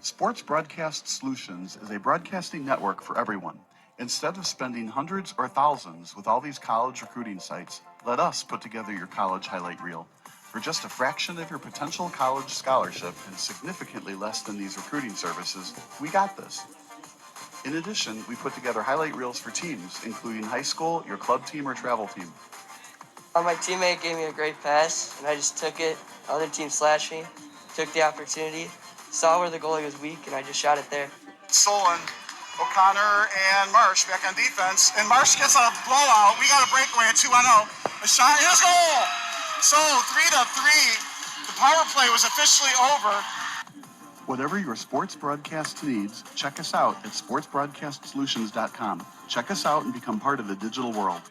Sports Broadcast Solutions is a broadcasting network for everyone. Instead of spending hundreds or thousands with all these college recruiting sites, let us put together your college highlight reel. For just a fraction of your potential college scholarship and significantly less than these recruiting services, we got this. In addition, we put together highlight reels for teams, including high school, your club team, or travel team. My teammate gave me a great pass, and I just took it. Other team slashed me, took the opportunity, saw where the goalie was weak, and I just shot it there. Solon, O'Connor, and Marsh back on defense. And Marsh gets a blowout. We got a breakaway at 2-0. A shot, here's goal! So, 3-3. The power play was officially over. Whatever your sports broadcast needs, check us out at sportsbroadcastsolutions.com. Check us out and become part of the digital world.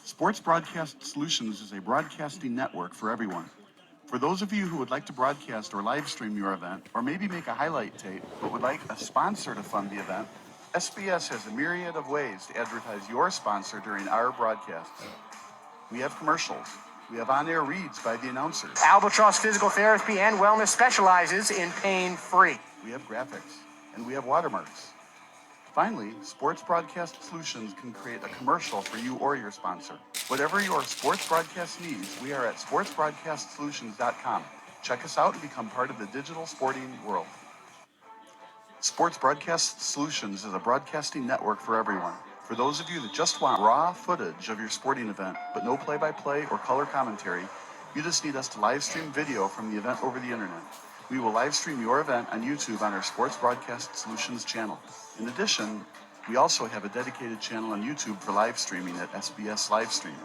Sports Broadcast Solutions is a broadcasting network for everyone. For those of you who would like to broadcast or live stream your event, or maybe make a highlight tape, but would like a sponsor to fund the event, SBS has a myriad of ways to advertise your sponsor during our broadcasts. We have commercials. We have on-air reads by the announcers. Albatross Physical Therapy and Wellness specializes in pain-free. We have graphics, and we have watermarks. Finally, Sports Broadcast Solutions can create a commercial for you or your sponsor. Whatever your sports broadcast needs, we are at sportsbroadcastsolutions.com. Check us out and become part of the digital sporting world. Sports Broadcast Solutions is a broadcasting network for everyone. For those of you that just want raw footage of your sporting event, but no play-by-play or color commentary, you just need us to live stream video from the event over the internet. We will live stream your event on YouTube on our Sports Broadcast Solutions channel. In addition, we also have a dedicated channel on YouTube for live streaming at SBS Livestream.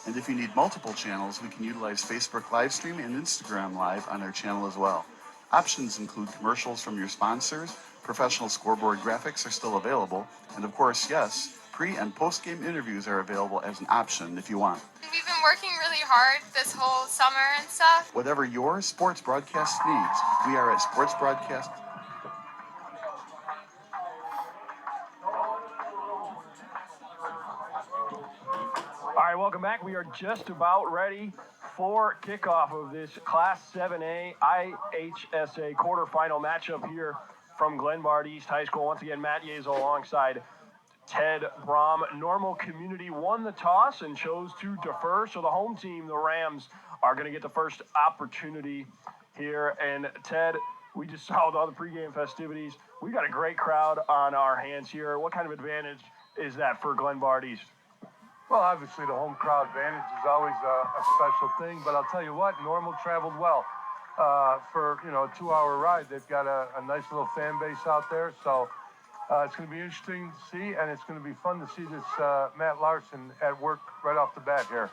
And if you need multiple channels, we can utilize Facebook Livestream and Instagram Live on our channel as well. Options include commercials from your sponsors, professional scoreboard graphics are still available, and of course, yes, pre- and post-game interviews are available as an option if you want. We've been working really hard this whole summer and stuff. Whatever your sports broadcast needs, we are at Sports Broadcast. All right, welcome back. We are just about ready for kickoff of this Class 7A IHSA quarterfinal matchup here from Glenbard East High School. Once again, Matt Yezo alongside Ted Brom. Normal Community won the toss and chose to defer, so the home team, the Rams, are going to get the first opportunity here. And Ted, we just saw with all the pregame festivities, we got a great crowd on our hands here. What kind of advantage is that for Glenbard East? Well, obviously the home crowd advantage is always a special thing, but I'll tell you what, Normal traveled well. For, a 2-hour ride, they've got a nice little fan base out there, so it's going to be interesting to see, and it's going to be fun to see this Matt Larson at work right off the bat here.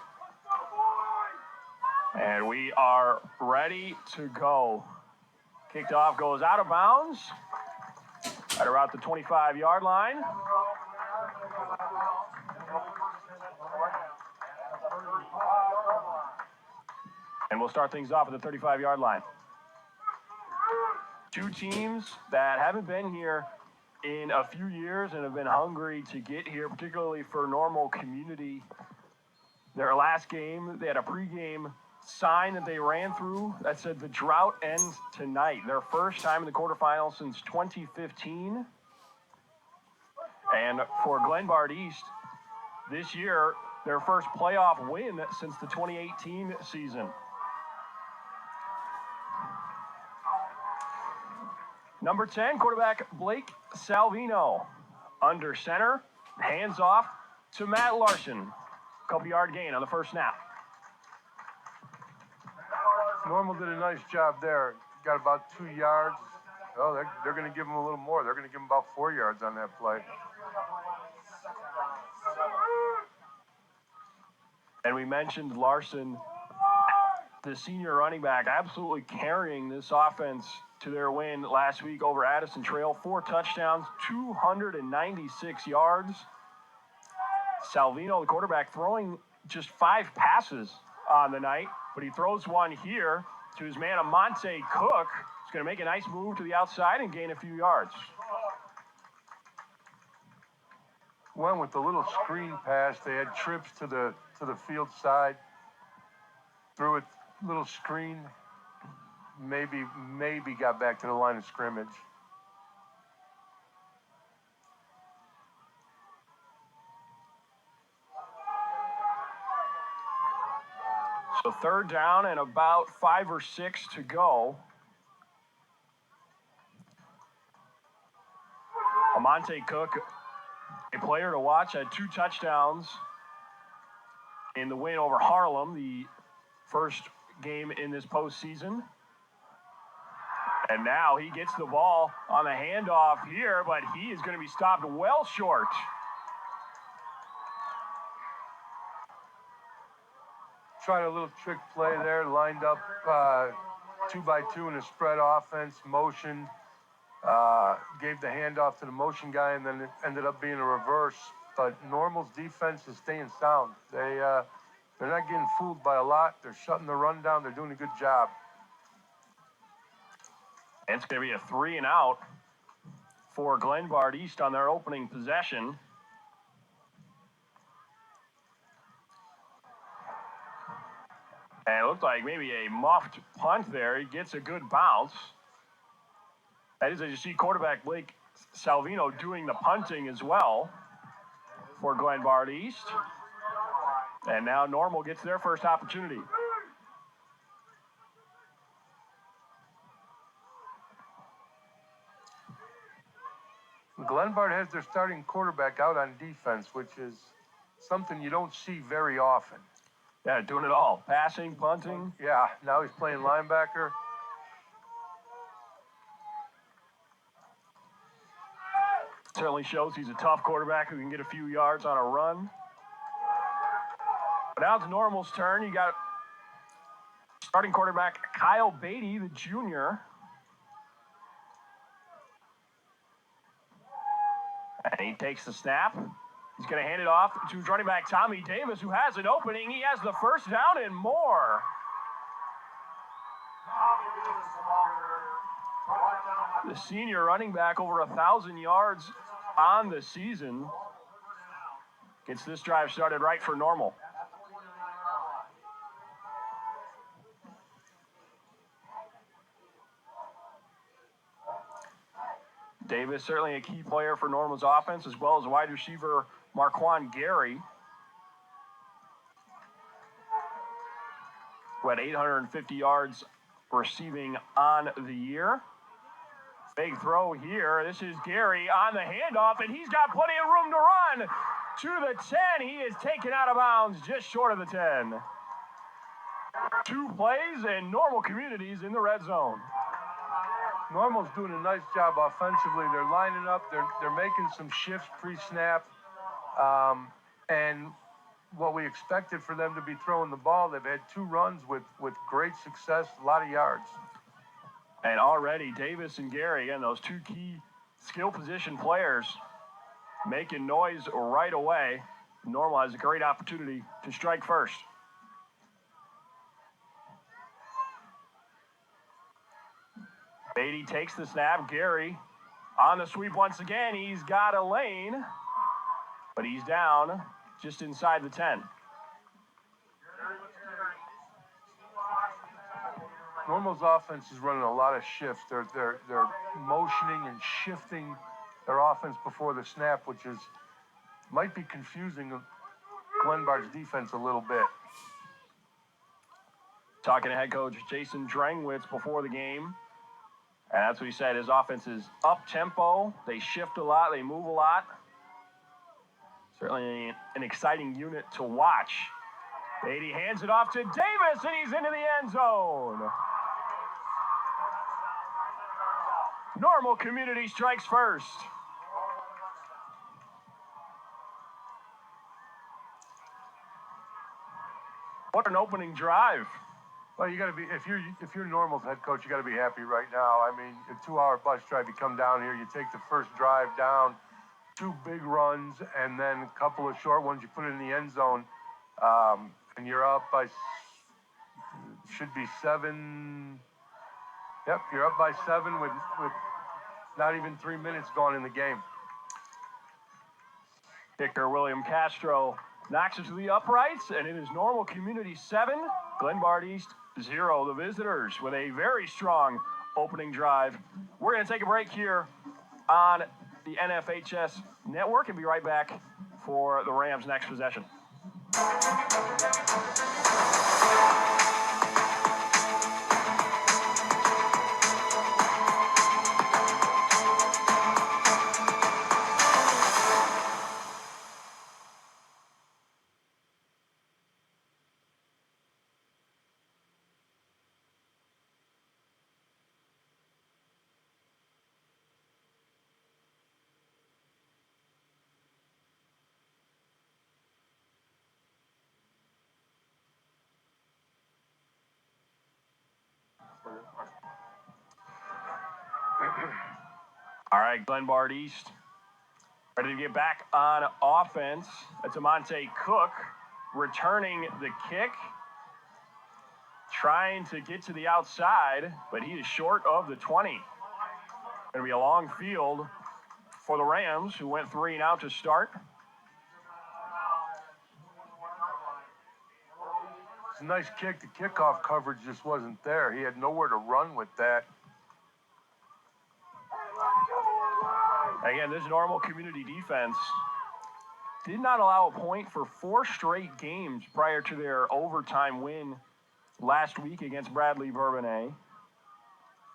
And we are ready to go. Kicked off, goes out of bounds at around the 25-yard line. And we'll start things off at the 35-yard line. Two teams that haven't been here in a few years and have been hungry to get here, particularly for Normal Community. Their last game, they had a pregame sign that they ran through that said the drought ends tonight. Their first time in the quarterfinals since 2015. And for Glenbard East, this year, their first playoff win since the 2018 season. Number 10, quarterback Blake Salvino. Under center, hands off to Matt Larson. Couple-yard gain on the first snap. Normal did a nice job there. Got about 2 yards. Oh, they're going to give him a little more. They're going to give him about 4 yards on that play. And we mentioned Larson, the senior running back, absolutely carrying this offense to their win last week over Addison Trail. 4 touchdowns, 296 yards. Salvino, the quarterback, throwing just 5 passes on the night, but he throws one here to his man, Amonte Cook. He's going to make a nice move to the outside and gain a few yards. Went with the little screen pass. They had trips to the field side. Threw it, little screen. Maybe got back to the line of scrimmage. So third down and about 5 or 6 to go. Amante Cook, a player to watch, had 2 touchdowns in the win over Harlem, the first game in this postseason. And now he gets the ball on the handoff here, but he is going to be stopped well short. Tried a little trick play there, lined up 2-by-2 in a spread offense, motion, gave the handoff to the motion guy, and then it ended up being a reverse. But Normal's defense is staying sound. They're not getting fooled by a lot. They're shutting the run down. They're doing a good job. It's going to be a 3 and out for Glenbard East on their opening possession. And it looked like maybe a muffed punt there. He gets a good bounce. That is, as you see, quarterback Blake Salvino doing the punting as well for Glenbard East. And now Normal gets their first opportunity. Glenbard has their starting quarterback out on defense, which is something you don't see very often. Yeah, doing it all. Passing, punting. Yeah, now he's playing linebacker. Certainly shows he's a tough quarterback who can get a few yards on a run. But now it's Normal's turn. You got starting quarterback Kyle Beatty, the junior. And he takes the snap. He's going to hand it off to his running back Tommy Davis, who has an opening. He has the first down and more. The senior running back, over 1,000 yards on the season, gets this drive started right for Normal. Davis, certainly a key player for Normal's offense, as well as wide receiver Marquand Gary, who had 850 yards receiving on the year. Big throw here. This is Gary on the handoff, and he's got plenty of room to run to the 10. He is taken out of bounds just short of the 10. 2 plays and Normal Communities in the red zone. Normal's doing a nice job offensively. They're lining up. They're making some shifts pre-snap. And what we expected for them to be throwing the ball, they've had 2 runs with great success, a lot of yards. And already Davis and Gary, again, those 2 key skill position players, making noise right away. Normal has a great opportunity to strike first. Beatty takes the snap. Gary on the sweep once again. He's got a lane, but he's down just inside the 10. Normal's offense is running a lot of shifts. They're motioning and shifting their offense before the snap, which might be confusing Glenbard's defense a little bit. Talking to head coach Jason Drangwitz before the game. And that's what he said. His offense is up-tempo. They shift a lot. They move a lot. Certainly an exciting unit to watch. Beatty hands it off to Davis, and he's into the end zone. Normal Community strikes first. What an opening drive. Well, you got to be, if you're Normal's head coach, you got to be happy right now. I mean, a 2-hour bus drive, you come down here, you take the first drive down, 2 big runs, and then a couple of short ones you put in the end zone, and you're up by, should be 7. Yep, you're up by 7 with not even 3 minutes gone in the game. Kicker William Castro knocks it to the uprights, and it is Normal Community 7, Glenbard East 0. The visitors with a very strong opening drive. We're going to take a break here on the NFHS Network and be right back for the Rams' next possession. All right, Glenbard East ready to get back on offense. That's Amonte Cook returning the kick, trying to get to the outside, but he is short of the 20. Going to be a long field for the Rams, who went 3 and out to start. It's a nice kick. The kickoff coverage just wasn't there. He had nowhere to run with that. Again, this normal community defense did not allow a point for 4 straight games prior to their overtime win last week against Bradley Bourbonnais.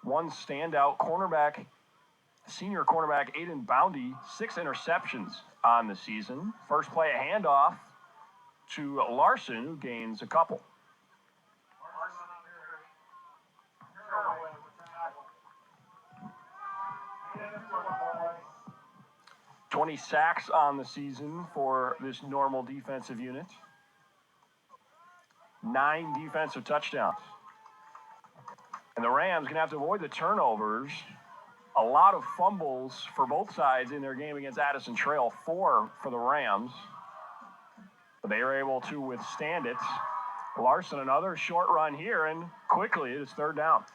One standout cornerback, senior cornerback Aiden Boundy, 6 interceptions on the season. First play, a handoff to Larson, who gains a couple. "20 sacks on the season for this normal defensive unit. 9 defensive touchdowns. And the Rams going to have to avoid the turnovers. A lot of fumbles for both sides in their game against Addison Trail, 4 for the Rams. But they are able to withstand it. Larson, another short run here, and quickly it is 3rd down.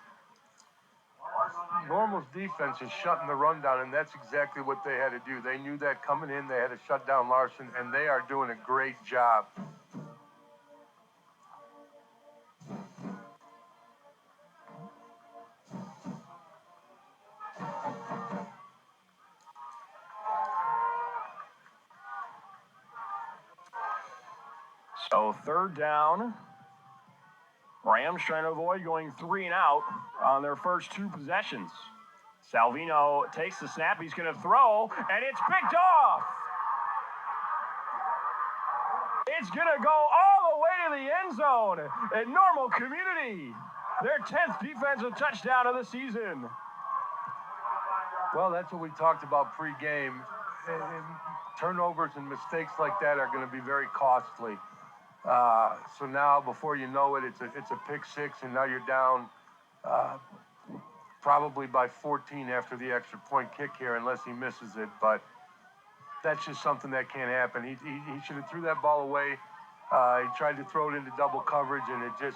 Normal's defense is shutting the run down, and that's exactly what they had to do. They knew that coming in, they had to shut down Larson, and they are doing a great job. So 3rd down. Rams trying to avoid going 3 and out on their first 2 possessions. Salvino takes the snap. He's going to throw, and it's picked off. It's going to go all the way to the end zone at Normal Community. Their 10th defensive touchdown of the season. Well, that's what we talked about pregame. And turnovers and mistakes like that are going to be very costly. So now, before you know it, it's a pick 6, and now you're down probably by 14 after the extra point kick here, unless he misses it. But that's just something that can't happen. He should have threw that ball away. He tried to throw it into double coverage, and it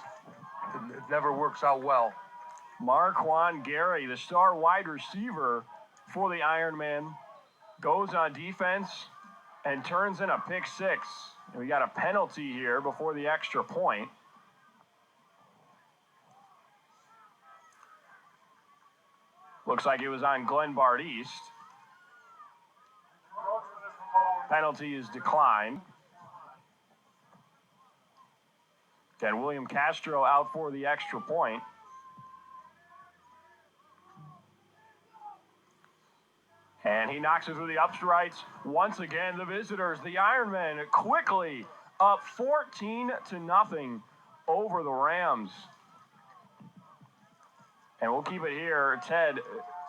never works out well. Marquand Gary, the star wide receiver for the Ironman, goes on defense and turns in a pick 6. And we got a penalty here before the extra point. Looks like it was on Glenbard East. Penalty is declined. Again, William Castro out for the extra point. And he knocks it through the uprights. Once again, the visitors, the Ironmen, quickly up 14-0 over the Rams. And we'll keep it here. Ted,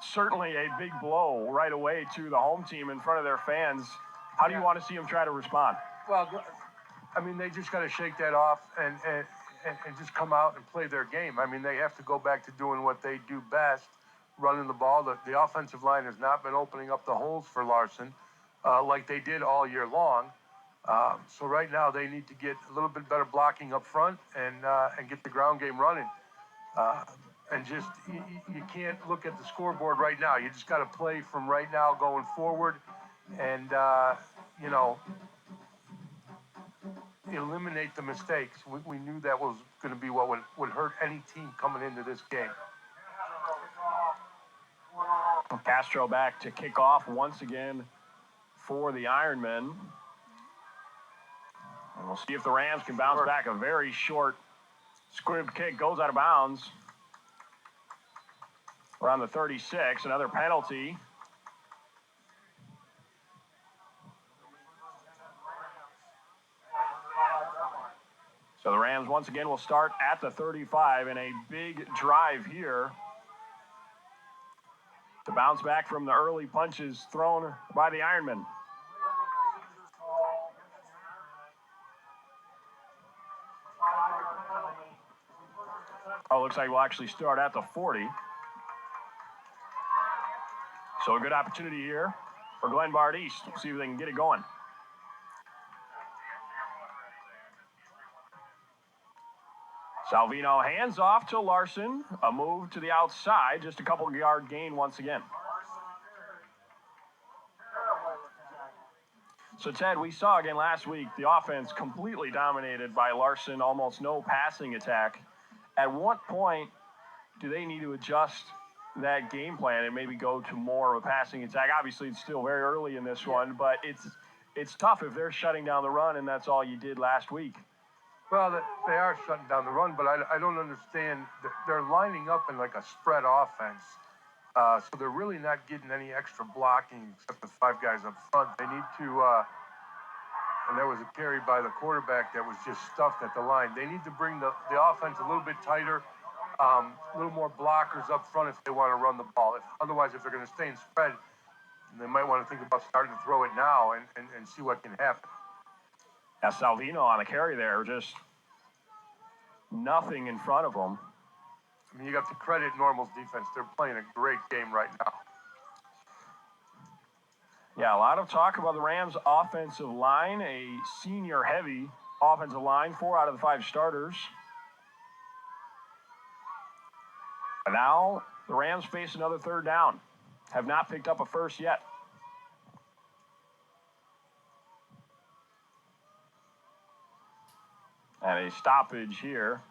certainly a big blow right away to the home team in front of their fans. How do you want to see them try to respond? Well, I mean, they just got to shake that off and just come out and play their game. I mean, they have to go back to doing what they do best, running the ball. The offensive line has not been opening up the holes for Larson like they did all year long. So right now they need to get a little bit better blocking up front and get the ground game running. And just you can't look at the scoreboard right now. You just got to play from right now going forward, and eliminate the mistakes. We knew that was going to be what would hurt any team coming into this game. Castro back to kick off once again for the Ironmen. And we'll see if the Rams can bounce back. A very short squib kick goes out of bounds around the 36. Another penalty. So the Rams once again will start at the 35 in a big drive here to bounce back from the early punches thrown by the Ironmen. Oh, looks like we'll actually start at the 40. So a good opportunity here for Glenbard East. We'll see if they can get it going. Salvino hands off to Larson. A move to the outside, just a couple yard gain once again. So, Ted, we saw again last week the offense completely dominated by Larson, almost no passing attack. At what point do they need to adjust that game plan and maybe go to more of a passing attack? Obviously, it's still very early in this one, but it's tough if they're shutting down the run and that's all you did last week. Well, they are shutting down the run, but I don't understand. They're lining up in like a spread offense. So they're really not getting any extra blocking except the 5 guys up front. They need to, and there was a carry by the quarterback that was just stuffed at the line. They need to bring the offense a little bit tighter, a little more blockers up front if they want to run the ball. Otherwise, if they're going to stay in spread, they might want to think about starting to throw it now and see what can happen. Now Salvino on the carry there, just nothing in front of him. I mean, you got to credit Normal's defense. They're playing a great game right now. Yeah, a lot of talk about the Rams' offensive line, a senior-heavy offensive line, 4 out of the 5 starters. And now the Rams face another 3rd down. Have not picked up a first yet. And a stoppage here.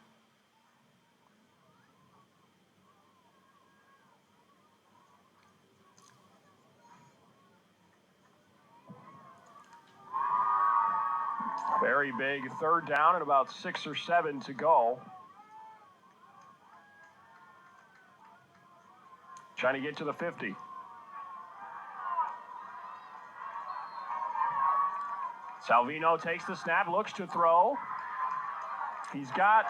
Very big 3rd down and about 6 or 7 to go. Trying to get to the 50. Salvino takes the snap, looks to throw. He's got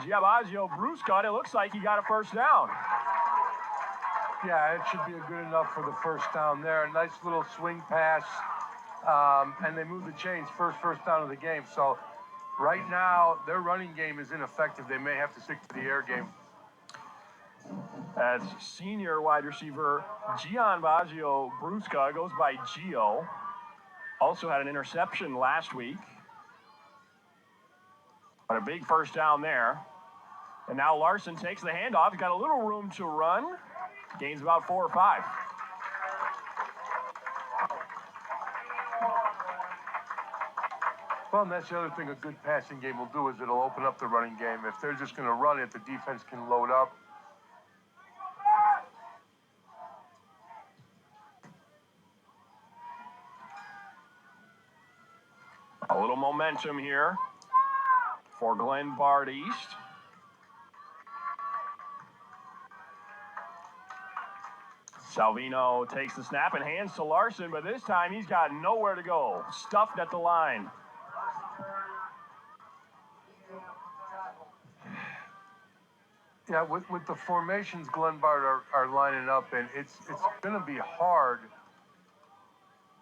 Giavaggio Brusca. It looks like he got a first down. Yeah, it should be good enough for the first down there. A nice little swing pass. And they move the chains, first down of the game. So right now, their running game is ineffective. They may have to stick to the air game. That's senior wide receiver Gianbaggio Brusca, goes by Gio. Also had an interception last week. But a big first down there. And now Larson takes the handoff. He's got a little room to run. Gains about 4 or 5. Well, and that's the other thing a good passing game will do is it'll open up the running game. If they're just going to run it, the defense can load up. A little momentum here for Glenbard East. Salvino takes the snap and hands to Larson, but this time he's got nowhere to go. Stuffed at the line. Yeah, with the formations Glenbard are lining up in, it's going to be hard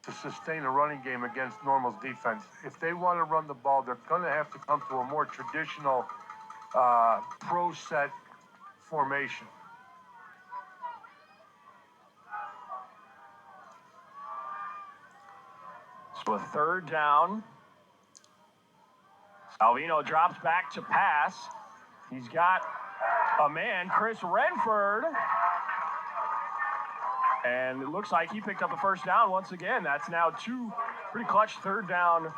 to sustain a running game against Normal's defense. If they want to run the ball, they're going to have to come to a more traditional pro set formation. So a 3rd down. Salvino drops back to pass. He's got a man, Chris Renford. And it looks like he picked up a first down once again. That's now 2 pretty clutch 3rd down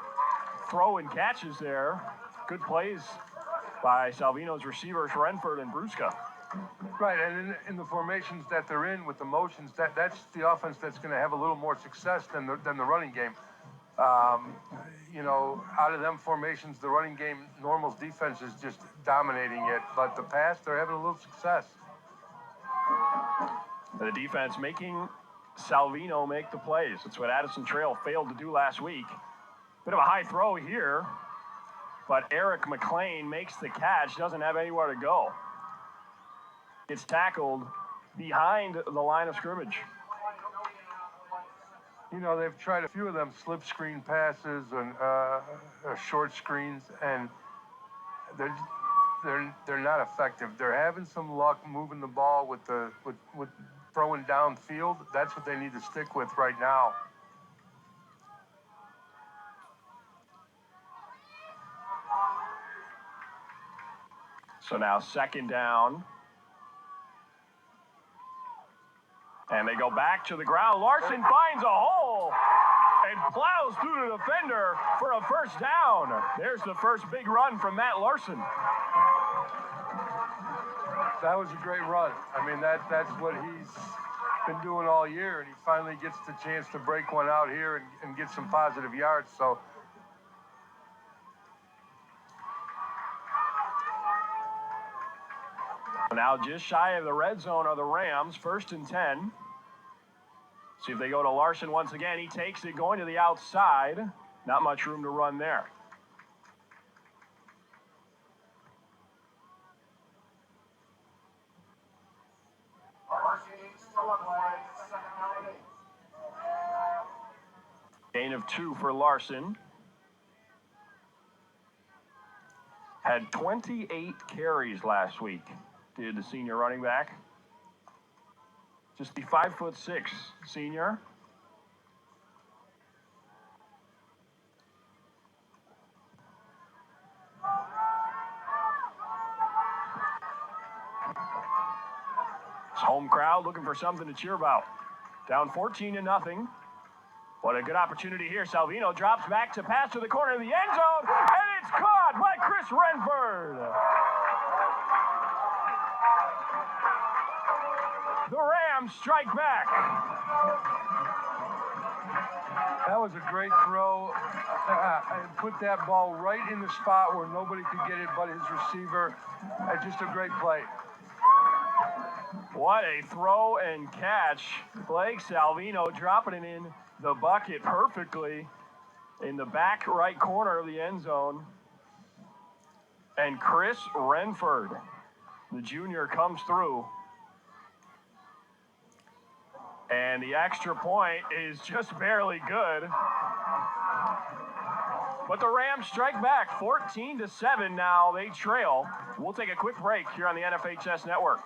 throw and catches there. Good plays by Salvino's receivers, Renford and Brusca. Right, and in the formations that they're in with the motions, that's the offense that's going to have a little more success than the running game. You know, out of them formations, the running game, Normal's defense is just dominating it. But the pass, they're having a little success. The defense making Salvino make the plays. That's what Addison Trail failed to do last week. Bit of a high throw here, but Eric McLean makes the catch, doesn't have anywhere to go. It's tackled behind the line of scrimmage. You know, they've tried a few of them slip screen passes and short screens, and they're they're not effective. They're having some luck moving the ball with throwing downfield. That's what they need to stick with right now. So now second down. And they go back to the ground. Larson finds a hole and plows through the defender for a first down. There's the first big run from Matt Larson. That was a great run. I mean, that's what he's been doing all year, and he finally gets the chance to break one out here and get some positive yards. So now just shy of the red zone are the Rams, 1st and 10. See if they go to Larson once again. He takes it going to the outside. Not much room to run there. Gain of 2 for Larson. Had 28 carries last week, did the senior running back. Just the 5'6" senior. It's home crowd looking for something to cheer about. Down 14-0. What a good opportunity here. Salvino drops back to pass to the corner of the end zone, and it's caught by Chris Renford. The Rams strike back. that was a great throw. Put that ball right in the spot where nobody could get it but his receiver. Just a great play. What a throw and catch. Blake Salvino dropping it in the bucket perfectly in the back right corner of the end zone. And Chris Renford, the junior, comes through. And the extra point is just barely good. But the Rams strike back 14-7 now. They trail. We'll take a quick break here on the NFHS Network.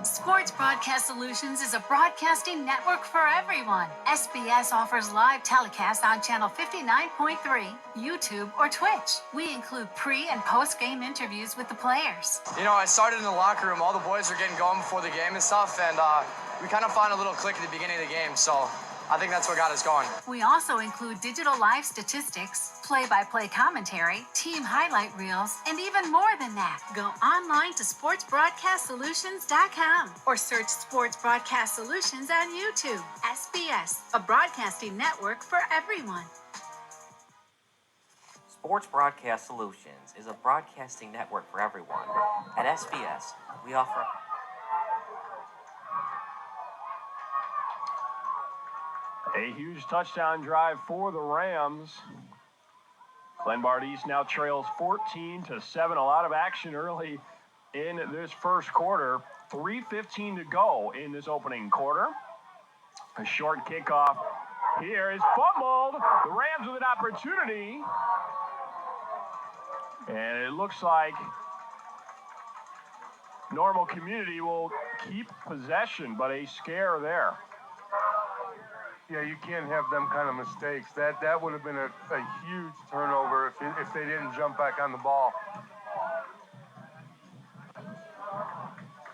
Sports Broadcast Solutions is a broadcasting network for everyone. SBS offers live telecasts on Channel 59.3, YouTube, or Twitch. We include pre- and post-game interviews with the players. You know, I started in the locker room. All the boys were getting going before the game and stuff, and we kind of found a little click at the beginning of the game, so I think that's what got us going. We also include digital live statistics, play-by-play commentary, team highlight reels, and even more than that. Go online to sportsbroadcastsolutions.com or search Sports Broadcast Solutions on YouTube. SBS, a broadcasting network for everyone. Sports Broadcast Solutions is a broadcasting network for everyone. At SBS, we offer... A huge touchdown drive for the Rams. Glenbard East now trails 14-7. A lot of action early in this first quarter. 3:15 to go in this opening quarter. A short kickoff here is fumbled. The Rams with an opportunity. And it looks like Normal Community will keep possession, but a scare there. Yeah, you can't have them kind of mistakes. That would have been a huge turnover if they didn't jump back on the ball.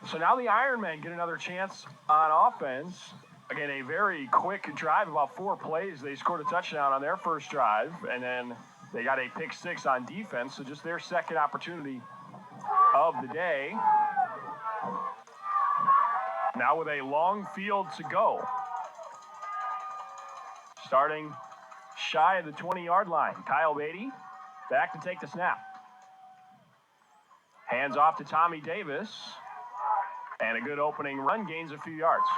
So now the Ironmen get another chance on offense. Again, a very quick drive, about 4 plays. They scored a touchdown on their first drive, and then they got a pick 6 on defense, so just their second opportunity of the day. Now with a long field to go. Starting shy of the 20-yard line. Kyle Beatty back to take the snap. Hands off to Tommy Davis. And a good opening run, gains a few yards.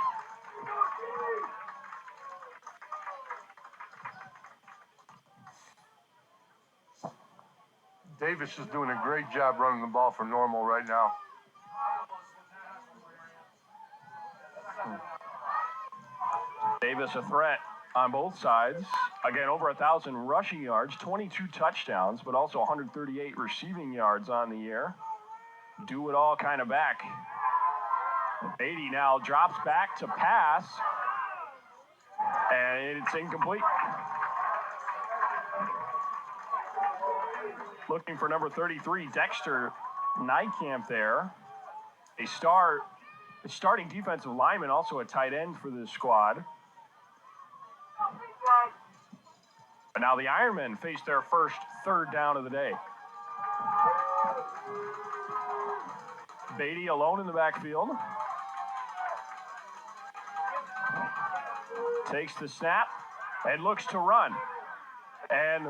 Davis is doing a great job running the ball for Normal right now. Davis a threat on both sides. Again, over 1,000 rushing yards, 22 touchdowns, but also 138 receiving yards on the year. Do it all kind of back. Beatty now drops back to pass, and it's incomplete. Looking for number 33, Dexter Nijkamp there. A starting defensive lineman, also a tight end for this squad. But now the Ironmen face their first third down of the day. Beatty alone in the backfield. Takes the snap and looks to run. And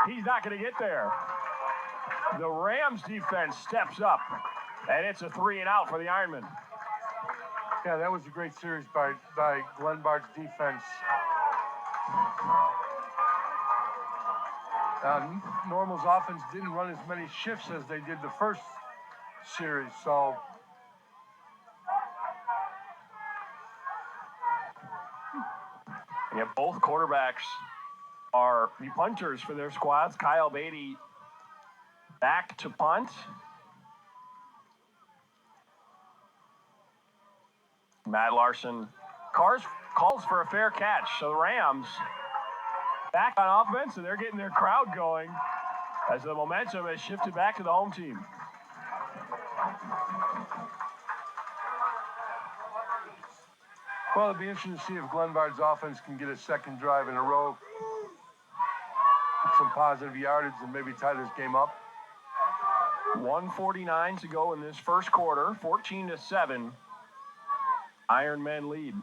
he's not going to get there. The Rams defense steps up, and it's a 3-and-out for the Ironmen. Yeah, that was a great series by Glenbard's defense. Normal's offense didn't run as many shifts as they did the first series, so yeah, both quarterbacks are the punters for their squads. Kyle Beatty back to punt. Matt Larson calls for a fair catch. So the Rams back on offense, and they're getting their crowd going as the momentum has shifted back to the home team. well, it'll be interesting to see if Glenbard's offense can get a second drive in a row, some positive yardage, and maybe tie this game up. 1:49 to go in this first quarter, 14-7. Ironmen lead.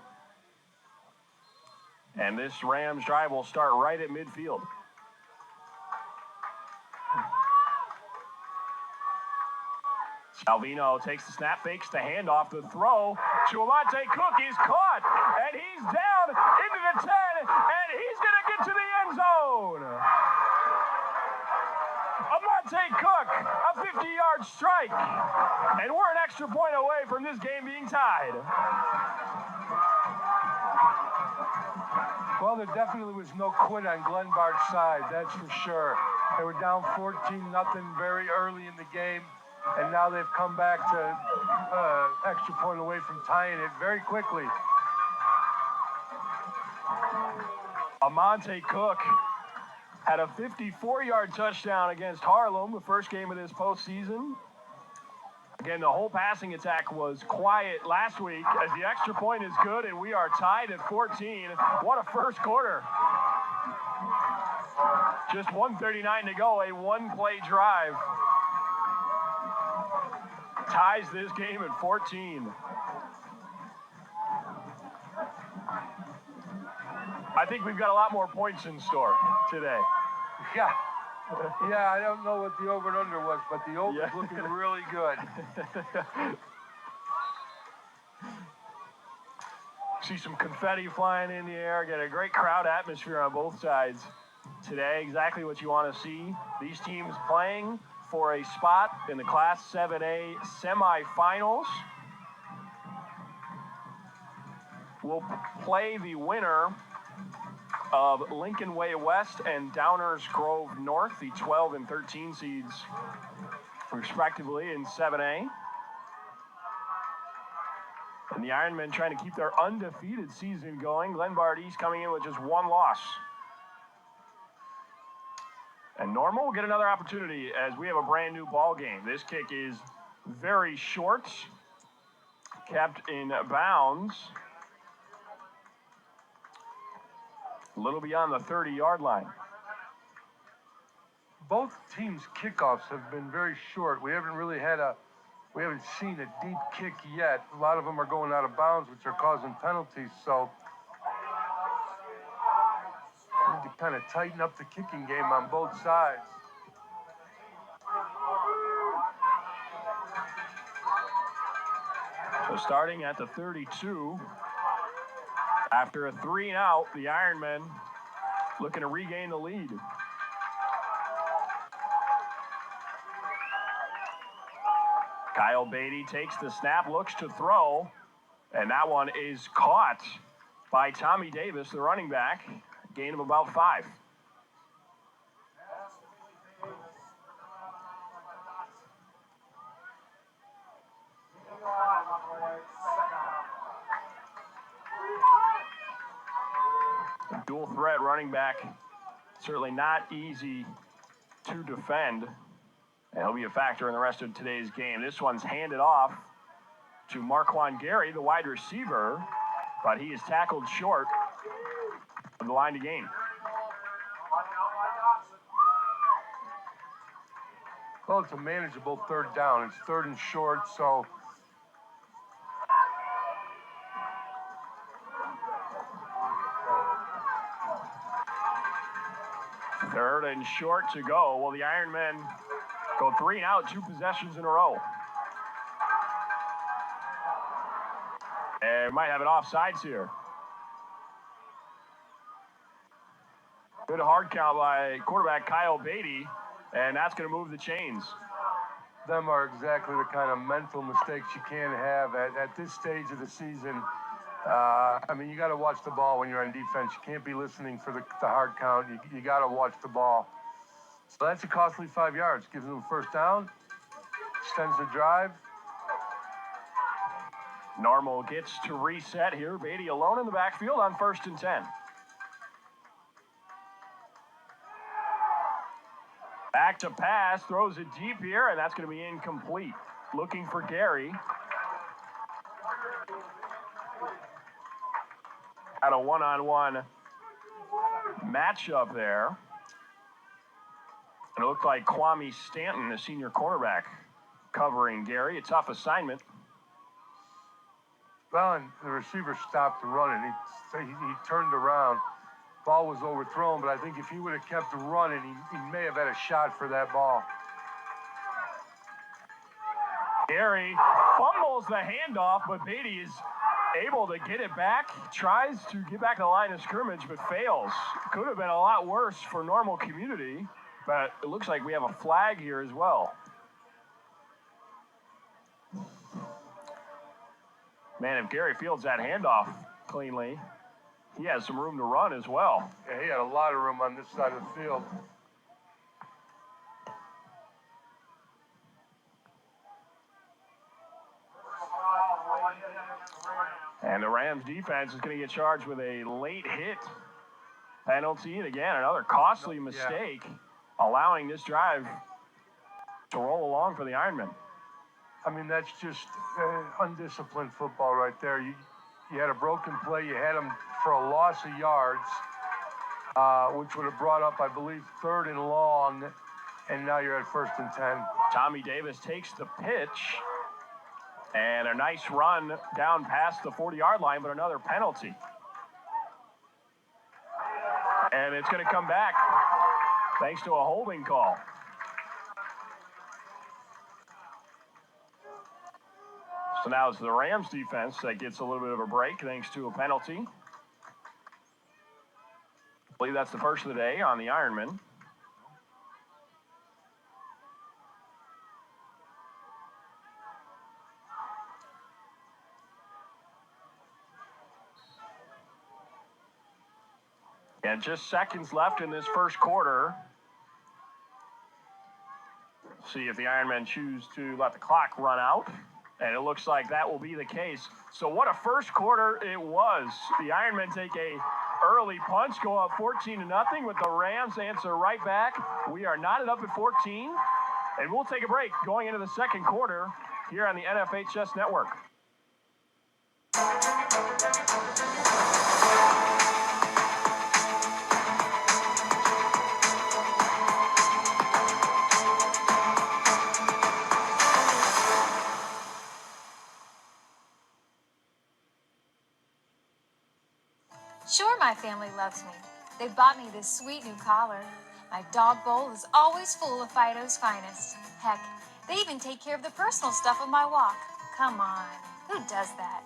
And this Rams drive will start right at midfield. Salvino takes the snap, fakes the handoff, the throw to Amante Cook. He's caught, and he's down into the 10, and he's going to get to the end zone. Amante Cook, a 50-yard strike, and we're an extra point away from this game being tied. Well, there definitely was no quit on Glenbard's side, that's for sure. They were down 14-0 very early in the game, and now they've come back to extra point away from tying it very quickly. Amante Cook had a 54-yard touchdown against Harlem, the first game of this postseason. Again, the whole passing attack was quiet last week as the extra point is good, and we are tied at 14. What a first quarter. Just 1:39 to go, a one-play drive ties this game at 14. I think we've got a lot more points in store today. Yeah, I don't know what the over and under was, but the over is looking really good. See some confetti flying in the air. Get a great crowd atmosphere on both sides today. Exactly what you want to see. These teams playing for a spot in the Class 7A semifinals. We'll play the winner of Lincoln Way West and Downers Grove North, the 12 and 13 seeds, respectively, in 7A. And the Ironmen trying to keep their undefeated season going. Glenbard East coming in with just one loss. And Normal will get another opportunity as we have a brand new ball game. This kick is very short, kept in bounds. A little beyond the 30-yard line. Both teams' kickoffs have been very short. We haven't seen a deep kick yet. A lot of them are going out of bounds, which are causing penalties. So we need to kind of tighten up the kicking game on both sides. So starting at the 32, after a 3-and-out, the Ironmen looking to regain the lead. Kyle Beatty takes the snap, looks to throw, and that one is caught by Tommy Davis, the running back. Gain of about 5. Dual threat running back, certainly not easy to defend. And he'll be a factor in the rest of today's game. This one's handed off to Marquand Gary, the wide receiver, but he is tackled short of the line to gain. Well, it's a manageable third down. It's 3rd and short, so Third and short to go. Well, the Ironmen go 3 and out, 2 possessions in a row. And we might have it offsides here. Good hard count by quarterback Kyle Beatty, and that's going to move the chains. them are exactly the kind of mental mistakes you can't have at this stage of the season. I mean, you got to watch the ball when you're on defense. You can't be listening for the hard count. You got to watch the ball. So that's a costly 5 yards. Gives them a first down, extends the drive. Normal gets to reset here. Beatty alone in the backfield on 1st and 10. Back to pass, throws it deep here, and that's going to be incomplete. Looking for Gary. Got a one-on-one matchup there. And it looked like Kwame Stanton, the senior cornerback, covering Gary. A tough assignment. Well, and the receiver stopped running. He turned around. Ball was overthrown, but I think if he would have kept running, he may have had a shot for that ball. Gary fumbles the handoff, but Beatty is able to get it back. Tries to get back to the line of scrimmage, but fails. Could have been a lot worse for Normal Community, but it looks like we have a flag here as well. Man, if Gary fields that handoff cleanly, he has some room to run as well. Yeah, he had a lot of room on this side of the field. And the Rams defense is going to get charged with a late hit penalty. And again, another costly mistake, allowing this drive to roll along for the Ironmen. I mean, that's just undisciplined football right there. You had a broken play. You had him for a loss of yards, which would have brought up, I believe, 3rd and long, and now you're at 1st and 10. Tommy Davis takes the pitch, and a nice run down past the 40-yard line, but another penalty. And it's going to come back thanks to a holding call. So now it's the Rams defense that gets a little bit of a break thanks to a penalty. I believe that's the first of the day on the Ironman. And just seconds left in this first quarter. See if the Ironmen choose to let the clock run out. And it looks like that will be the case. So what a first quarter it was. The Ironmen take a early punch, go up 14-0, with the Rams answer right back. We are knotted up at 14, and we'll take a break going into the second quarter here on the NFHS Network. Sure, my family loves me. They bought me this sweet new collar. My dog bowl is always full of Fido's finest. Heck, they even take care of the personal stuff of my walk. Come on, who does that?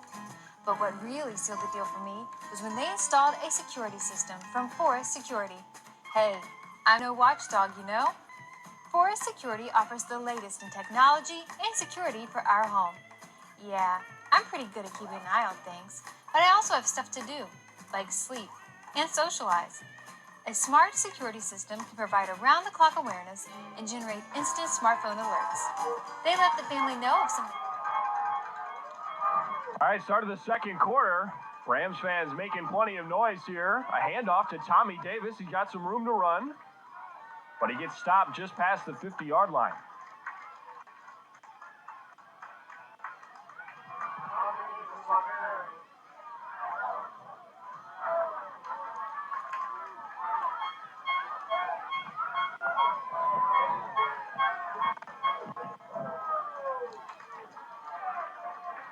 But what really sealed the deal for me was when they installed a security system from Forest Security. Hey, I'm no watchdog, you know. Forest Security offers the latest in technology and security for our home. Yeah, I'm pretty good at keeping an eye on things, but I also have stuff to do, like sleep and socialize. A smart security system can provide around-the-clock awareness and generate instant smartphone alerts. They let the family know if some... All right, start of the second quarter. Rams fans making plenty of noise here. A handoff to Tommy Davis. He's got some room to run, but he gets stopped just past the 50-yard line.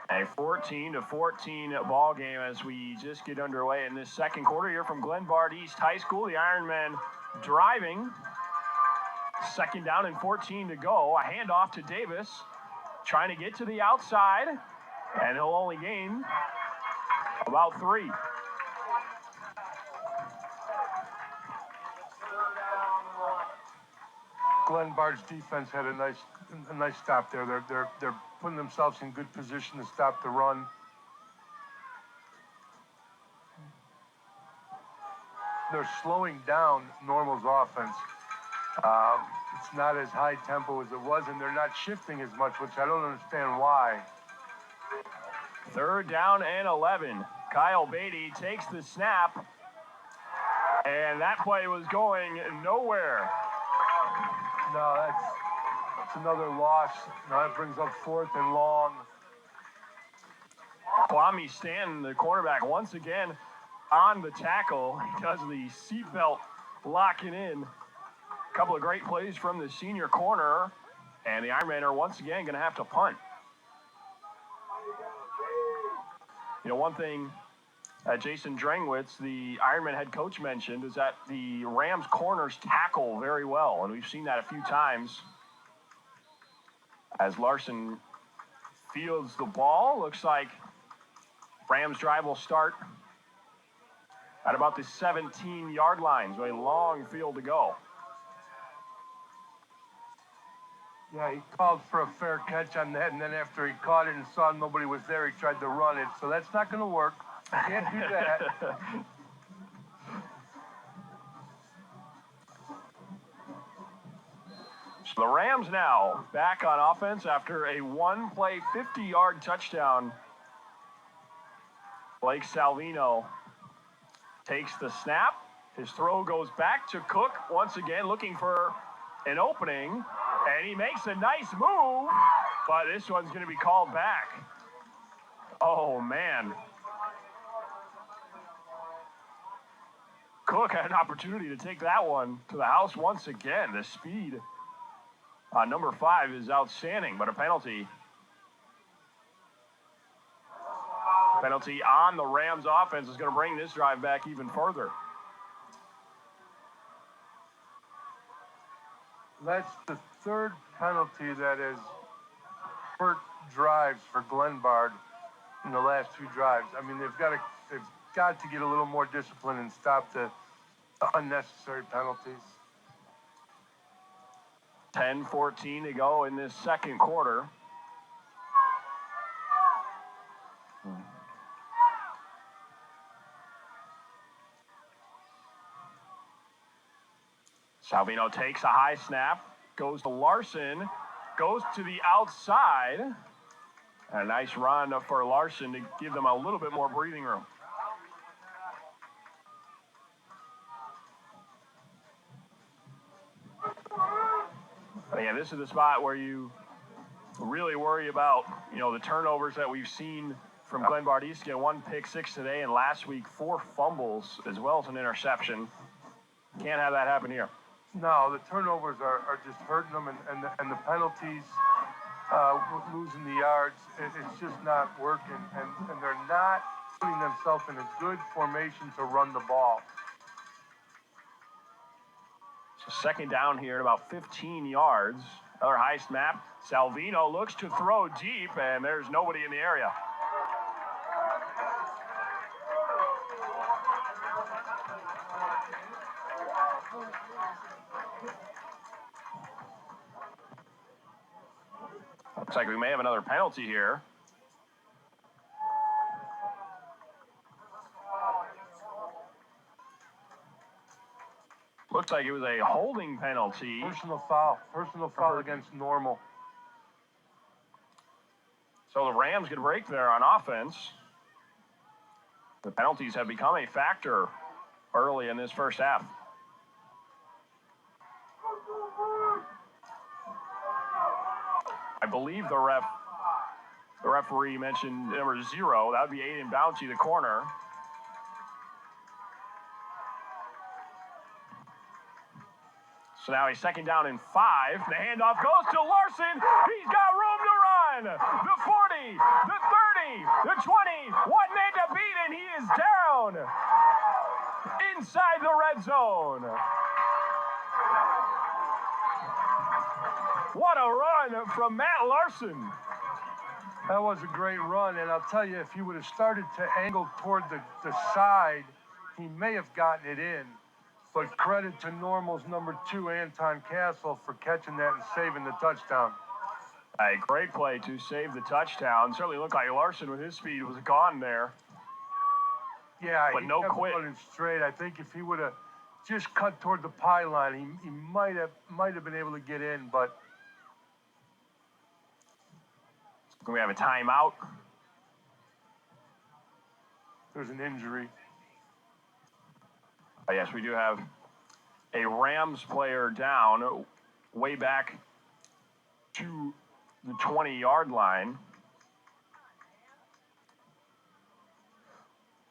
A 14-14 ball game as we just get underway in this second quarter here from Glenbard East High School. The Ironmen driving. Second down and 14 to go. A handoff to Davis, trying to get to the outside, and he'll only gain about 3. Glenbard's defense had a nice stop there. They're putting themselves in good position to stop the run. They're slowing down Normal's offense. It's not as high tempo as it was, and they're not shifting as much, which I don't understand why. Third down and 11. Kyle Beatty takes the snap, and that play was going nowhere. No, that's another loss. Now that brings up 4th and long. Kwame Stanton, the quarterback, once again on the tackle. He does the seatbelt locking in. A couple of great plays from the senior corner, and the Ironmen are once again going to have to punt. You know, one thing Jason Drangwitz, the Ironman head coach, mentioned is that the Rams corners tackle very well, and we've seen that a few times. As Larson fields the ball, looks like Rams drive will start at about the 17-yard line, so a long field to go. Yeah, he called for a fair catch on that, and then after he caught it and saw nobody was there, he tried to run it. So that's not going to work. Can't do that. So the Rams now back on offense after a one-play 50-yard touchdown. Blake Salvino takes the snap. His throw goes back to Cook once again, looking for an opening, and he makes a nice move, but this one's going to be called back. Oh, man. Cook had an opportunity to take that one to the house once again. The speed on number 5 is outstanding, but a penalty. Penalty on the Rams offense is going to bring this drive back even further. That's the third penalty that has hurt drives for Glenbard in the last 2 drives. I mean, they've got to get a little more discipline and stop the unnecessary penalties. 10-14 to go in this second quarter. Salvino takes a high snap, goes to Larson, goes to the outside. And a nice run for Larson to give them a little bit more breathing room. But again, this is the spot where you really worry about, the turnovers that we've seen from Glenbard East. Get 1 pick 6 today, and last week 4 fumbles as well as an interception. Can't have that happen here. No, the turnovers are just hurting them, and the penalties, losing the yards, it's just not working, and they're not putting themselves in a good formation to run the ball. So second down here at about 15 yards. Another high snap. Salvino looks to throw deep, and there's nobody in the area. Looks like we may have another penalty here. Looks like it was a holding penalty. Personal foul against Normal. So the Rams get a break there on offense. The penalties have become a factor early in this first half. I believe the referee mentioned number 0. That would be Aiden Bounty, the corner. So now a second down and 5. The handoff goes to Larson. He's got room to run. The 40, the 30, the 20. 1 man to beat, and he is down inside the red zone. What a run from Matt Larson. That was a great run, and I'll tell you, if he would have started to angle toward the side, he may have gotten it in. But credit to Normal's number 2, Anton Castle, for catching that and saving the touchdown. A great play to save the touchdown. Certainly looked like Larson with his speed was gone there. Yeah, but he no kept quit. running straight. I think if he would have just cut toward the pylon, he might have been able to get in, but we have a timeout. there's an injury. Yes, we do have a Rams player down way back to the 20-yard line.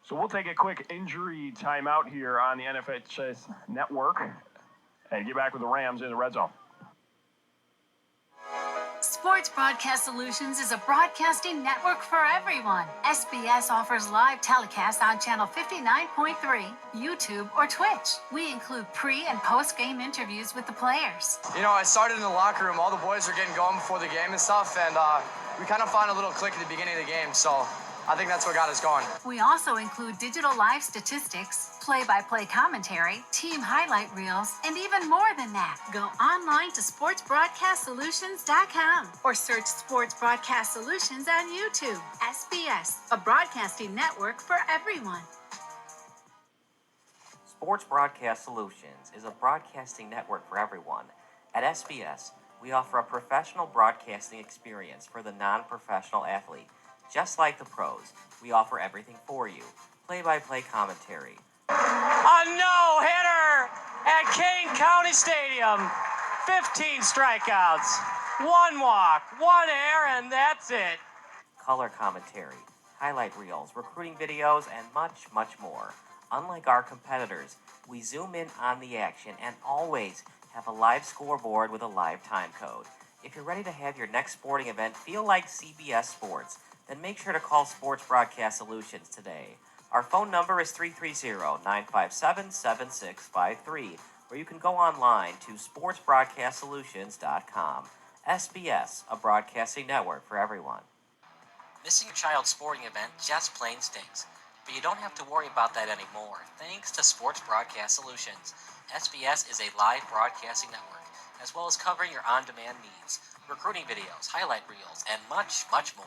So we'll take a quick injury timeout here on the IHSA network and get back with the Rams in the red zone. Sports Broadcast Solutions is a broadcasting network for everyone. SBS offers live telecasts on channel 59.3, YouTube, or Twitch. We include pre- and post-game interviews with the players. You know, I started in the locker room. All the boys were getting going before the game and stuff, and we kind of found a little click at the beginning of the game, so I think that's what got us going. We also include digital live statistics, play-by-play commentary, team highlight reels, and even more than that. Go online to sportsbroadcastsolutions.com or search Sports Broadcast Solutions on YouTube. SBS, a broadcasting network for everyone. Sports Broadcast Solutions is a broadcasting network for everyone. At SBS, we offer a professional broadcasting experience for the non-professional athlete. Just like the pros, we offer everything for you. Play-by-play commentary. A no-hitter at Kane County Stadium. 15 strikeouts, 1 walk, 1 error, and that's it. Color commentary, highlight reels, recruiting videos, and much, much more. Unlike our competitors, we zoom in on the action and always have a live scoreboard with a live time code. If you're ready to have your next sporting event feel like CBS Sports, then make sure to call Sports Broadcast Solutions today. Our phone number is 330-957-7653, or you can go online to sportsbroadcastsolutions.com. SBS, a broadcasting network for everyone. Missing your child's sporting event just plain stinks. But you don't have to worry about that anymore, thanks to Sports Broadcast Solutions. SBS is a live broadcasting network, as well as covering your on-demand needs, recruiting videos, highlight reels, and much, much more.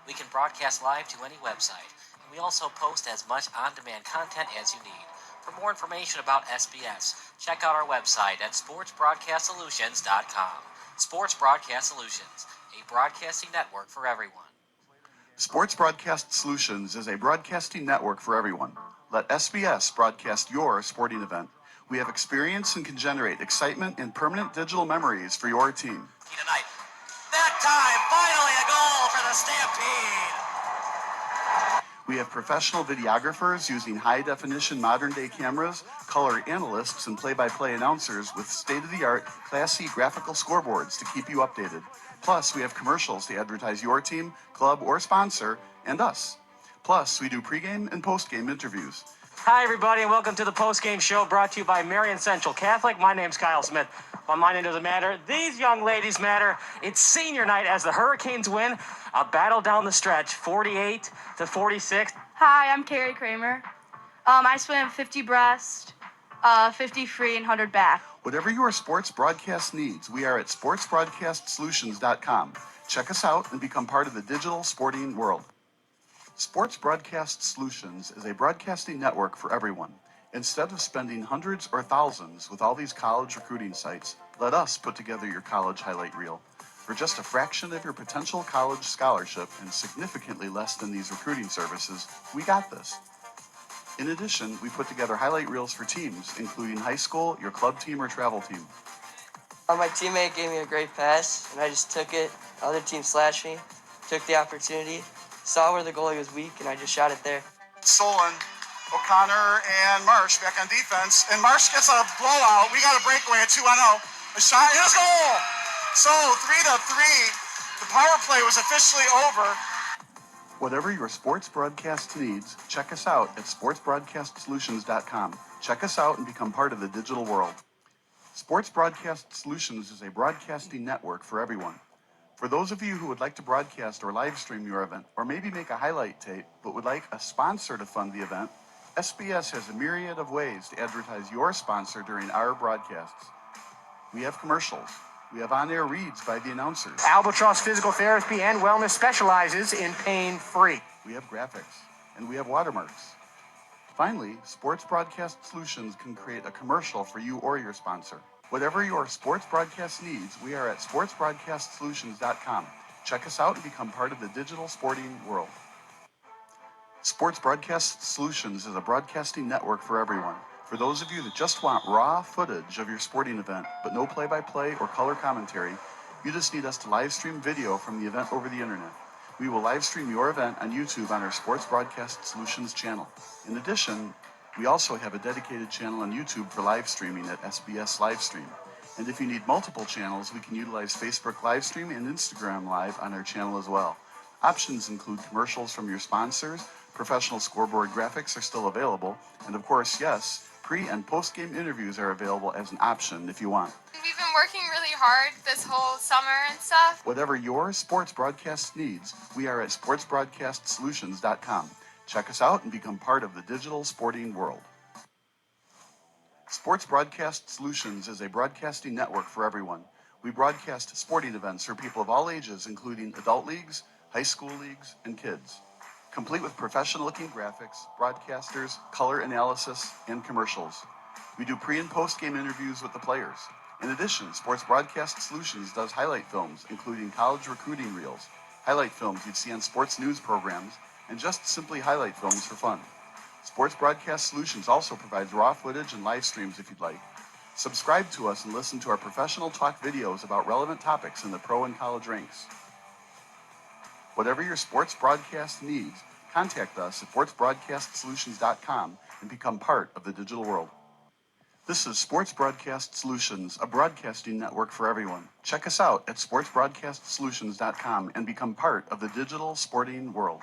We can broadcast live to any website, and we also post as much on-demand content as you need. For more information about SBS, check out our website at sportsbroadcastsolutions.com. Sports Broadcast Solutions, a broadcasting network for everyone. Sports Broadcast Solutions is a broadcasting network for everyone. Let SBS broadcast your sporting event. We have experience and can generate excitement and permanent digital memories for your team. Tonight. That time, finally a goal for the Stampede. We have professional videographers using high-definition modern-day cameras, color analysts, and play-by-play announcers with state-of-the-art, classy graphical scoreboards to keep you updated. Plus, we have commercials to advertise your team, club, or sponsor, and us. Plus, we do pregame and postgame interviews. Hi, everybody, and welcome to the Postgame Show brought to you by Marion Central Catholic. My name's Kyle Smith. Well, my name doesn't matter. These young ladies matter. It's senior night as the Hurricanes win a battle down the stretch, 48-46. Hi, I'm Carrie Kramer. I swim 50 breast, 50 free, and 100 back. Whatever your sports broadcast needs, we are at sportsbroadcastsolutions.com. Check us out and become part of the digital sporting world. Sports Broadcast Solutions is a broadcasting network for everyone. Instead of spending hundreds or thousands with all these college recruiting sites, let us put together your college highlight reel. For just a fraction of your potential college scholarship and significantly less than these recruiting services, we got this. In addition, we put together highlight reels for teams, including high school, your club team, or travel team. My teammate gave me a great pass, and I just took it. The other team slashed me, took the opportunity, saw where the goalie was weak, and I just shot it there. Solon, O'Connor, and Marsh back on defense. And Marsh gets a blowout. We got a breakaway at 2-0. A shot, and a goal! So 3-3. The power play was officially over. Whatever your sports broadcast needs, check us out at sportsbroadcastsolutions.com. Check us out and become part of the digital world. Sports Broadcast Solutions is a broadcasting network for everyone. For those of you who would like to broadcast or live stream your event, or maybe make a highlight tape, but would like a sponsor to fund the event, SBS has a myriad of ways to advertise your sponsor during our broadcasts. We have commercials. We have on-air reads by the announcers. Albatross Physical Therapy and Wellness specializes in pain-free. We have graphics, and we have watermarks. Finally, Sports Broadcast Solutions can create a commercial for you or your sponsor. Whatever your sports broadcast needs, we are at sportsbroadcastsolutions.com. Check us out and become part of the digital sporting world. Sports Broadcast Solutions is a broadcasting network for everyone. For those of you that just want raw footage of your sporting event, but no play-by-play or color commentary, you just need us to live stream video from the event over the internet. We will live stream your event on YouTube on our Sports Broadcast Solutions channel. In addition, we also have a dedicated channel on YouTube for live streaming at SBS Livestream. And if you need multiple channels, we can utilize Facebook Livestream and Instagram Live on our channel as well. Options include commercials from your sponsors, professional scoreboard graphics are still available, and of course, yes, pre- and post-game interviews are available as an option if you want. We've been working really hard this whole summer and stuff. Whatever your sports broadcast needs, we are at sportsbroadcastsolutions.com. Check us out and become part of the digital sporting world. Sports Broadcast Solutions is a broadcasting network for everyone. We broadcast sporting events for people of all ages, including adult leagues, high school leagues, and kids, complete with professional-looking graphics, broadcasters, color analysis, and commercials. We do pre- and post-game interviews with the players. In addition, Sports Broadcast Solutions does highlight films, including college recruiting reels, highlight films you'd see on sports news programs, and just simply highlight films for fun. Sports Broadcast Solutions also provides raw footage and live streams if you'd like. Subscribe to us and listen to our professional talk videos about relevant topics in the pro and college ranks. Whatever your sports broadcast needs, contact us at sportsbroadcastsolutions.com and become part of the digital world. This is Sports Broadcast Solutions, a broadcasting network for everyone. Check us out at sportsbroadcastsolutions.com and become part of the digital sporting world.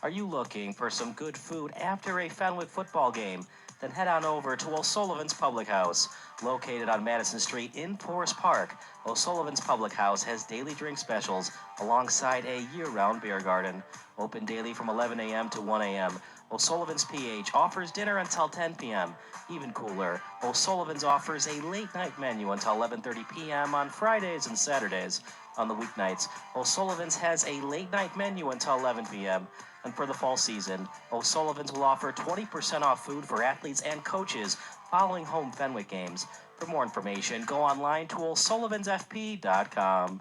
Are you looking for some good food after a Fenwick football game? Then head on over to O'Sullivan's Public House. Located on Madison Street in Forest Park, O'Sullivan's Public House has daily drink specials alongside a year-round beer garden. Open daily from 11 a.m. to 1 a.m. O'Sullivan's PH offers dinner until 10 p.m. Even cooler, O'Sullivan's offers a late-night menu until 11:30 p.m. on Fridays and Saturdays. On the weeknights, O'Sullivan's has a late-night menu until 11 p.m. And for the fall season, O'Sullivan's will offer 20% off food for athletes and coaches following home Fenwick games. For more information, go online to o'sullivansfp.com.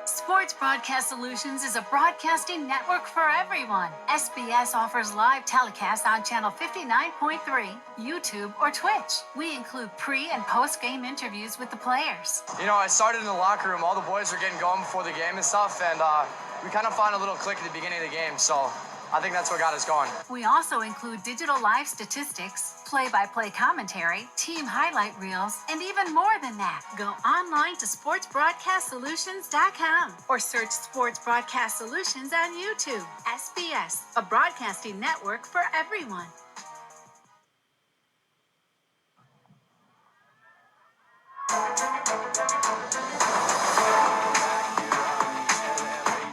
Sports Broadcast Solutions is a broadcasting network for everyone. SBS offers live telecasts on channel 59.3, YouTube, or Twitch. We include pre- and post-game interviews with the players. You know, I started in the locker room. All the boys were getting going before the game and stuff, and we kind of found a little click at the beginning of the game. So I think that's what got us going. We also include digital live statistics, play-by-play commentary, team highlight reels, and even more than that. Go online to sportsbroadcastsolutions.com or search Sports Broadcast Solutions on YouTube. SBS, a broadcasting network for everyone.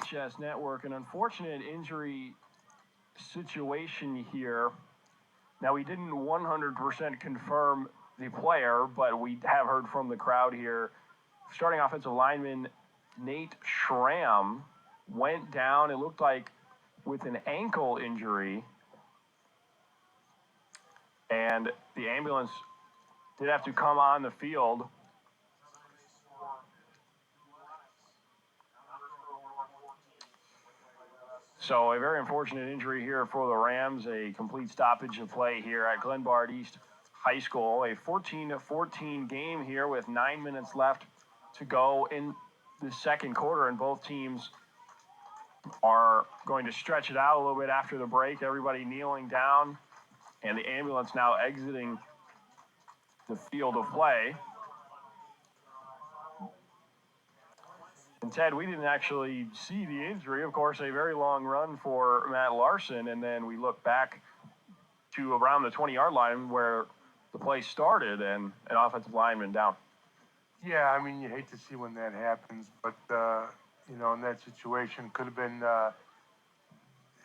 IHS Network, an unfortunate injury situation here. Now, we didn't 100% confirm the player, but we have heard from the crowd here. Starting offensive lineman Nate Schramm went down, it looked like, with an ankle injury. And the ambulance did have to come on the field. So a very unfortunate injury here for the Rams, a complete stoppage of play here at Glenbard East High School. A 14-14 game here with 9 minutes left to go in the second quarter, and both teams are going to stretch it out a little bit after the break. Everybody kneeling down, and the ambulance now exiting the field of play. And Ted, we didn't actually see the injury. Of course, a very long run for Matt Larson, and then we look back to around the 20-yard line where the play started and an offensive lineman down. Yeah, I mean, you hate to see when that happens, but, in that situation, could have been,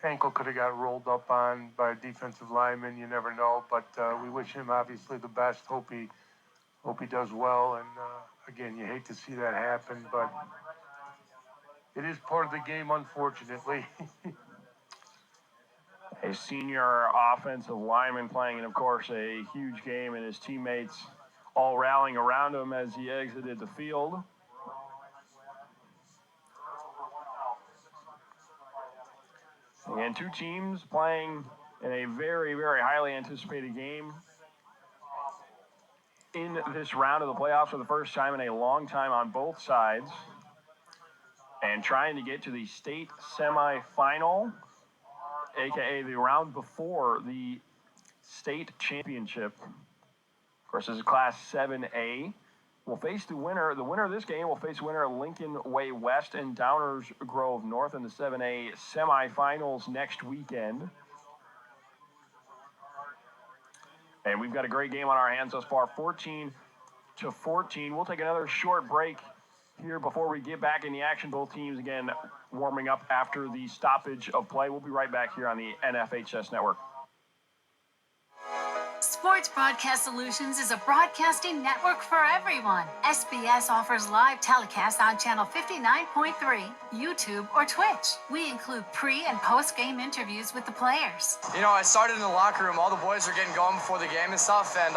ankle could have got rolled up on by a defensive lineman. You never know, but we wish him obviously the best. Hope he does well, and again, you hate to see that happen, but it is part of the game, unfortunately. A senior offensive lineman playing, and of course, a huge game, and his teammates all rallying around him as he exited the field. And two teams playing in a very, very highly anticipated game in this round of the playoffs for the first time in a long time on both sides, and trying to get to the state semifinal, aka the round before the state championship. Of course, this is Class 7A. Will face the winner. The winner of this game will face the winner of Lincoln Way West and Downers Grove North in the 7A semifinals next weekend. And we've got a great game on our hands thus far, 14-14. We'll take another short break here before we get back in the action. Both teams, again, warming up after the stoppage of play. We'll be right back here on the NFHS Network. Sports Broadcast Solutions is a broadcasting network for everyone. SBS offers live telecasts on channel 59.3, YouTube, or Twitch. We include pre- and post-game interviews with the players. I started in the locker room. All the boys were getting going before the game and stuff, and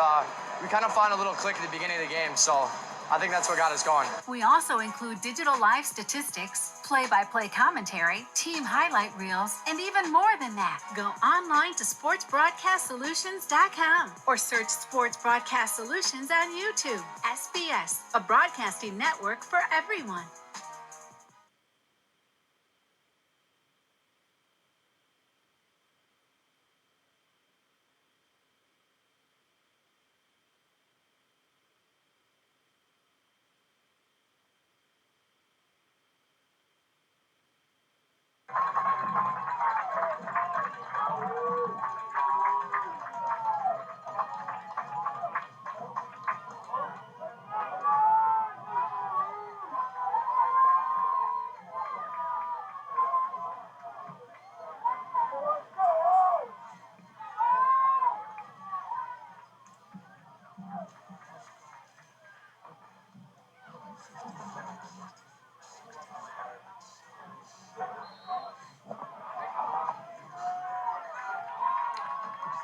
we kind of found a little click at the beginning of the game, so I think that's what got us going. We also include digital live statistics, play-by-play commentary, team highlight reels, and even more than that. Go online to sportsbroadcastsolutions.com or search Sports Broadcast Solutions on YouTube. SBS, a broadcasting network for everyone.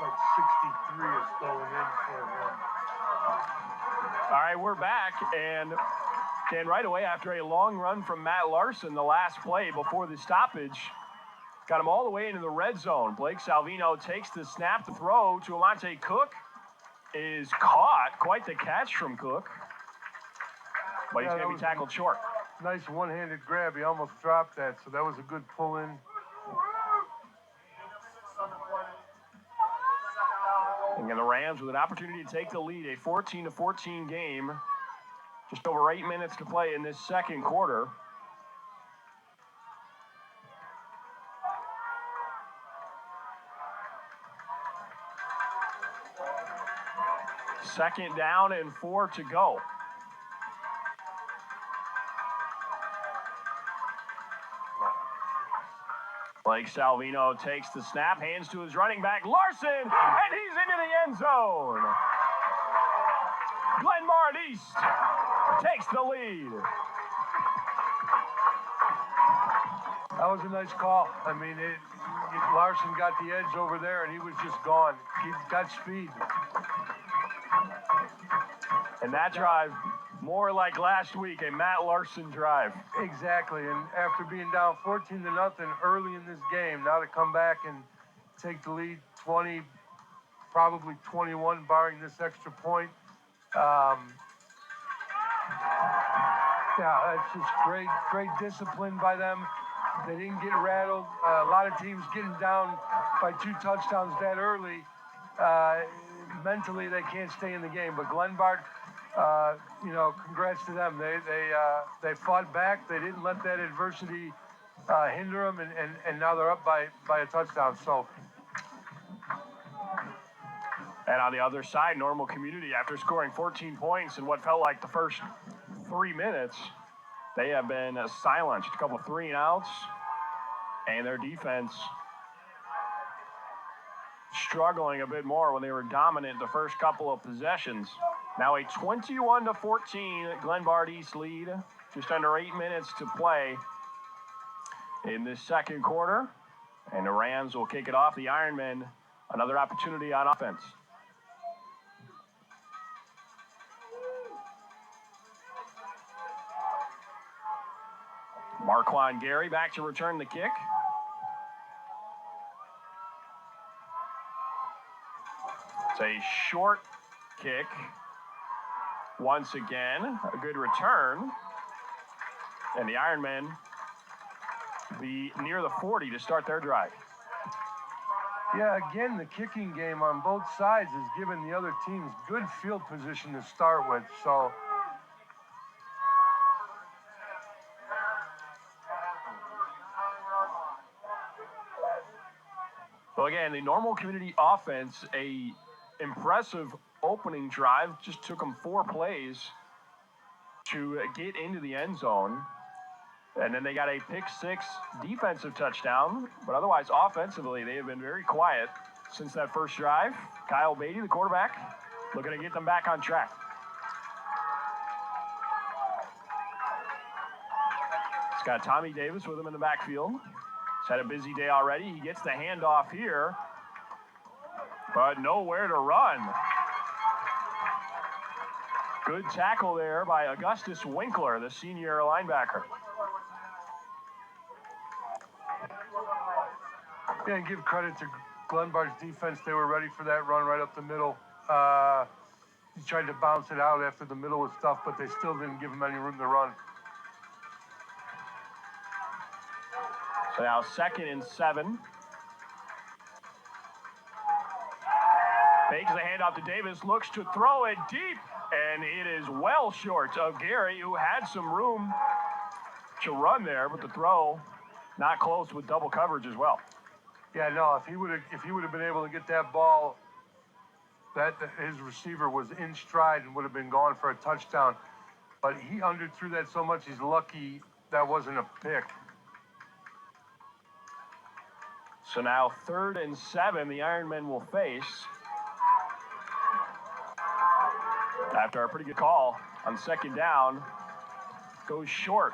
Like 63 is going in for him. All right, we're back, and right away after a long run from Matt Larson, the last play before the stoppage, got him all the way into the red zone. Blake Salvino takes the snap, the throw to Amante Cook is caught. Quite the catch from Cook, but he's going to be tackled short. Nice one-handed grab. He almost dropped that, so that was a good pull-in. And the Rams with an opportunity to take the lead, a 14-14 game. Just over 8 minutes to play in this second quarter. Second down and 4 to go. Blake Salvino takes the snap, hands to his running back, Larson, and he's into the end zone. Glenbard East takes the lead. That was a nice call. I mean, Larson got the edge over there, and he was just gone. He got speed. And that drive, more like last week, a Matt Larson drive. Exactly, and after being down 14-0 early in this game, now to come back and take the lead 20, probably 21, barring this extra point. Yeah, it's just great discipline by them. They didn't get rattled. A lot of teams getting down by 2 touchdowns that early. Mentally, they can't stay in the game. But Glenbard, congrats to them. They fought back. They didn't let that adversity hinder them, and now they're up by a touchdown. So. And on the other side, Normal Community, after scoring 14 points in what felt like the first 3 minutes, they have been silenced. A couple of 3-and-outs, and their defense struggling a bit more when they were dominant the first couple of possessions. Now a 21-14 Glenbard East lead. Just under 8 minutes to play in this second quarter. And the Rams will kick it off. The Ironmen, another opportunity on offense. Marquand Gary back to return the kick. It's a short kick. Once again, a good return. And the Ironmen be near the 40 to start their drive. Yeah, again, the kicking game on both sides has given the other teams good field position to start with. So. So again, the Normal Community offense, a impressive opening drive. Just took them 4 plays to get into the end zone. And then they got a pick-6 defensive touchdown. But otherwise, offensively, they have been very quiet since that first drive. Kyle Beatty, the quarterback, looking to get them back on track. It's got Tommy Davis with him in the backfield. He's had a busy day already. He gets the handoff here, but nowhere to run. Good tackle there by Augustus Winkler, the senior linebacker. Yeah, and give credit to Glenbard's defense. They were ready for that run right up the middle. He tried to bounce it out after the middle was tough, but they still didn't give him any room to run. So now 2nd and 7. Fakes the handoff to Davis, looks to throw it deep, and it is well short of Gary, who had some room to run there, but the throw not close with double coverage as well. Yeah, no, if he would have been able to get that ball, that his receiver was in stride and would have been gone for a touchdown. But he underthrew that so much, he's lucky that wasn't a pick. So now 3rd and 7, the Ironmen will face. After a pretty good call on 2nd down, goes short.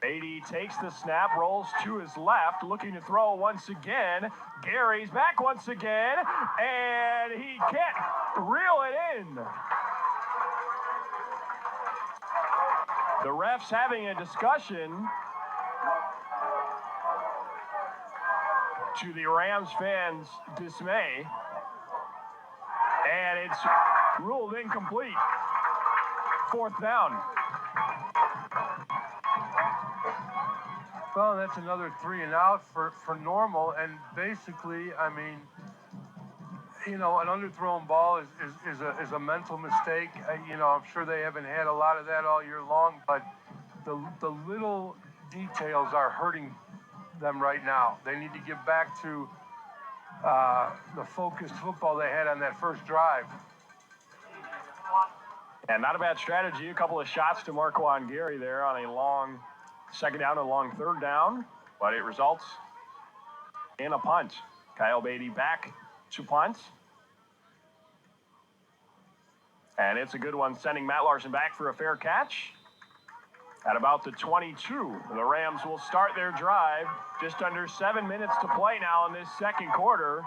Beatty takes the snap, rolls to his left, looking to throw once again. Gary's back once again, and he can't reel it in. The refs having a discussion, to the Rams fans' dismay, and it's ruled incomplete. 4th down. Well, that's another 3-and-out for Normal, and basically, I mean, an underthrown ball is a mental mistake. I'm sure they haven't had a lot of that all year long, but the little details are hurting them right now. They need to get back to the focused football they had on that first drive. And not a bad strategy. A couple of shots to Marquand Gary there on a long second down, a long third down, but it results in a punt. Kyle Beatty back to punt. And it's a good one, sending Matt Larson back for a fair catch. At about the 22, the Rams will start their drive. Just under 7 minutes to play now in this second quarter.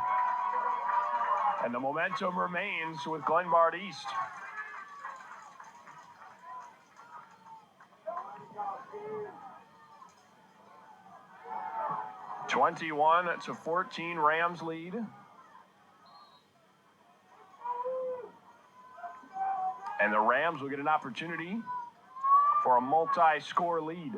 And the momentum remains with Glenbard East. (21-14) Rams lead. And the Rams will get an opportunity for a multi-score lead.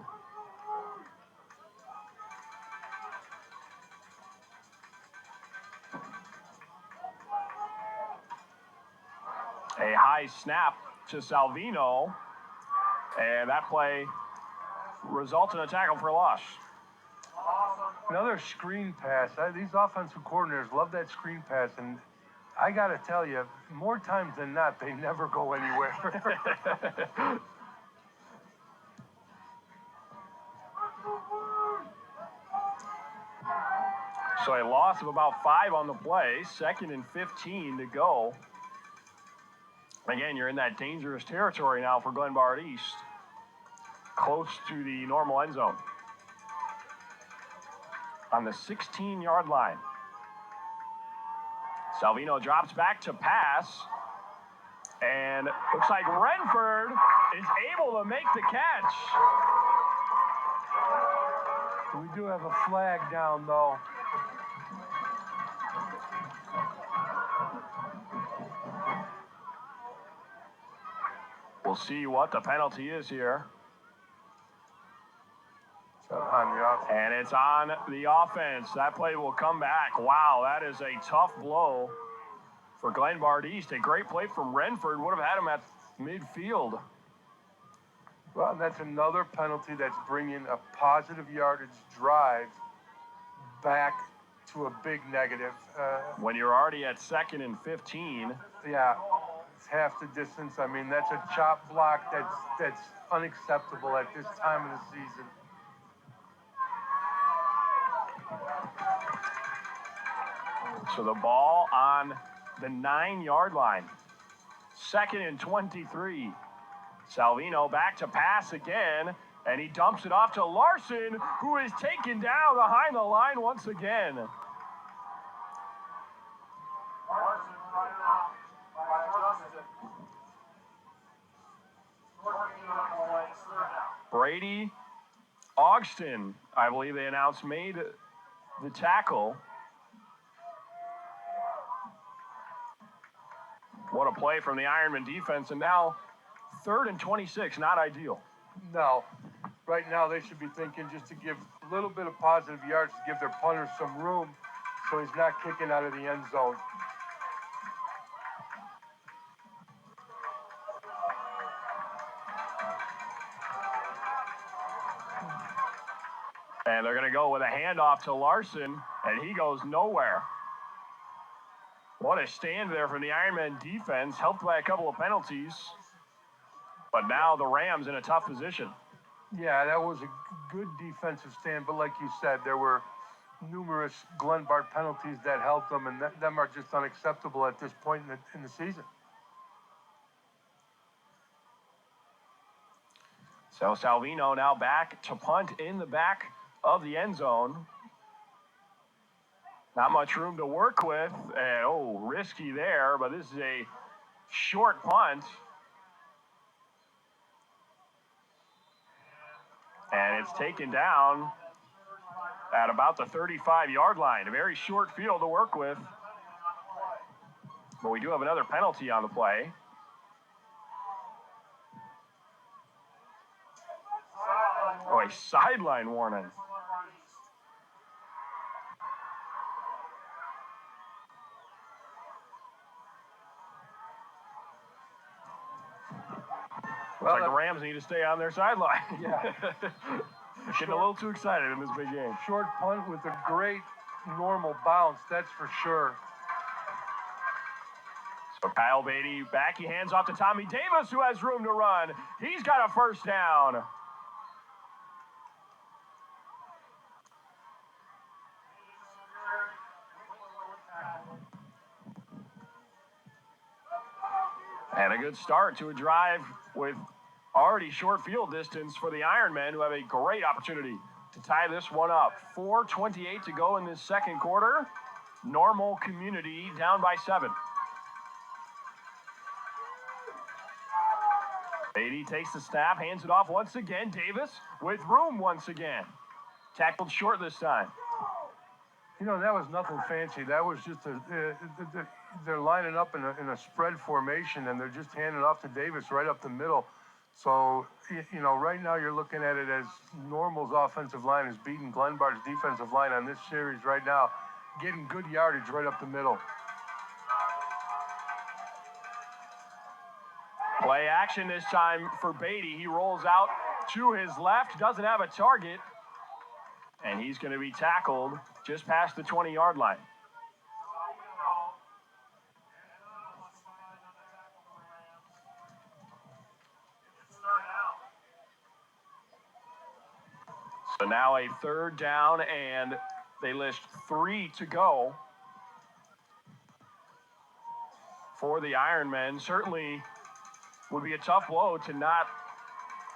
A high snap to Salvino, and that play results in a tackle for loss. Another screen pass. These offensive coordinators love that screen pass, and I got to tell you, more times than not, they never go anywhere. So a loss of about 5 on the play, 2nd and 15 to go. Again, you're in that dangerous territory now for Glenbard East, close to the normal end zone. On the 16-yard line. Salvino drops back to pass, and looks like Renford is able to make the catch. We do have a flag down, though. We'll see what the penalty is here. And it's on the offense. That play will come back. Wow, that is a tough blow for Glenbard East. A great play from Renford. Would have had him at midfield. Well, that's another penalty that's bringing a positive yardage drive back to a big negative. When you're already at 2nd and 15. Yeah, it's half the distance. I mean, that's a chop block that's unacceptable at this time of the season. So the ball on the 9-yard line. 2nd and 23. Salvino back to pass again, and he dumps it off to Larson, who is taken down behind the line once again. Brady Ogston, I believe they announced, made the tackle. What a play from the Ironman defense, and now 3rd and 26, not ideal. No. Right now they should be thinking just to give a little bit of positive yards to give their punter some room so he's not kicking out of the end zone. And they're going to go with a handoff to Larson, and he goes nowhere. What a stand there from the Ironman defense, helped by a couple of penalties. But now the Rams in a tough position. Yeah, that was a good defensive stand, but like you said, there were numerous Glenbard penalties that helped them, and them are just unacceptable at this point in the season. So Salvino now back to punt in the back of the end zone. Not much room to work with. And, risky there, but this is a short punt. And it's taken down at about the 35-yard line. A very short field to work with. But we do have another penalty on the play. Oh, a sideline warning. Well, like the Rams need to stay on their sideline. Yeah. Getting a little too excited in this big game. Short punt with a great normal bounce, that's for sure. So Kyle Beatty back. He hands off to Tommy Davis, who has room to run. He's got a first down. And a good start to a drive with already short field distance for the Ironmen, who have a great opportunity to tie this one up. 4:28 to go in this second quarter. Normal Community down by 7. Beatty takes the snap, hands it off once again. Davis with room once again. Tackled short this time. You know, that was nothing fancy. That was just they're lining up in a spread formation, and they're just handing off to Davis right up the middle. So, you know, right now you're looking at it as Normal's offensive line is beating Glenbard's defensive line on this series right now, getting good yardage right up the middle. Play action this time for Beatty. He rolls out to his left, doesn't have a target, and he's going to be tackled just past the 20-yard line. So now a third down, and they list 3 to go for the Ironmen. Certainly would be a tough blow to not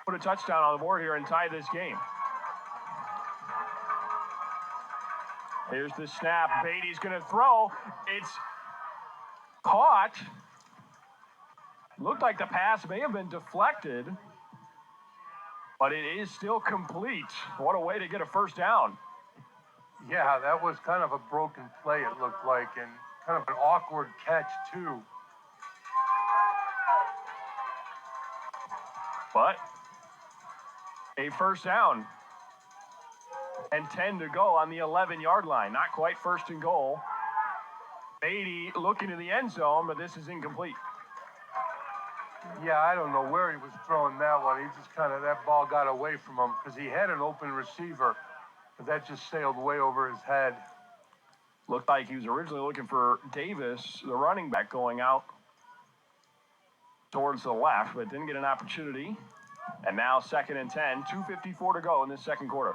put a touchdown on the board here and tie this game. Here's the snap. Beatty's going to throw. It's caught. Looked like the pass may have been deflected, but it is still complete. What a way to get a first down. Yeah, that was kind of a broken play, it looked like, and kind of an awkward catch, too. But a first down and 10 to go on the 11-yard line. Not quite first and goal. Beatty looking to the end zone, but this is incomplete. Yeah, I don't know where he was throwing that one. He just kind of, that ball got away from him because he had an open receiver, but that just sailed way over his head. Looked like he was originally looking for Davis, the running back, going out towards the left, but didn't get an opportunity. And now 2nd and 10, 2:54 to go in this second quarter.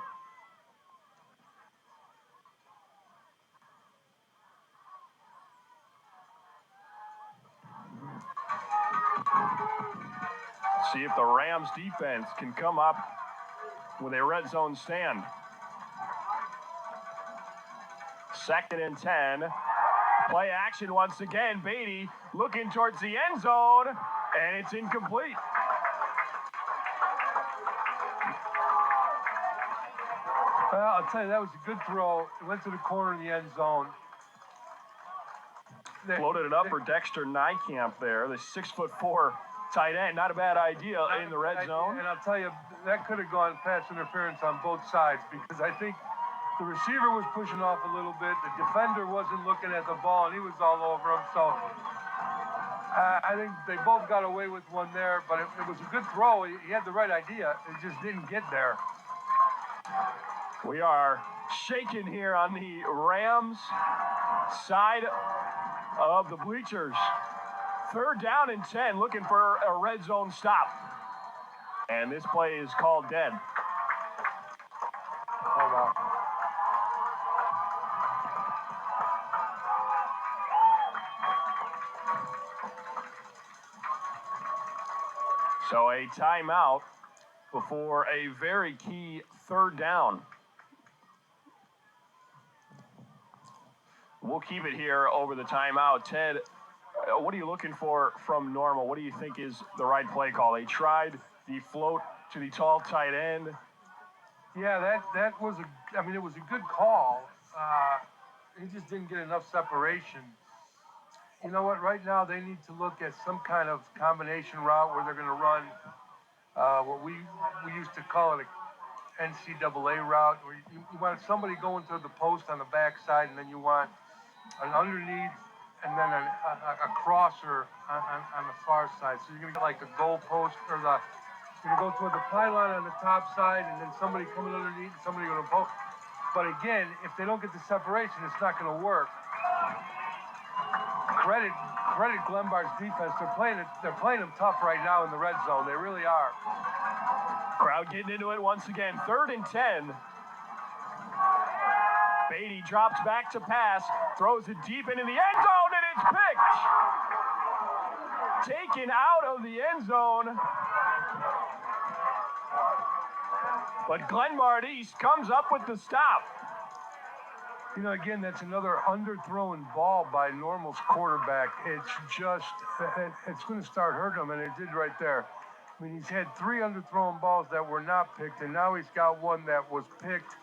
See if the Rams defense can come up with a red zone stand. 2nd and 10. Play action once again. Beatty looking towards the end zone, and it's incomplete. Well, I'll tell you, that was a good throw. It went to the corner in the end zone. Floated it up for Dexter Nykamp there, the 6'4" tight end. Not a bad idea in the red zone. And I'll tell you, that could have gone pass interference on both sides because I think the receiver was pushing off a little bit. The defender wasn't looking at the ball, and he was all over him. So I think they both got away with one there, but it was a good throw. He had the right idea. It just didn't get there. We are shaking here on the Rams side of the bleachers. 3rd down and 10, looking for a red zone stop. And this play is called dead. Hold on. So a timeout before a very key 3rd down. We'll keep it here over the timeout. Ted, what are you looking for from Normal? What do you think is the right play call? They tried the float to the tall tight end. Yeah, that was it was a good call. He just didn't get enough separation. You know what? Right now they need to look at some kind of combination route where they're going to run what we used to call it a NCAA route, where you want somebody going to the post on the backside, and then you want an underneath and then a crosser on the far side. So you're going to get like the goal post or the going to go toward the pylon on the top side, and then somebody coming underneath, and somebody going to poke. But again, if they don't get the separation, it's not going to work. Credit Glenbard's defense. They're playing them tough right now in the red zone. They really are. Crowd getting into it once again. 3rd and 10. Beatty drops back to pass, throws it deep into the end zone, and it's picked. Taken out of the end zone. But Glenbard East comes up with the stop. You know, again, that's another underthrown ball by Normal's quarterback. It's going to start hurting him, and it did right there. I mean, he's had 3 underthrown balls that were not picked, and now he's got one that was picked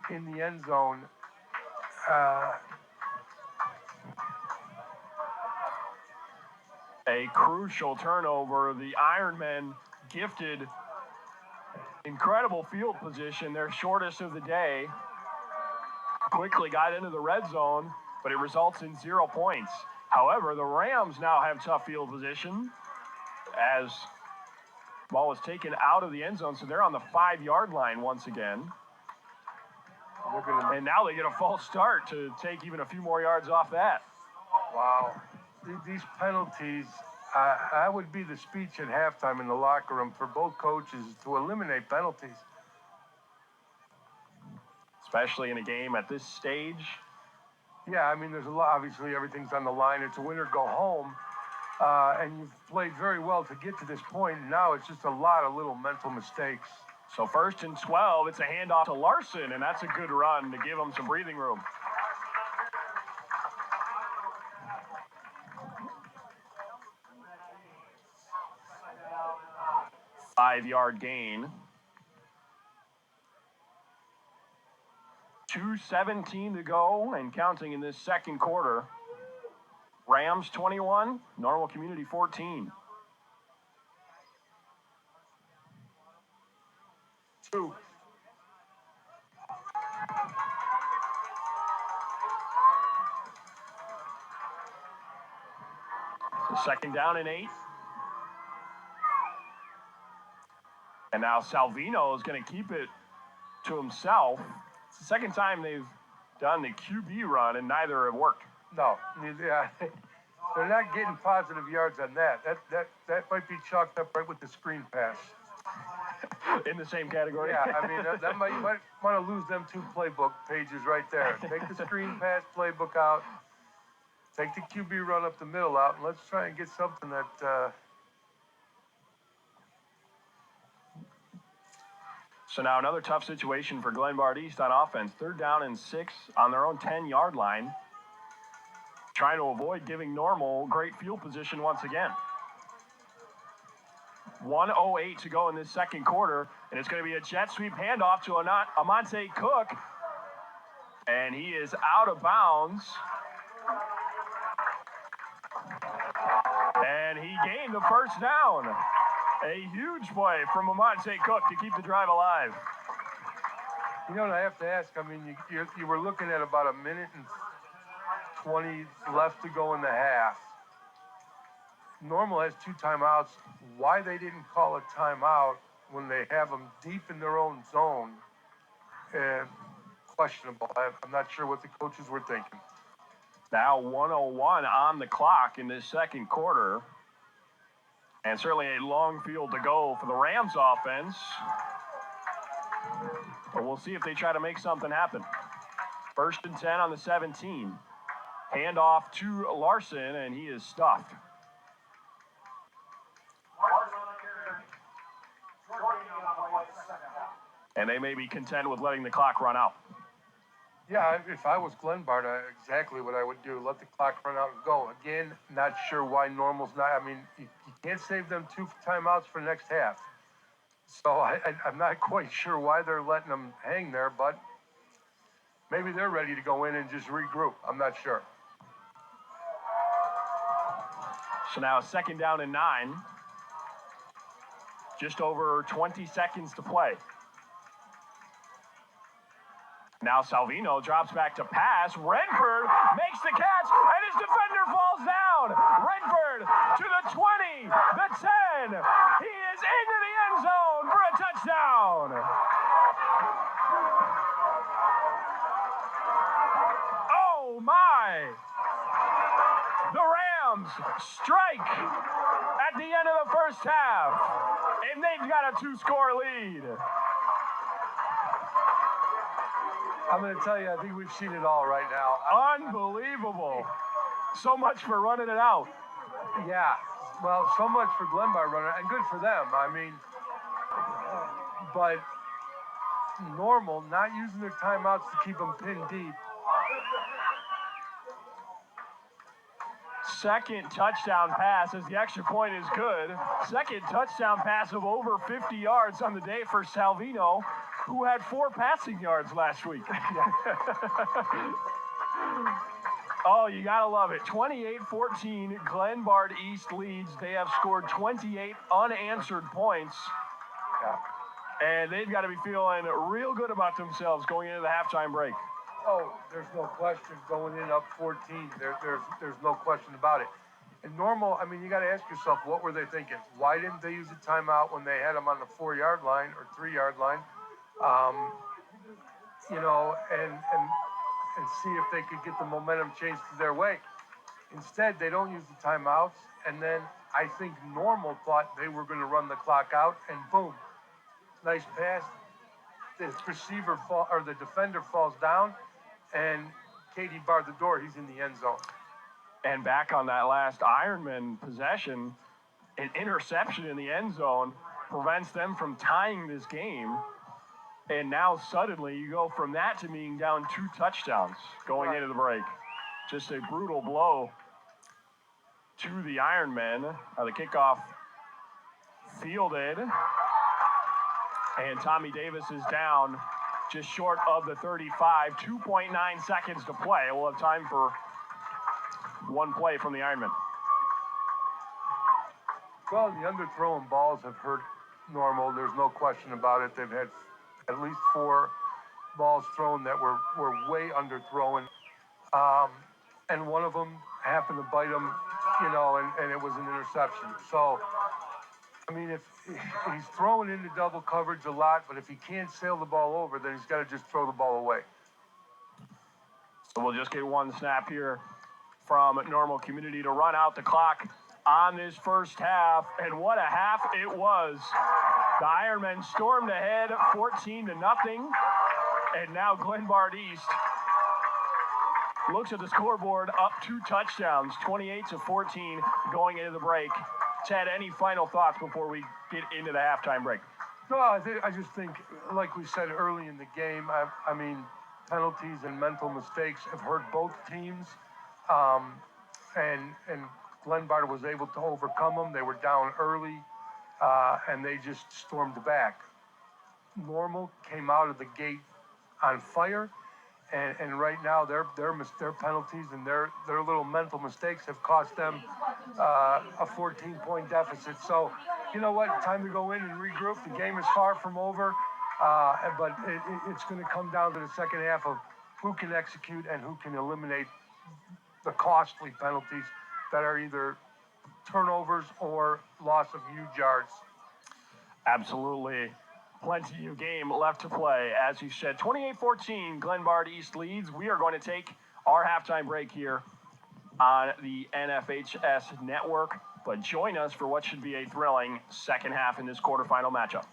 in the end zone. A crucial turnover. The Ironmen gifted incredible field position, their shortest of the day. Quickly got into the red zone, but it results in 0 points. However, the Rams now have tough field position as ball was taken out of the end zone, so they're on the 5-yard line once again. And now they get a false start to take even a few more yards off that. Wow. These penalties, I would be the speech at halftime in the locker room for both coaches to eliminate penalties. Especially in a game at this stage. Yeah, I mean, there's a lot. Obviously, everything's on the line. It's a win or go home. And you've played very well to get to this point. Now it's just a lot of little mental mistakes. So 1st and 12, it's a handoff to Larson, and that's a good run to give him some breathing room. Five-yard gain. 2:17 to go and counting in this second quarter. Rams 21, Normal Community 14. 2. So 2nd down and 8. And now Salvino is going to keep it to himself. It's the second time they've done the QB run, and neither have worked. No, yeah, they're not getting positive yards on that. That might be chalked up right with the screen pass. In the same category? Yeah, I mean, that might want to lose them 2 playbook pages right there. Take the screen pass playbook out. Take the QB run up the middle out, and let's try and get something that... So now another tough situation for Glenbard East on offense. 3rd down and 6 on their own 10-yard line. Trying to avoid giving Normal great field position once again. 1:08 to go in this second quarter, and it's going to be a jet sweep handoff to Amante Cook. And he is out of bounds. And he gained the 1st down. A huge play from Amante Cook to keep the drive alive. You know what I have to ask? I mean, you were looking at about 1 minute and 20 left to go in the half. Normal has 2 timeouts. Why they didn't call a timeout when they have them deep in their own zone, questionable. I'm not sure what the coaches were thinking. Now 1:01 on the clock in this second quarter. And certainly a long field to go for the Rams offense. But we'll see if they try to make something happen. 1st and 10 on the 17. Handoff to Larson, and he is stuffed. And they may be content with letting the clock run out. Yeah, if I was Glenbard, exactly what I would do. Let the clock run out and go. Again, not sure why Normal's not. I mean, you can't save them 2 timeouts for next half. So I'm not quite sure why they're letting them hang there, but maybe they're ready to go in and just regroup. I'm not sure. So now 2nd down and 9. Just over 20 seconds to play. Now Salvino drops back to pass. Redford makes the catch, and his defender falls down. Redford to the 20, the 10. He is into the end zone. The Rams strike at the end of the first half, and they've got a 2-score lead. I'm going to tell you, I think we've seen it all right now. Unbelievable. So much for running it out. Yeah, well, so much for Glenbard runner, and good for them. I mean, but Normal not using their timeouts to keep them pinned deep. Second touchdown pass, as the extra point is good. Second touchdown pass of over 50 yards on the day for Salvino, who had 4 passing yards last week. Oh, you gotta love it. 28-14, Glenbard East leads. They have scored 28 unanswered points. Yeah. And they've got to be feeling real good about themselves going into the halftime break. Oh, there's no question going in up 14. There's no question about it. And Normal, I mean, you got to ask yourself, what were they thinking? Why didn't they use a timeout when they had them on the 4-yard line or 3-yard line? You know, and see if they could get the momentum changed to their way. Instead, they don't use the timeouts, and then I think Normal thought they were going to run the clock out, and boom, nice pass. The the defender falls down, and Katie barred the door. He's in the end zone. And back on that last Ironman possession, an interception in the end zone prevents them from tying this game. And now suddenly you go from that to being down 2 touchdowns going into the break. Just a brutal blow to the Ironmen. The kickoff fielded. And Tommy Davis is down just short of the 35. 2.9 seconds to play. We'll have time for one play from the Ironmen. Well, the underthrown balls have hurt Normal. There's no question about it. They've had at least 4 balls thrown that were way underthrown. And one of them happened to bite him, you know, and it was an interception. So, I mean, if he's throwing into double coverage a lot, but if he can't sail the ball over, then he's got to just throw the ball away. So we'll just get one snap here from Normal Community to run out the clock on this first half. And what a half it was. The Ironmen stormed ahead 14-0. And now Glenbard East looks at the scoreboard, up 2 touchdowns, 28-14 going into the break. Ted, any final thoughts before we get into the halftime break? No, I just think, like we said early in the game, I mean, penalties and mental mistakes have hurt both teams. And Glenbard was able to overcome them. They were down early, and they just stormed back. Normal came out of the gate on fire, and right now their penalties and their little mental mistakes have cost them a 14-point deficit. So, you know what? Time to go in and regroup. The game is far from over, but it's going to come down to the second half of who can execute and who can eliminate the costly penalties that are either turnovers or loss of huge yards. Absolutely. Plenty of game left to play. As you said, 28-14, Glenbard East leads. We are going to take our halftime break here on the NFHS network, but join us for what should be a thrilling second half in this quarterfinal matchup.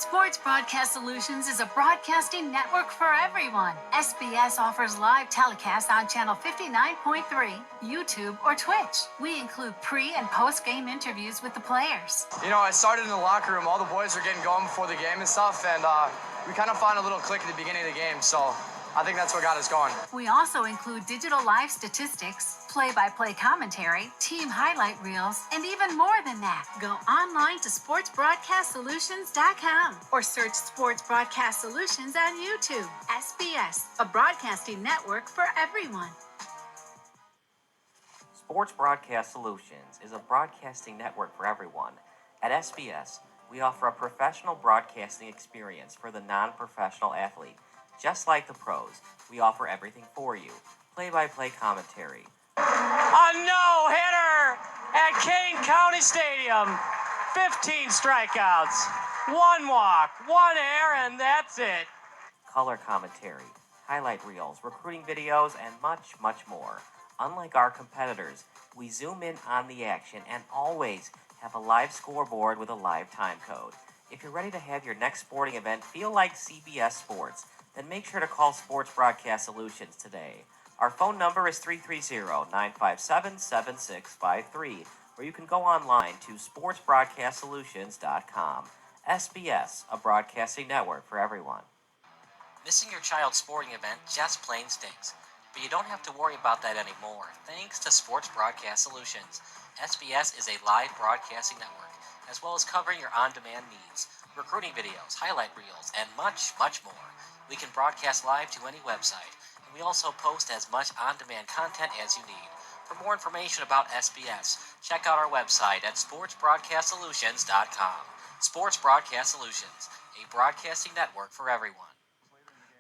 Sports Broadcast Solutions is a broadcasting network for everyone. SBS offers live telecasts on channel 59.3, YouTube, or Twitch. We include pre- and post-game interviews with the players. You know, it started in the locker room. All the boys are getting going before the game and stuff, and we kind of found a little click at the beginning of the game, so I think that's what got us going. We also include digital live statistics, play-by-play commentary, team highlight reels, and even more than that. Go online to sportsbroadcastsolutions.com or search Sports Broadcast Solutions on YouTube. SBS, a broadcasting network for everyone. Sports Broadcast Solutions is a broadcasting network for everyone. At SBS, we offer a professional broadcasting experience for the non-professional athlete. Just like the pros, we offer everything for you. Play-by-play commentary. A no-hitter at Kane County Stadium. 15 strikeouts, 1 walk, 1 error, and that's it. Color commentary, highlight reels, recruiting videos, and much, much more. Unlike our competitors, we zoom in on the action and always have a live scoreboard with a live time code. If you're ready to have your next sporting event feel like CBS Sports, then make sure to call Sports Broadcast Solutions today. Our phone number is 330-957-7653, or you can go online to sportsbroadcastsolutions.com. SBS, a broadcasting network for everyone. Missing your child's sporting event just plain stinks. But you don't have to worry about that anymore, thanks to Sports Broadcast Solutions. SBS is a live broadcasting network, as well as covering your on-demand needs, recruiting videos, highlight reels, and much, much more. We can broadcast live to any website, and we also post as much on-demand content as you need. For more information about SBS, check out our website at sportsbroadcastsolutions.com. Sports Broadcast Solutions, a broadcasting network for everyone.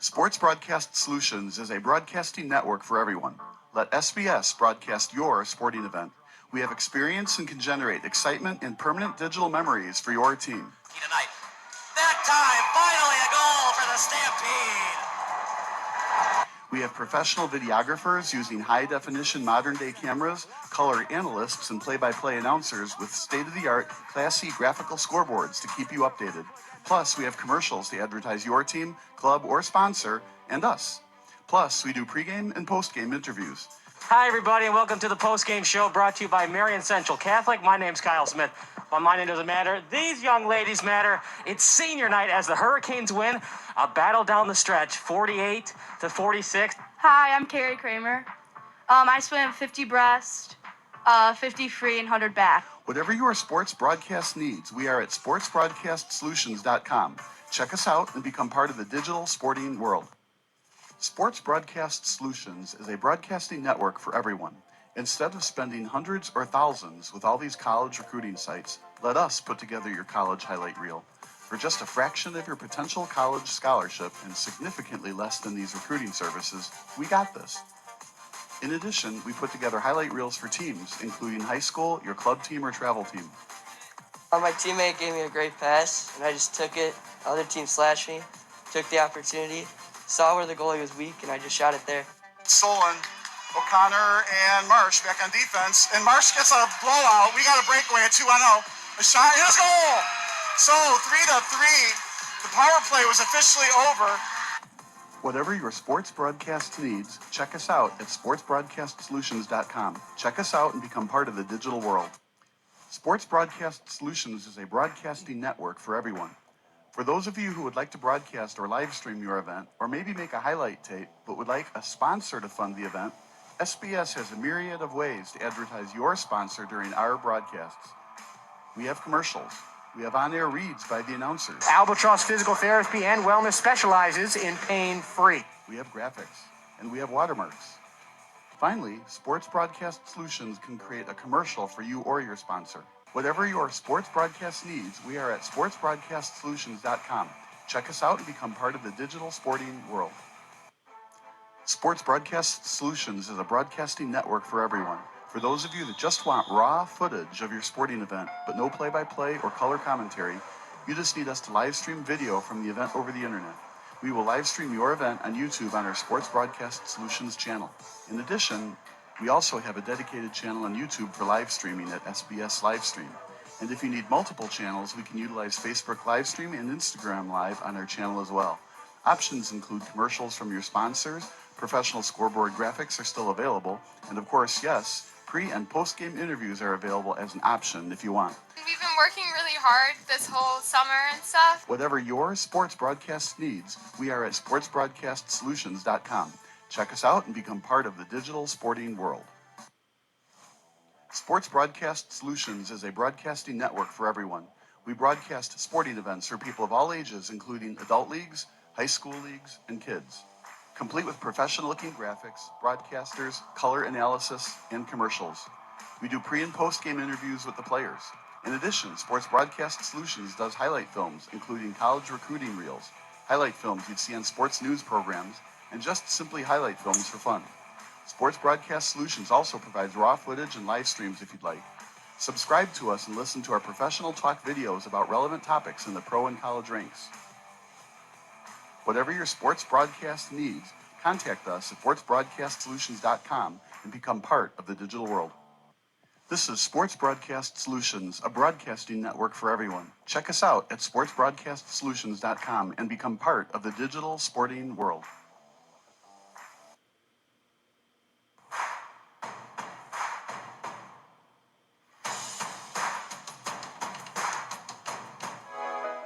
Sports Broadcast Solutions is a broadcasting network for everyone. Let SBS broadcast your sporting event. We have experience and can generate excitement and permanent digital memories for your team. Tonight. That time, finally a goal for the Stampede! We have professional videographers using high-definition modern-day cameras, color analysts, and play-by-play announcers with state-of-the-art, classy graphical scoreboards to keep you updated. Plus, we have commercials to advertise your team, club, or sponsor, and us. Plus, we do pregame and postgame interviews. Hi, everybody, and welcome to the Postgame Show brought to you by Marion Central Catholic. My name's Kyle Smith. But my name doesn't matter. These young ladies matter. It's senior night as the Hurricanes win a battle down the stretch, 48-46. Hi, I'm Carrie Kramer. I swim 50 breast, 50 free, and 100 back. Whatever your sports broadcast needs, we are at sportsbroadcastsolutions.com. Check us out and become part of the digital sporting world. Sports Broadcast Solutions is a broadcasting network for everyone. Instead of spending hundreds or thousands with all these college recruiting sites, let us put together your college highlight reel. For just a fraction of your potential college scholarship and significantly less than these recruiting services, we got this. In addition, we put together highlight reels for teams, including high school, your club team, or travel team. My teammate gave me a great pass, and I just took it. The other team slashed me, took the opportunity, saw where the goalie was weak, and I just shot it there. Solon, O'Connor, and Marsh back on defense. And Marsh gets a blowout. We got a breakaway at 2-0. A shot, and a goal! So, 3-3. The power play was officially over. Whatever your sports broadcast needs, check us out at sportsbroadcastsolutions.com. Check us out and become part of the digital world. Sports Broadcast Solutions is a broadcasting network for everyone. For those of you who would like to broadcast or live stream your event, or maybe make a highlight tape, but would like a sponsor to fund the event, SBS has a myriad of ways to advertise your sponsor during our broadcasts. We have commercials. We have on-air reads by the announcers. Albatross Physical Therapy and Wellness specializes in pain-free. We have graphics, and we have watermarks. Finally, Sports Broadcast Solutions can create a commercial for you or your sponsor. Whatever your sports broadcast needs, we are at sportsbroadcastsolutions.com. Check us out and become part of the digital sporting world. Sports Broadcast Solutions is a broadcasting network for everyone. For those of you that just want raw footage of your sporting event, but no play-by-play or color commentary, you just need us to live stream video from the event over the internet. We will live stream your event on YouTube on our Sports Broadcast Solutions channel. In addition, we also have a dedicated channel on YouTube for live streaming at SBS Livestream. And if you need multiple channels, we can utilize Facebook Livestream and Instagram Live on our channel as well. Options include commercials from your sponsors, professional scoreboard graphics are still available, and of course, yes, pre- and post-game interviews are available as an option if you want. We've been working really hard this whole summer and stuff. Whatever your sports broadcast needs, we are at sportsbroadcastsolutions.com. Check us out and become part of the digital sporting world. Sports Broadcast Solutions is a broadcasting network for everyone. We broadcast sporting events for people of all ages, including adult leagues, high school leagues, and kids. Complete with professional-looking graphics, broadcasters, color analysis, and commercials. We do pre- and post-game interviews with the players. In addition, Sports Broadcast Solutions does highlight films, including college recruiting reels, highlight films you'd see on sports news programs, and just simply highlight films for fun. Sports Broadcast Solutions also provides raw footage and live streams if you'd like. Subscribe to us and listen to our professional talk videos about relevant topics in the pro and college ranks. Whatever your sports broadcast needs, contact us at sportsbroadcastsolutions.com and become part of the digital world. This is Sports Broadcast Solutions, a broadcasting network for everyone. Check us out at sportsbroadcastsolutions.com and become part of the digital sporting world.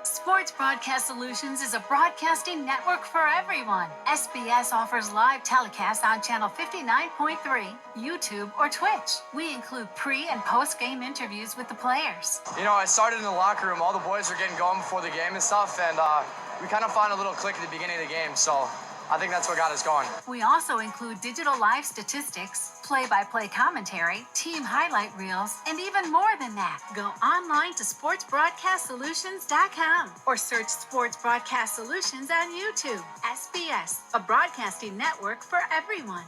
Sports Broadcast Solutions is a broadcasting network for everyone. SBS offers live telecasts on channel 59.3, YouTube, or Twitch. We include pre- and post-game interviews with the players. You know, I started in the locker room. All the boys are getting going before the game and stuff, and we kind of found a little click at the beginning of the game, so I think that's what got us going. We also include digital live statistics, play-by-play commentary, team highlight reels, and even more than that. Go online to sportsbroadcastsolutions.com or search Sports Broadcast Solutions on YouTube. SBS, a broadcasting network for everyone.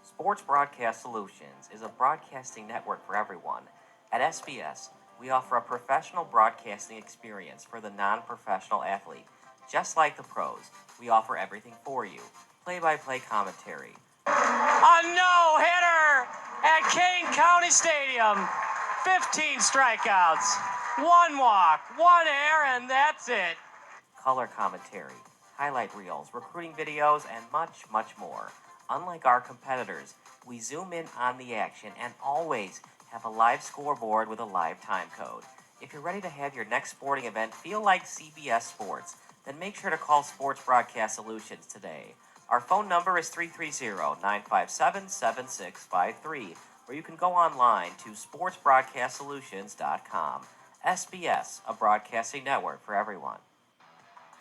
Sports Broadcast Solutions is a broadcasting network for everyone. At SBS, we offer a professional broadcasting experience for the non-professional athlete. Just like the pros, we offer everything for you. Play-by-play commentary. A no-hitter at Kane County Stadium. 15 strikeouts, 1 walk, 1 error, and that's it. Color commentary, highlight reels, recruiting videos, and much, much more. Unlike our competitors, we zoom in on the action and always have a live scoreboard with a live time code. If you're ready to have your next sporting event feel like CBS Sports, then make sure to call Sports Broadcast Solutions today. Our phone number is 330-957-7653, or you can go online to sportsbroadcastsolutions.com. SBS, a broadcasting network for everyone.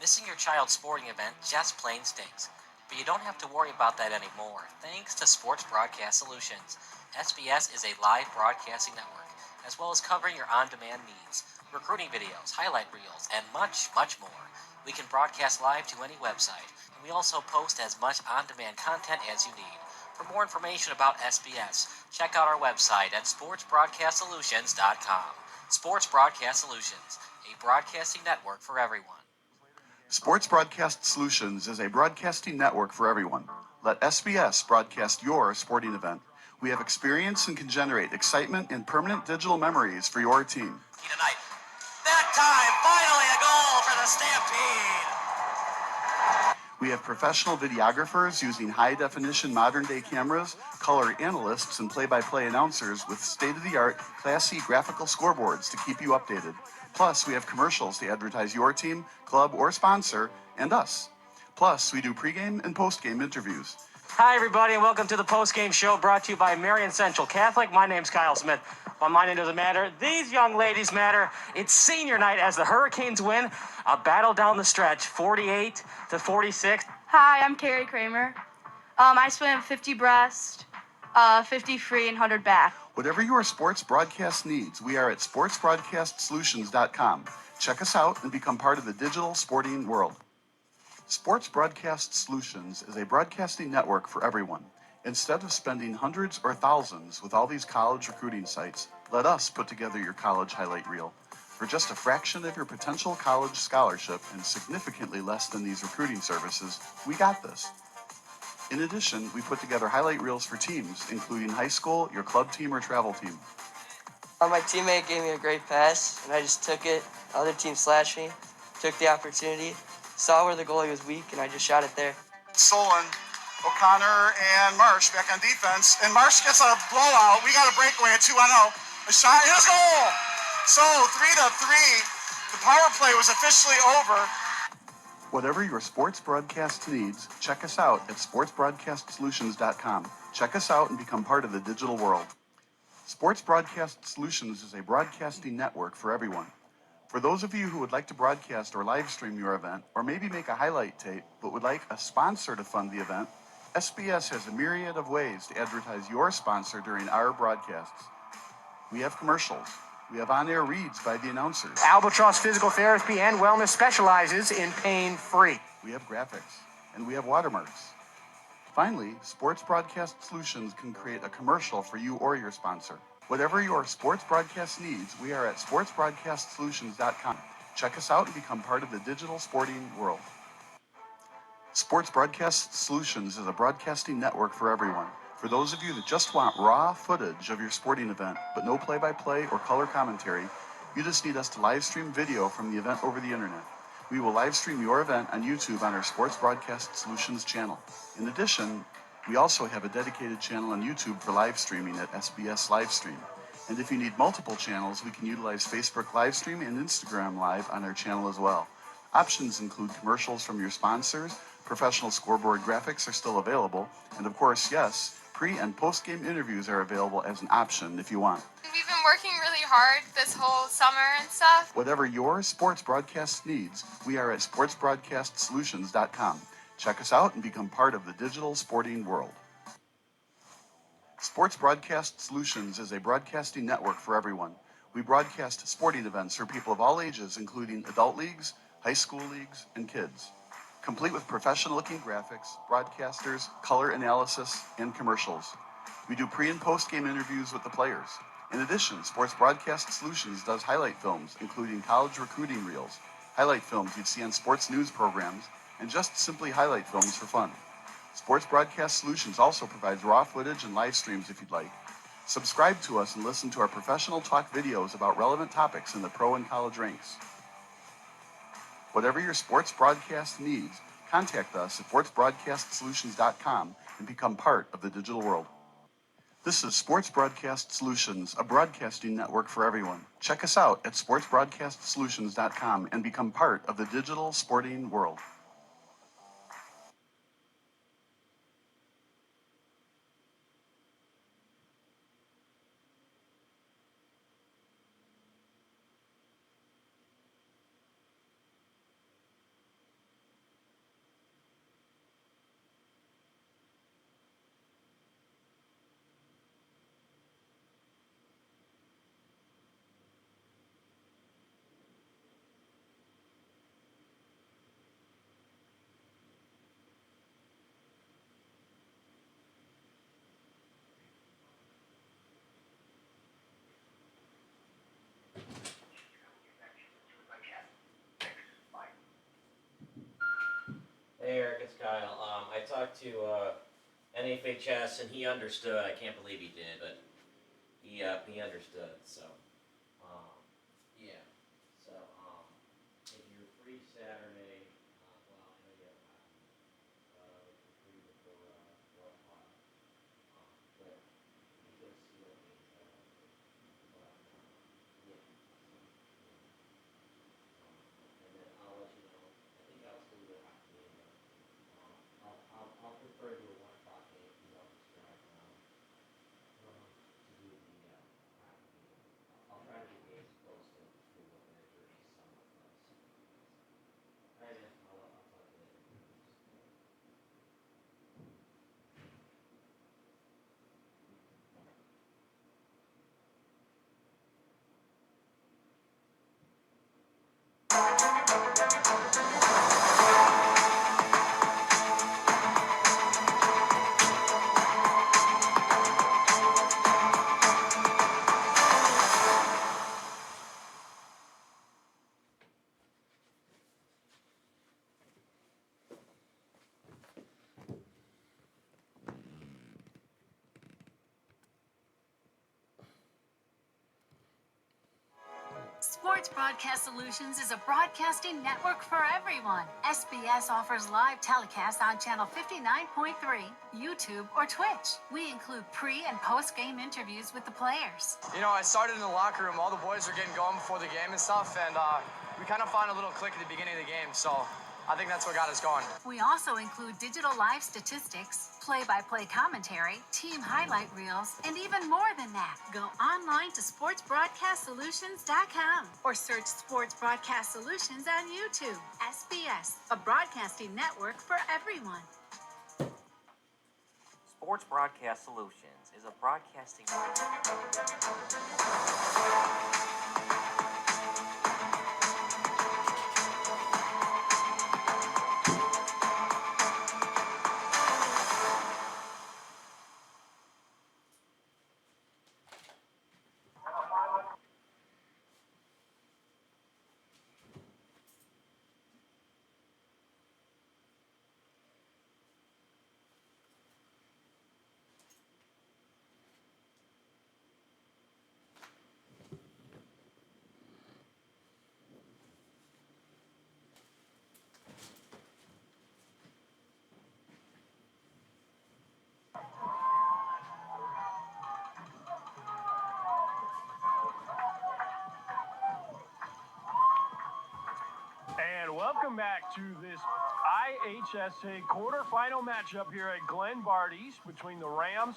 Missing your child's sporting event just plain stinks. But you don't have to worry about that anymore, thanks to Sports Broadcast Solutions. SBS is a live broadcasting network, as well as covering your on-demand needs, recruiting videos, highlight reels, and much, much more. We can broadcast live to any website, and we also post as much on-demand content as you need. For more information about SBS, check out our website at sportsbroadcastsolutions.com. Sports Broadcast Solutions, a broadcasting network for everyone. Sports Broadcast Solutions is a broadcasting network for everyone. Let SBS broadcast your sporting event. We have experience and can generate excitement and permanent digital memories for your team. Tonight. That time, finally a goal for the Stampede! We have professional videographers using high-definition modern-day cameras, color analysts, and play-by-play announcers with state-of-the-art, classy graphical scoreboards to keep you updated. Plus, we have commercials to advertise your team, club, or sponsor, and us. Plus, we do pregame and postgame interviews. Hi, everybody, and welcome to the Postgame Show brought to you by Marion Central Catholic. My name's Kyle Smith. Well, my name doesn't matter. These young ladies matter. It's senior night as the Hurricanes win a battle down the stretch, 48-46. Hi, I'm Terry Kramer. I swim 50 breast, 50 free, and 100 back. Whatever your sports broadcast needs, we are at sportsbroadcastsolutions.com. Check us out and become part of the digital sporting world. Sports Broadcast Solutions is a broadcasting network for everyone. Instead of spending hundreds or thousands with all these college recruiting sites, let us put together your college highlight reel. For just a fraction of your potential college scholarship and significantly less than these recruiting services, we got this. In addition, we put together highlight reels for teams, including high school, your club team, or travel team. My teammate gave me a great pass, and I just took it. The other team slashed me, took the opportunity, saw where the goalie was weak, and I just shot it there. Solon, O'Connor, and Marsh back on defense. And Marsh gets a blowout. We got a breakaway at 2-0. A shot, and a goal! So 3-3. The power play was officially over. Whatever your sports broadcast needs, check us out at sportsbroadcastsolutions.com. Check us out and become part of the digital world. Sports Broadcast Solutions is a broadcasting network for everyone. For those of you who would like to broadcast or live stream your event, or maybe make a highlight tape, but would like a sponsor to fund the event, SBS has a myriad of ways to advertise your sponsor during our broadcasts. We have commercials. We have on-air reads by the announcers. Albatross Physical Therapy and Wellness specializes in pain-free. We have graphics, and we have watermarks. Finally, Sports Broadcast Solutions can create a commercial for you or your sponsor. Whatever your sports broadcast needs, we are at sportsbroadcastsolutions.com. Check us out and become part of the digital sporting world. Sports Broadcast Solutions is a broadcasting network for everyone. For those of you that just want raw footage of your sporting event, but no play-by-play or color commentary, you just need us to live stream video from the event over the internet. We will live stream your event on YouTube on our Sports Broadcast Solutions channel. In addition, we also have a dedicated channel on YouTube for live streaming at SBS Livestream. And if you need multiple channels, we can utilize Facebook Livestream and Instagram Live on our channel as well. Options include commercials from your sponsors, professional scoreboard graphics are still available, and of course, yes, pre- and post-game interviews are available as an option if you want. We've been working really hard this whole summer and stuff. Whatever your sports broadcast needs, we are at sportsbroadcastsolutions.com. Check us out and become part of the digital sporting world. Sports Broadcast Solutions is a broadcasting network for everyone. We broadcast sporting events for people of all ages, including adult leagues, high school leagues, and kids. Complete with professional-looking graphics, broadcasters, color analysis, and commercials. We do pre- and post-game interviews with the players. In addition, Sports Broadcast Solutions does highlight films, including college recruiting reels, highlight films you'd see on sports news programs, and just simply highlight films for fun. Sports Broadcast Solutions also provides raw footage and live streams if you'd like. Subscribe to us and listen to our professional talk videos about relevant topics in the pro and college ranks. Whatever your sports broadcast needs, contact us at sportsbroadcastsolutions.com and become part of the digital world. This is Sports Broadcast Solutions, a broadcasting network for everyone. Check us out at sportsbroadcastsolutions.com and become part of the digital sporting world. Hey Eric, it's Kyle. I talked to NFHS and he understood. I can't believe he did, but he understood. So yeah. So if you're free Saturday, well, I know you have free before 4 o'clock. But you can see what means that. But yeah. And then I'll let you know. I think I'll still do the hockey game, but I'll prefer to do a 1 o'clock game. You know, just drive around to do the hockey game. Sports Broadcast Solutions is a broadcasting network for everyone. SBS offers live telecasts on channel 59.3, YouTube, or Twitch. We include pre- and post-game interviews with the players. You know, I started in the locker room. All the boys are getting going before the game and stuff, and we kind of found a little click at the beginning of the game, so I think that's what got us going. We also include digital live statistics, play-by-play commentary, team highlight reels, and even more than that. Go online to sportsbroadcastsolutions.com or search Sports Broadcast Solutions on YouTube. SBS, a broadcasting network for everyone. Sports Broadcast Solutions is a broadcasting. And welcome back to this IHSA quarterfinal matchup here at Glenbard East between the Rams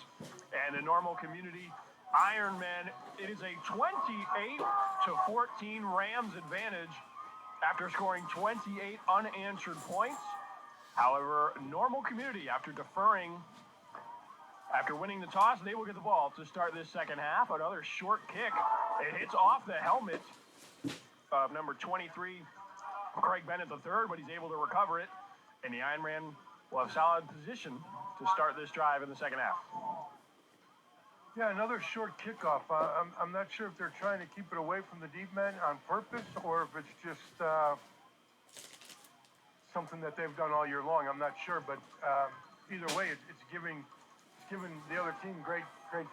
and the Normal Community Ironmen. It is a 28-14 Rams advantage after scoring 28 unanswered points. However, Normal Community, after winning the toss, they will get the ball to start this second half. Another short kick. It hits off the helmet of number 23, Craig Bennett III, but he's able to recover it, and the Ironman will have solid position to start this drive in the second half. Yeah, another short kickoff. I'm not sure if they're trying to keep it away from the deep men on purpose or if it's just something that they've done all year long. I'm not sure, but either way, it's giving the other team great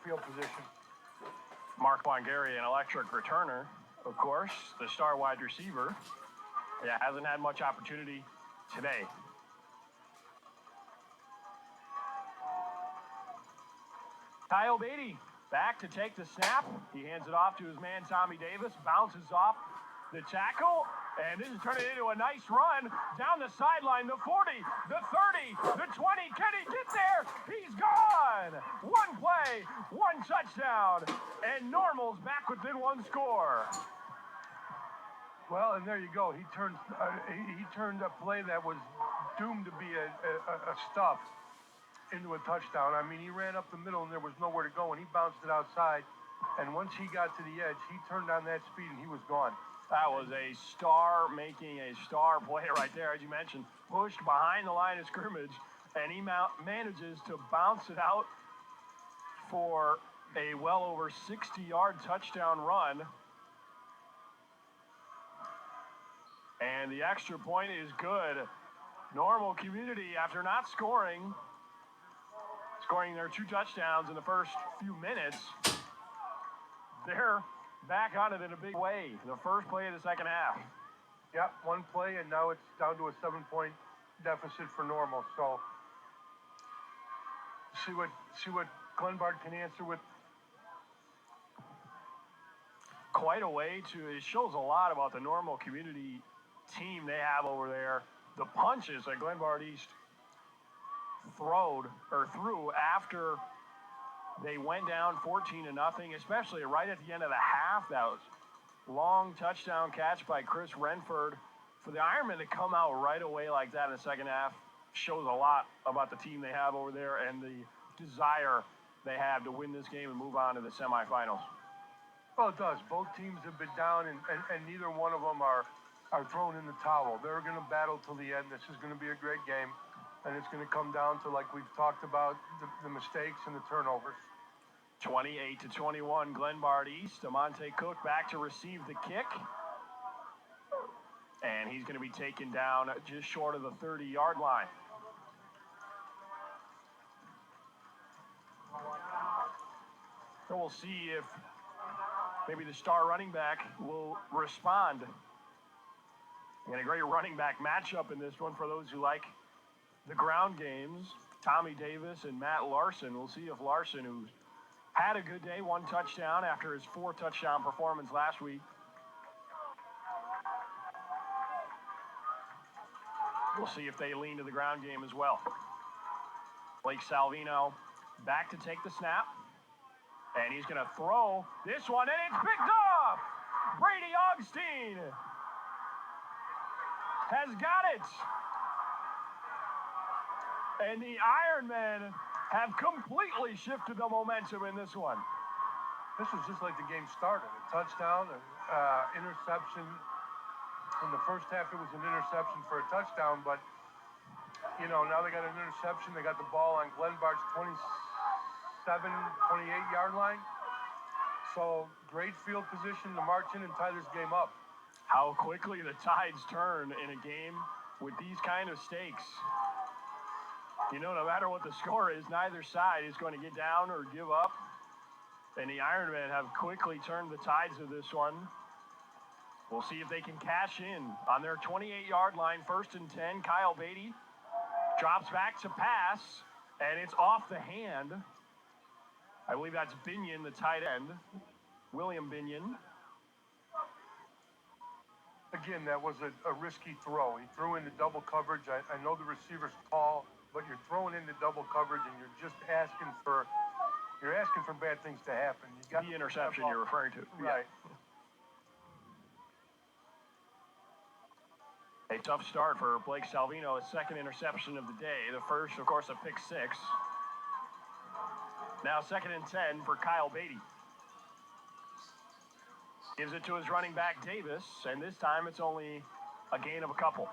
field position. Mark Wangari, an electric returner, of course, the star wide receiver. Yeah, hasn't had much opportunity today. Kyle Beatty back to take the snap. He hands it off to his man, Tommy Davis, bounces off the tackle, and this is turning into a nice run down the sideline, the 40, the 30, the 20. Can he get there? He's gone! One play, one touchdown, and Normal's back within one score. Well, and there you go. He turned a play that was doomed to be a stuff into a touchdown. I mean, he ran up the middle and there was nowhere to go, and he bounced it outside. And once he got to the edge, he turned on that speed and he was gone. That was a star making a star play right there, as you mentioned. Pushed behind the line of scrimmage, and he manages to bounce it out for a well over 60-yard touchdown run. And the extra point is good. Normal Community, after not scoring their 2 touchdowns in the first few minutes, they're back on it in a big way. The first play of the second half. Yep, one play, and now it's down to a 7-point deficit for Normal. So see what Glenbard can answer with. Quite a way to. It shows a lot about the Normal Community team they have over there. The punches that Glenbard East threw after they went down 14-0, especially right at the end of the half. That was long touchdown catch by Chris Renford. For the Ironmen to come out right away like that in the second half shows a lot about the team they have over there and the desire they have to win this game and move on to the semifinals. Well, it does. Both teams have been down, and neither one of them are thrown in the towel. They're going to battle till the end. This is going to be a great game, and it's going to come down to, like we've talked about, the mistakes and the turnovers. 28-21, Glenbard East. Amonte Cook back to receive the kick. And he's going to be taken down just short of the 30-yard line. So we'll see if maybe the star running back will respond. And a great running back matchup in this one for those who like the ground games. Tommy Davis and Matt Larson. We'll see if Larson, who had a good day, 1 touchdown after his 4-touchdown performance last week. We'll see if they lean to the ground game as well. Blake Salvino back to take the snap. And he's going to throw this one, and it's picked off! Brady Augustine has got it. And the Ironmen have completely shifted the momentum in this one. This was just like the game started. A touchdown, interception. In the first half, it was an interception for a touchdown, but, you know, now they got an interception. They got the ball on Glenbard's 28-yard line. So great field position to march in and tie this game up. How quickly the tides turn in a game with these kind of stakes. You know, no matter what the score is, neither side is going to get down or give up. And the Ironmen have quickly turned the tides of this one. We'll see if they can cash in on their 28-yard line. 1st and 10. Kyle Beatty drops back to pass, and it's off the hand. I believe that's Binion, the tight end. William Binion. Again, that was a risky throw. He threw into double coverage. I know the receiver's tall, but you're throwing into double coverage, and you're just asking for bad things to happen. You got the interception you're referring to. Right. A tough start for Blake Salvino, his 2nd interception of the day. The first, of course, a pick 6. Now 2nd and 10 for Kyle Beatty. Gives it to his running back, Davis, and this time it's only a gain of a couple.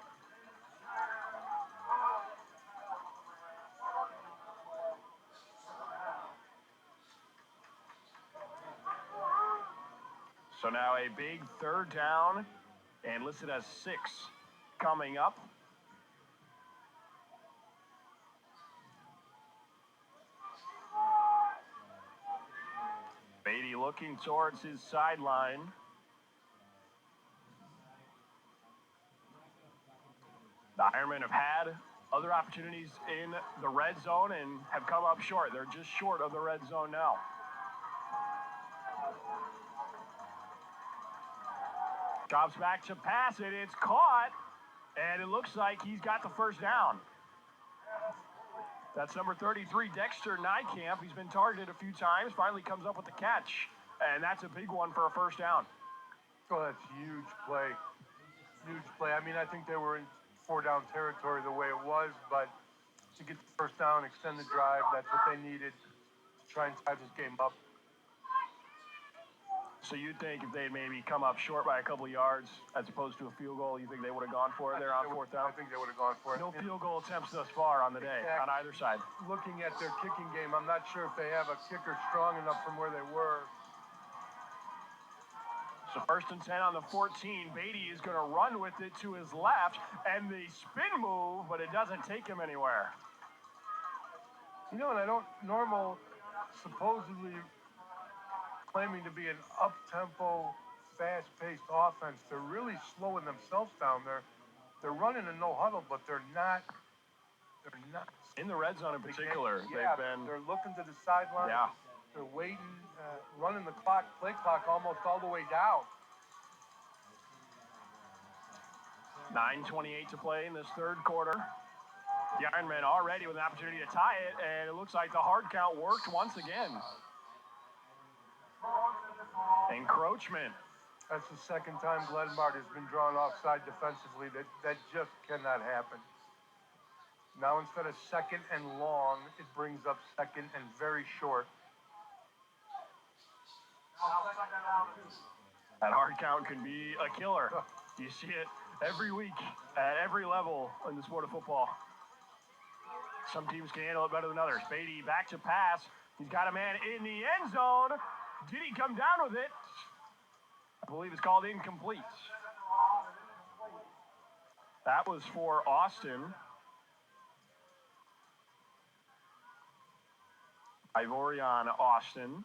So now a big 3rd down and listed as 6 coming up. Beatty looking towards his sideline. The Ironmen have had other opportunities in the red zone and have come up short. They're just short of the red zone now. Drops back to pass it. It's caught, and it looks like he's got the 1st down. That's number 33, Dexter Nijkamp. He's been targeted a few times, finally comes up with the catch, and that's a big one for a 1st down. Oh, that's huge play. Huge play. I mean, I think they were in 4-down territory the way it was, but to get the 1st down, extend the drive, that's what they needed to try and tie this game up. So you'd think if they had maybe come up short by a couple of yards as opposed to a field goal, you think they would have gone for it there on 4th down? I think they would have gone for it. No field goal attempts thus far on the day, on either side. Looking at their kicking game, I'm not sure if they have a kicker strong enough from where they were. So 1st and 10 on the 14. Beatty is going to run with it to his left, and the spin move, but it doesn't take him anywhere. You know, and I don't supposedly claiming to be an up-tempo, fast-paced offense. They're really slowing themselves down. They're running a no-huddle, but they're not in the red zone in particular. They're looking to the sideline. Yeah. They're waiting, running the play clock almost all the way down. 9:28 to play in this 3rd quarter. The Ironmen already with an opportunity to tie it, and it looks like the hard count worked once again. Encroachment. That's the 2nd time Glenbard has been drawn offside defensively. That just cannot happen. Now instead of 2nd and long, it brings up 2nd and very short. That hard count can be a killer. You see it every week at every level in the sport of football. Some teams can handle it better than others. Beatty back to pass. He's got a man in the end zone. Did he come down with it? I believe it's called incomplete. That was for Austin. Ivorian Austin.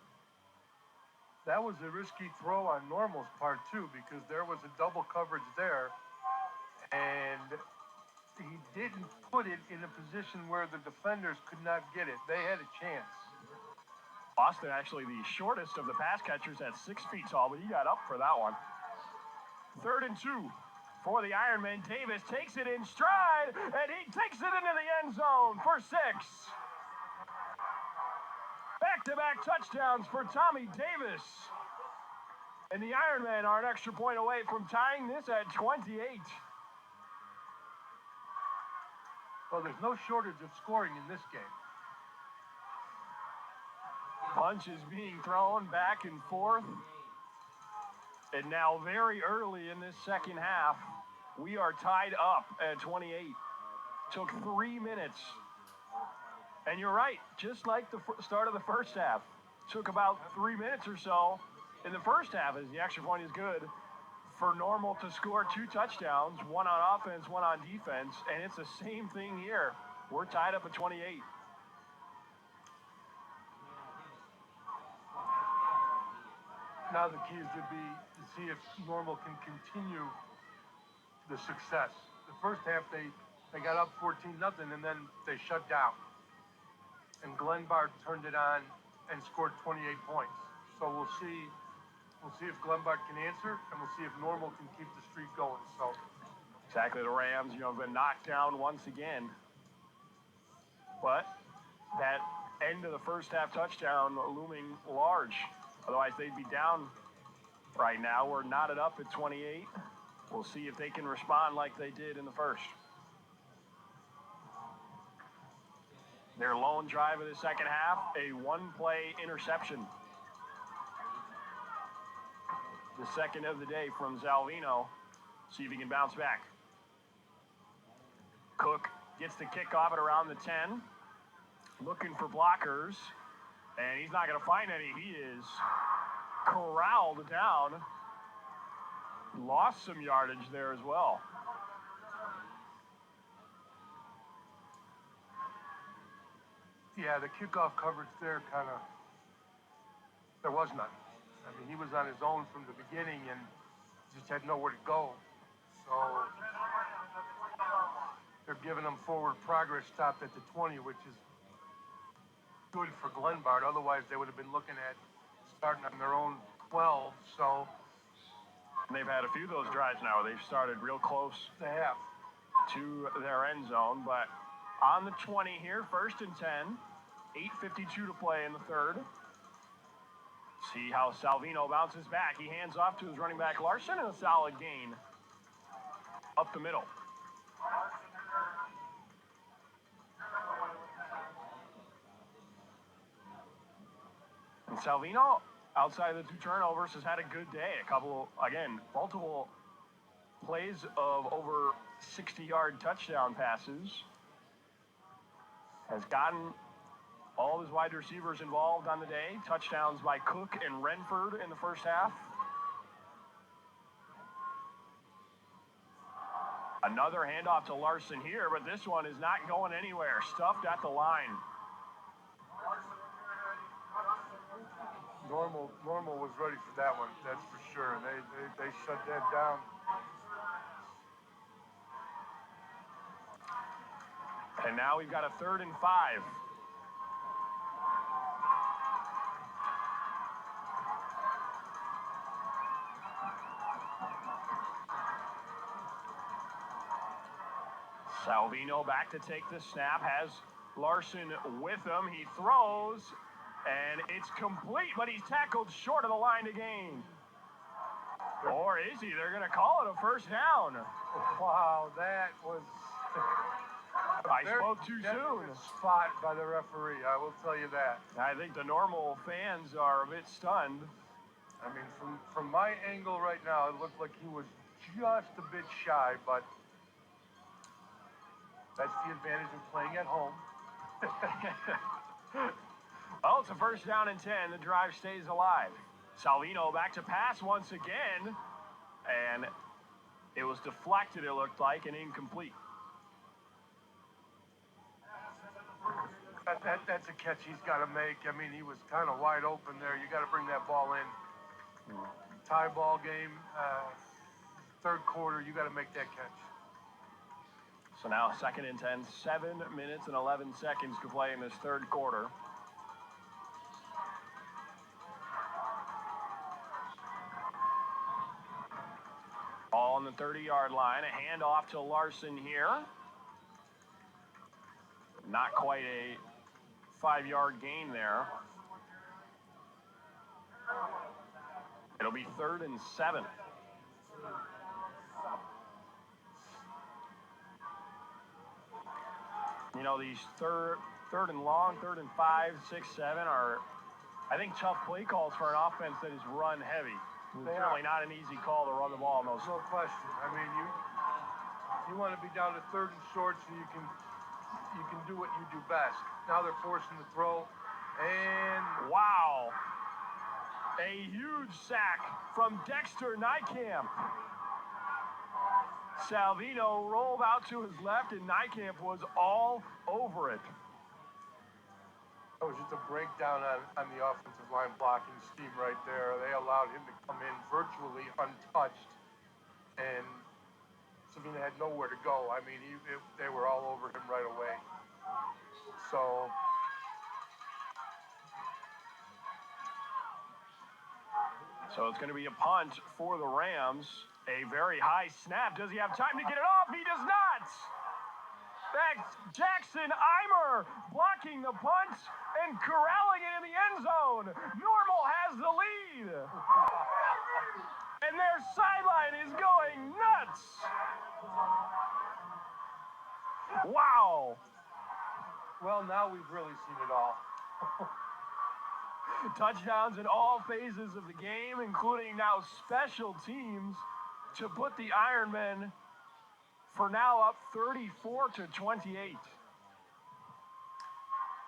that was a risky throw on Normal's part too, because there was a double coverage there, and he didn't put it in a position where the defenders could not get it. They had a chance. Boston actually the shortest of the pass catchers at 6 feet tall, but he got up for that one. 3rd and 2 for the Ironman. Davis takes it in stride, and he takes it into the end zone for 6. Back-to-back touchdowns for Tommy Davis. And the Ironmen are an extra point away from tying this at 28. Well, there's no shortage of scoring in this game. Punches being thrown back and forth. And now very early in this second half, we are tied up at 28. Took 3 minutes. And you're right, just like the start of the first half. Took about 3 minutes or so in the first half, as the extra point is good, for Normal to score 2 touchdowns, one on offense, one on defense, and it's the same thing here. We're tied up at 28. Now the key is to see if Normal can continue the success. The first half they got up 14-0, and then they shut down. And Glenbard turned it on and scored 28 points. So we'll see if Glenbard can answer, and we'll see if Normal can keep the streak going. So exactly, the Rams, have been knocked down once again. But that end of the first half touchdown looming large. Otherwise, they'd be down right now. We're knotted up at 28. We'll see if they can respond like they did in the first. Their lone drive of the second half, a 1-play interception. The second of the day from Zalvino. See if he can bounce back. Cook gets the kickoff at around the 10. Looking for blockers. And he's not going to find any. He is corralled down. Lost some yardage there as well. yeah, the kickoff coverage there there was none. I mean, he was on his own from the beginning and just had nowhere to go. So they're giving him forward progress stopped at the 20, which is good for Glenbard. Otherwise, they would have been looking at starting on their own 12. So they've had a few of those drives now. They've started real close. They have. To their end zone, but on the 20 here, 1st and 10, 8:52 to play in the third. See how Salvino bounces back. He hands off to his running back Larson, and a solid gain up the middle. And Salvino, outside of the 2 turnovers, has had a good day. Multiple plays of over 60-yard touchdown passes. Has gotten all of his wide receivers involved on the day. Touchdowns by Cook and Renford in the first half. Another handoff to Larson here, but this one is not going anywhere. Stuffed at the line. Normal was ready for that one, that's for sure. They shut that down. And now we've got a 3rd and 5. Salvino back to take the snap, has Larson with him. He throws, and it's complete, but he's tackled short of the line to gain. Or is he? They're going to call it a first down. Wow, that was... I spoke too soon. Spot by the referee, I will tell you that. I think the normal fans are a bit stunned. I mean, from my angle right now, it looked like he was just a bit shy, but that's the advantage of playing at home. Well, it's a 1st down and 10. The drive stays alive. Salvino back to pass once again, and it was deflected, it looked like, and incomplete. That's a catch he's got to make. I mean, he was kind of wide open there. You got to bring that ball in. Tie ball game, third quarter, you got to make that catch. So now 2nd and 10, 7 minutes and 11 seconds to play in this third quarter. Ball on the 30-yard line. A handoff to Larson here. Not quite a 5-yard gain there. It'll be 3rd and 7. You know, these third and long, 3rd and 5, 6, 7 are, I think, tough play calls for an offense that is run heavy. It's certainly not an easy call to run the ball in those. No question. I mean, you want to be down to 3rd and short so you can do what you do best. Now they're forcing the throw, and wow, a huge sack from Dexter Nykamp. Salvino rolled out to his left, and Nykamp was all over it. That was just a breakdown on the offensive line blocking scheme right there. They allowed him to come in virtually untouched, and Savina had nowhere to go. I mean, they were all over him right away. So it's going to be a punt for the Rams. A very high snap. Does he have time to get it off? He does not. That's Jackson Eimer blocking the punt and corralling it in the end zone. Normal has the lead. And their sideline is going nuts. Wow. Well, now we've really seen it all. Touchdowns in all phases of the game, including now special teams, to put the Ironmen for now up 34-28.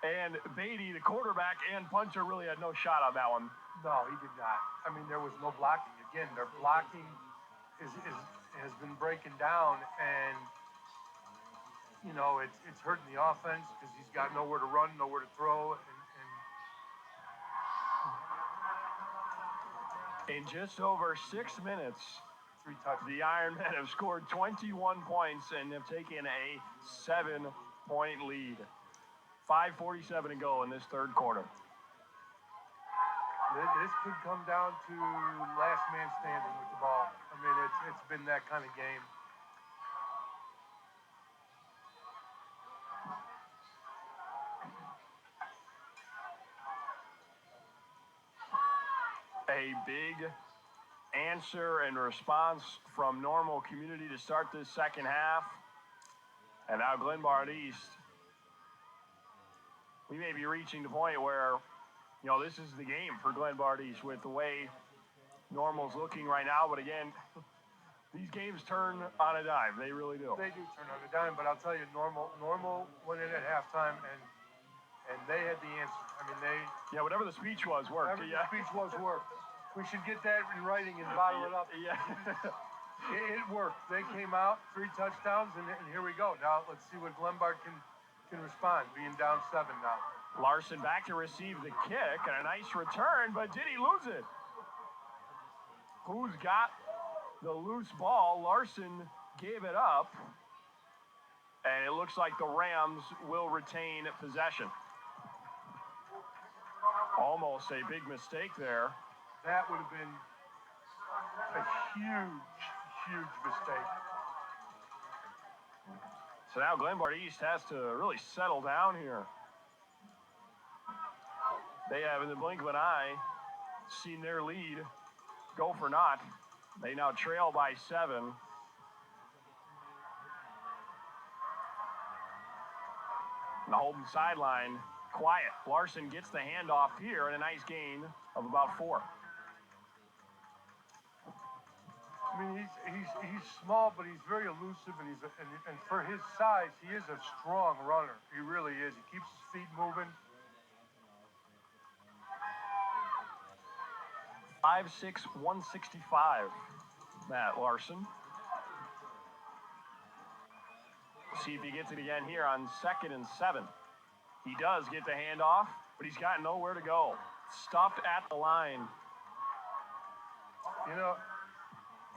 And Beatty, the quarterback and punter, really had no shot on that one. No, he did not. I mean, there was no blocking. Again, their blocking has been breaking down, and you know it's hurting the offense because he's got nowhere to run, nowhere to throw, in just over 6 minutes, 3 touchdowns. The Ironmen have scored 21 points and have taken a 7-point lead. 5:47 to go in this third quarter. This could come down to last man standing with the ball. I mean, it's been that kind of game. A big answer and response from Normal Community to start this second half. And now Glenbard East. We may be reaching the point where, you know, this is the game for Glenbard East with the way Normal's looking right now. But again, these games turn on a dime. They really do. They do turn on a dime, but I'll tell you, Normal went in at halftime and they had the answer. I mean, yeah, whatever the speech was worked. Whatever the speech was worked. We should get that in writing and bottle it up. Yeah. It worked. They came out, 3 touchdowns, and here we go. Now let's see what Glenbard can respond, being down 7 now. Larson back to receive the kick, and a nice return, but did he lose it? Who's got the loose ball? Larson gave it up, and it looks like the Rams will retain possession. Almost a big mistake there. That would have been a huge mistake. So now Glenbard East has to really settle down here. They have, in the blink of an eye, seen their lead go for naught. They now trail by 7. And the Holden sideline quiet. Larson gets the handoff here and a nice gain of about 4. I mean, he's small, but he's very elusive, and for his size, he is a strong runner. He really is. He keeps his feet moving. 5'6", 165, Matt Larson. See if he gets it again here on 2nd and 7. He does get the handoff, but he's got nowhere to go. Stuffed at the line. You know,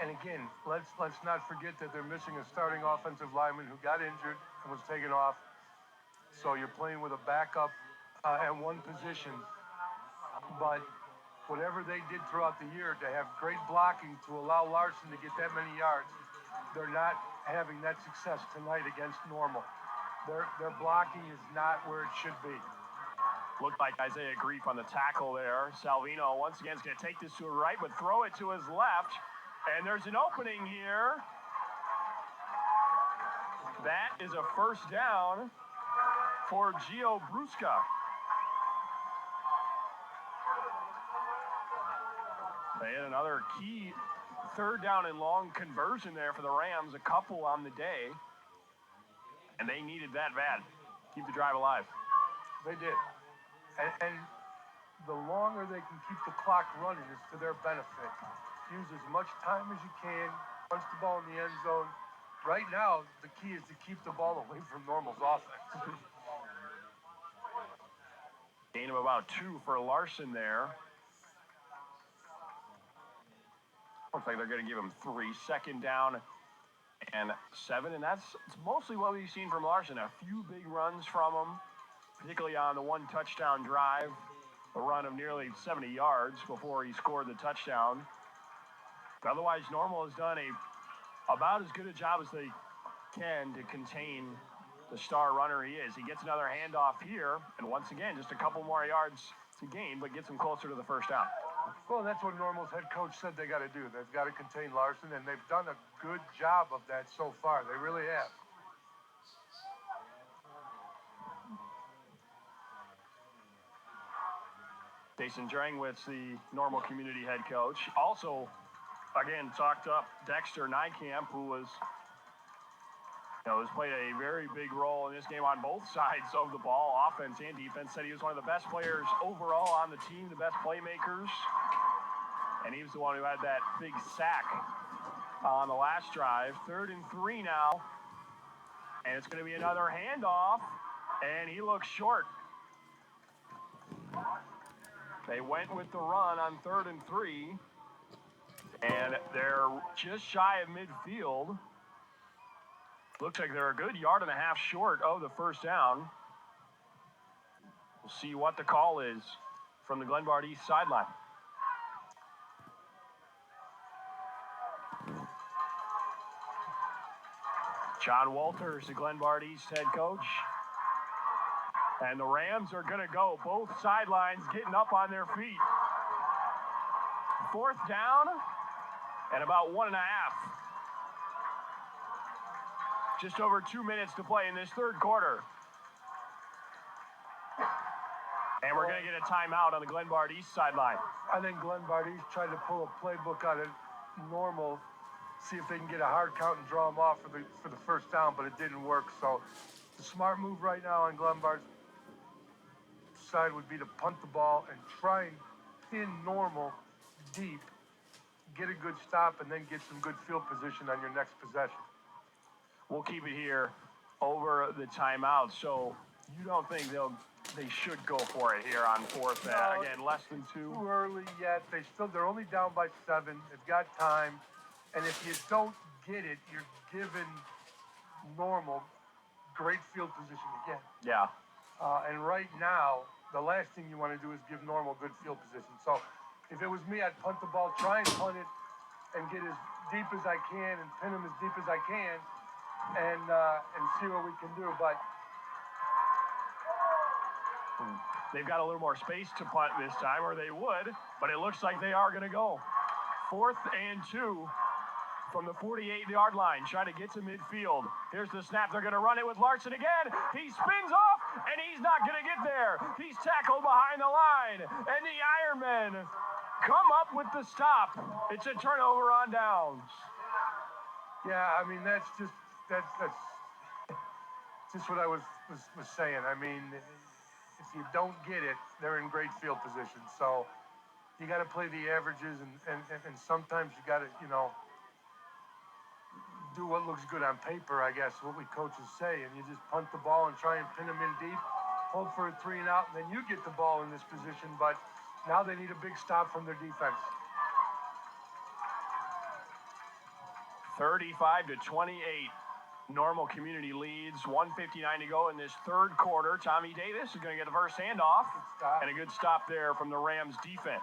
and again, let's not forget that they're missing a starting offensive lineman who got injured and was taken off. So you're playing with a backup at one position. But whatever they did throughout the year to have great blocking to allow Larson to get that many yards, they're not having that success tonight against Normal. Their blocking is not where it should be. Looked like Isaiah Grief on the tackle there. Salvino once again is going to take this to his right, but throw it to his left. And there's an opening here. That is a first down for Gio Brusca. They had another key third down and long conversion there for the Rams, a couple on the day. And they needed that bad. Keep the drive alive. They did. And the longer they can keep the clock running is to their benefit. Use as much time as you can. Punch the ball in the end zone. Right now, the key is to keep the ball away from Normal's offense. Gain of about 2 for Larson there. Looks like they're going to give him 3. Second down and 7. And it's mostly what we've seen from Larson. A few big runs from him, particularly on the 1 touchdown drive. A run of nearly 70 yards before he scored the touchdown. But otherwise, Normal has done about as good a job as they can to contain the star runner he is. He gets another handoff here, and once again, just a couple more yards to gain, but gets him closer to the first down. Well, that's what Normal's head coach said they got to do. They've got to contain Larson, and they've done a good job of that so far. They really have. Jason Drangwitz, the Normal community head coach, also, again, talked up Dexter Nykamp, who has played a very big role in this game on both sides of the ball, offense and defense. Said he was one of the best players overall on the team, the best playmakers. And he was the one who had that big sack on the last drive. 3rd and 3 now. And it's going to be another handoff. And he looks short. They went with the run on 3rd and 3. And they're just shy of midfield. Looks like they're a good 1.5 yards short of the first down. We'll see what the call is from the Glenbard East sideline. John Walters, the Glenbard East head coach. And the Rams are going to go. Both sidelines getting up on their feet. 4th down and about 1.5. Just over 2 minutes to play in this 3rd quarter. And we're going to get a timeout on the Glenbard East sideline. I think Glenbard East tried to pull a playbook out of Normal, see if they can get a hard count and draw them off for the first down, but it didn't work. So the smart move right now on Glenbard's side would be to punt the ball and try and pin Normal deep, get a good stop, and then get some good field position on your next possession. We'll keep it here over the timeout. So you don't think they should go for it here on 4th? No, again, less than 2. Too early yet. They're only down by 7. They've got time. And if you don't get it, you're giving Normal great field position again. Yeah. And right now, the last thing you want to do is give Normal good field position. So if it was me, I'd punt the ball, try and punt it, and get as deep as I can and pin them as deep as I can, and see what we can do. But they've got a little more space to punt this time, or they would, but it looks like they are going to go. 4th and 2 from the 48-yard line, trying to get to midfield. Here's the snap. They're going to run it with Larson again. He spins off, and he's not going to get there. He's tackled behind the line, and the Ironmen come up with the stop. It's a turnover on downs. Yeah, I mean, that's just what I was saying. I mean, if you don't get it, they're in great field position. So you got to play the averages, and sometimes you got to, do what looks good on paper, I guess, what we coaches say, and you just punt the ball and try and pin them in deep, hope for a 3 and out, and then you get the ball in this position. But now they need a big stop from their defense. 35-28. Normal Community leads. 1:59 to go in this third quarter. Tommy Davis is going to get the first handoff. And a good stop there from the Rams defense.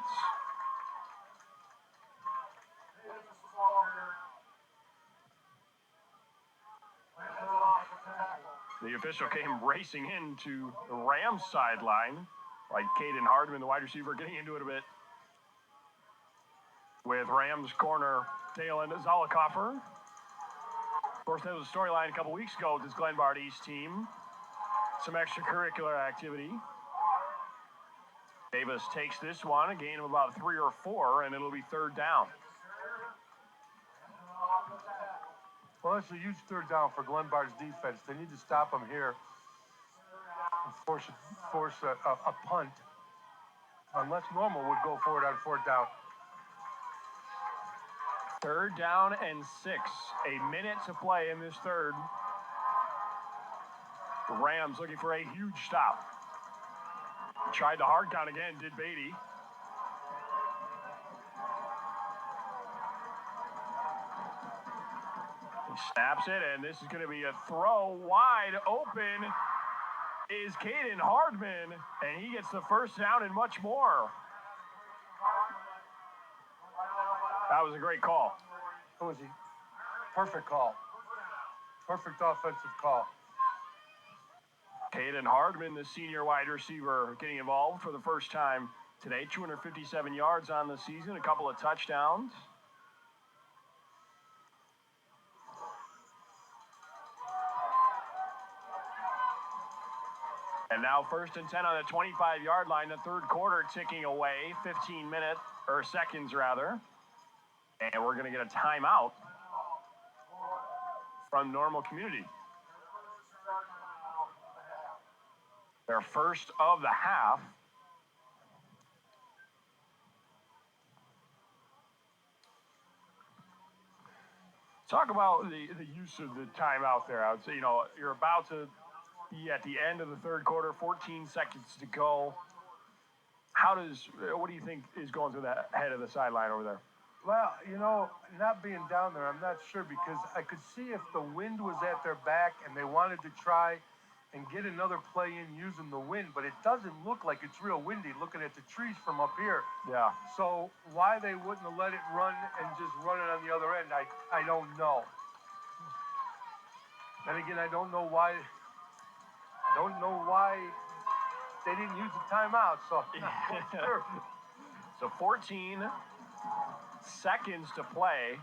The official came racing into the Rams sideline, like Caden Hardman, the wide receiver, getting into it a bit. With Rams corner Dalen Zollikoffer. Of course, that was a storyline a couple weeks ago with this Glenbard East team. Some extracurricular activity. Davis takes this one, a gain of about 3 or 4, and it'll be third down. Well, it's a huge third down for Glenbard's defense. They need to stop them here and force a punt. Unless Normal would go for it on fourth down. Third down and 6. A minute to play in this third. The Rams looking for a huge stop. Tried the hard count again, did Beatty. He snaps it, and this is going to be a throw. Wide open is Caden Hardman, and he gets the first down and much more. That was a great call. That was a perfect call. Perfect offensive call. Caden Hardman, the senior wide receiver, getting involved for the first time today. 257 yards on the season, a couple of touchdowns. And now 1st and 10 on the 25-yard line, the third quarter ticking away, 15 minutes, or seconds rather. And we're going to get a timeout from Normal Community. Their first of the half. Talk about the use of the timeout there. I would say, you're about to be at the end of the third quarter, 14 seconds to go. What do you think is going through the head of the sideline over there? Well, not being down there, I'm not sure, because I could see if the wind was at their back and they wanted to try and get another play in using the wind, but it doesn't look like it's real windy looking at the trees from up here. Yeah. So why they wouldn't have let it run and just run it on the other end, I don't know. And again, I don't know why they didn't use the timeout, so I'm not sure. So 14 seconds to play.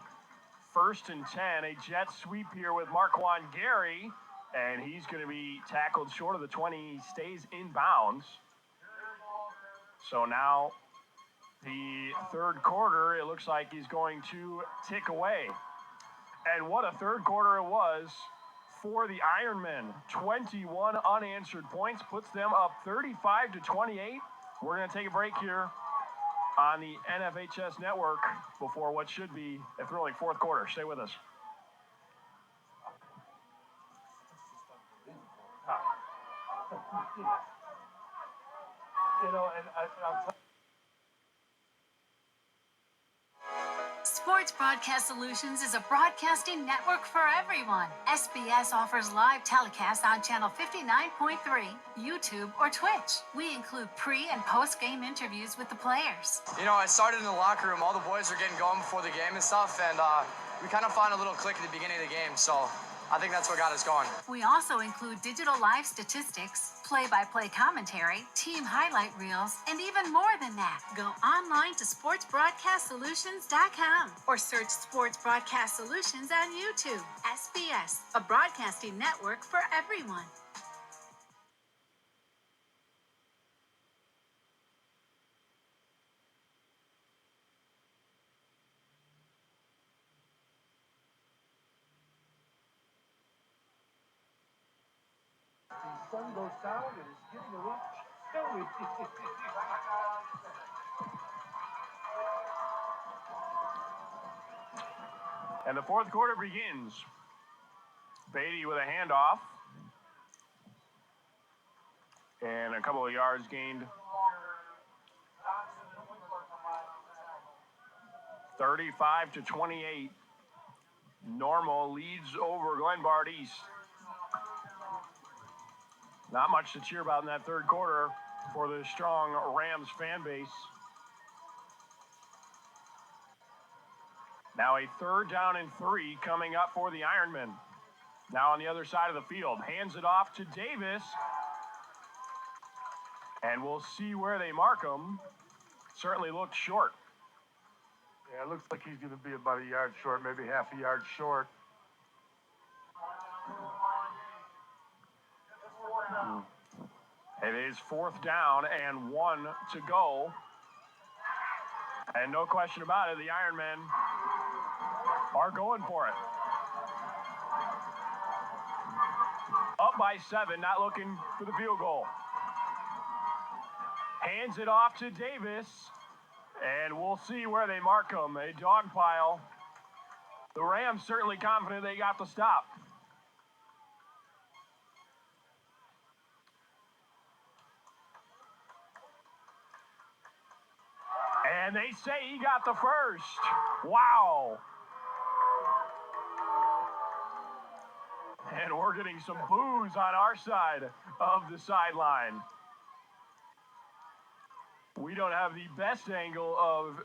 1st and 10, a jet sweep here with Marquand Gary, and he's going to be tackled short of the 20. He stays in bounds. So now the third quarter, it looks like he's going to tick away. And what a third quarter it was for the Ironmen. 21 unanswered points, puts them up 35-28. We're going to take a break here on the NFHS network before what should be a thrilling fourth quarter. Stay with us. Sports Broadcast Solutions is a broadcasting network for everyone. SBS offers live telecasts on channel 59.3, YouTube, or Twitch. We include pre- and post-game interviews with the players. It started in the locker room. All the boys were getting going before the game and stuff, and we kind of found a little click at the beginning of the game, so I think that's what got us going. We also include digital live statistics, play-by-play commentary, team highlight reels, and even more than that. Go online to sportsbroadcastsolutions.com or search Sports Broadcast Solutions on YouTube. SBS, a broadcasting network for everyone. The sun goes down and it's getting a little chilly. And the fourth quarter begins. Beatty with a handoff. And a couple of yards gained. 35-28. Normal leads over Glenbard East. Not much to cheer about in that third quarter for the strong Rams fan base. Now a 3rd down and 3 coming up for the Ironmen. Now on the other side of the field, hands it off to Davis. And we'll see where they mark him. Certainly looked short. Yeah, it looks like he's going to be about a yard short, maybe half a yard short. It is 4th down and 1 to go. And no question about it, the Ironmen are going for it. Up by 7, not looking for the field goal. Hands it off to Davis, and we'll see where they mark him. A dog pile. The Rams certainly confident they got the stop. And they say he got the first. Wow. And we're getting some boos on our side of the sideline. We don't have the best angle of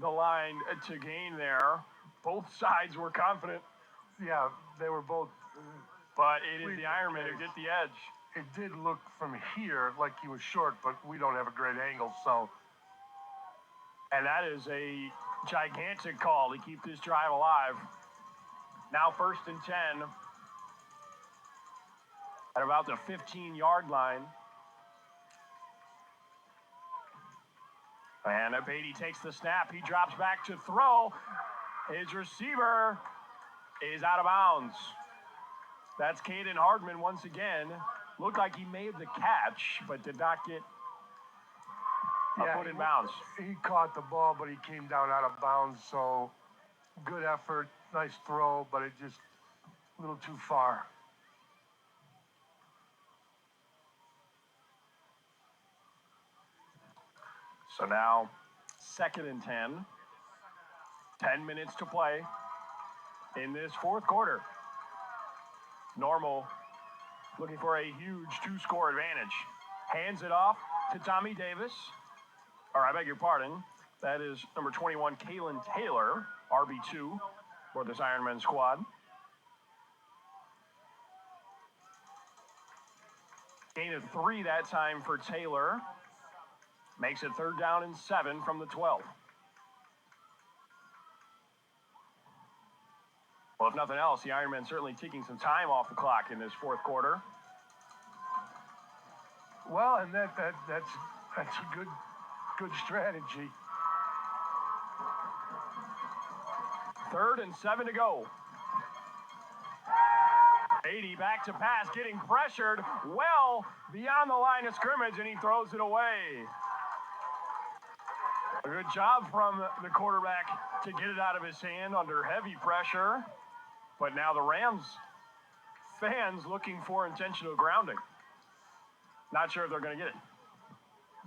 the line to gain there. Both sides were confident. Yeah, they were both. But it is the Ironman who get the edge. It did look from here like he was short, but we don't have a great angle, so. And that is a gigantic call to keep this drive alive. Now 1st and 10 at about the 15-yard line. And Beatty takes the snap. He drops back to throw. His receiver is out of bounds. That's Caden Hardman once again. Looked like he made the catch, but did not get a foot in bounds. He caught the ball, but he came down out of bounds. So good effort, nice throw, but it just a little too far. So now 2nd and 10. 10 minutes to play in this 4th quarter. Normal looking for a huge 2-score advantage. Hands it off to Tommy Davis. Or I beg your pardon. That is number 21, Kalen Taylor, RB2 for this Ironman squad. Gain of 3 that time for Taylor. Makes it 3rd down and 7 from the 12. Well, if nothing else, the Ironmen certainly taking some time off the clock in this 4th quarter. Well, and that's a good strategy. 3rd and 7 to go. 80 back to pass, getting pressured well beyond the line of scrimmage, and he throws it away. A good job from the quarterback to get it out of his hand under heavy pressure. But now the Rams fans looking for intentional grounding. Not sure if they're going to get it.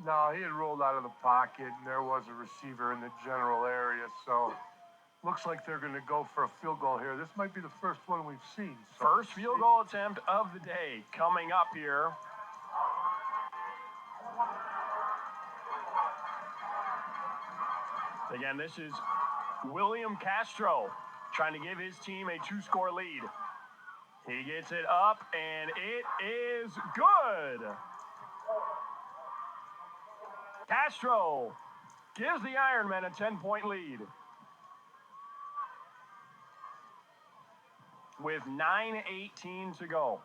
No, he had rolled out of the pocket, and there was a receiver in the general area. So looks like they're going to go for a field goal here. This might be the first one we've seen. So first field goal attempt of the day coming up here. Again, this is William Castro trying to give his team a 2-score lead. He gets it up, and it is good. Castro gives the Ironmen a 10-point lead. With 9:18 to go.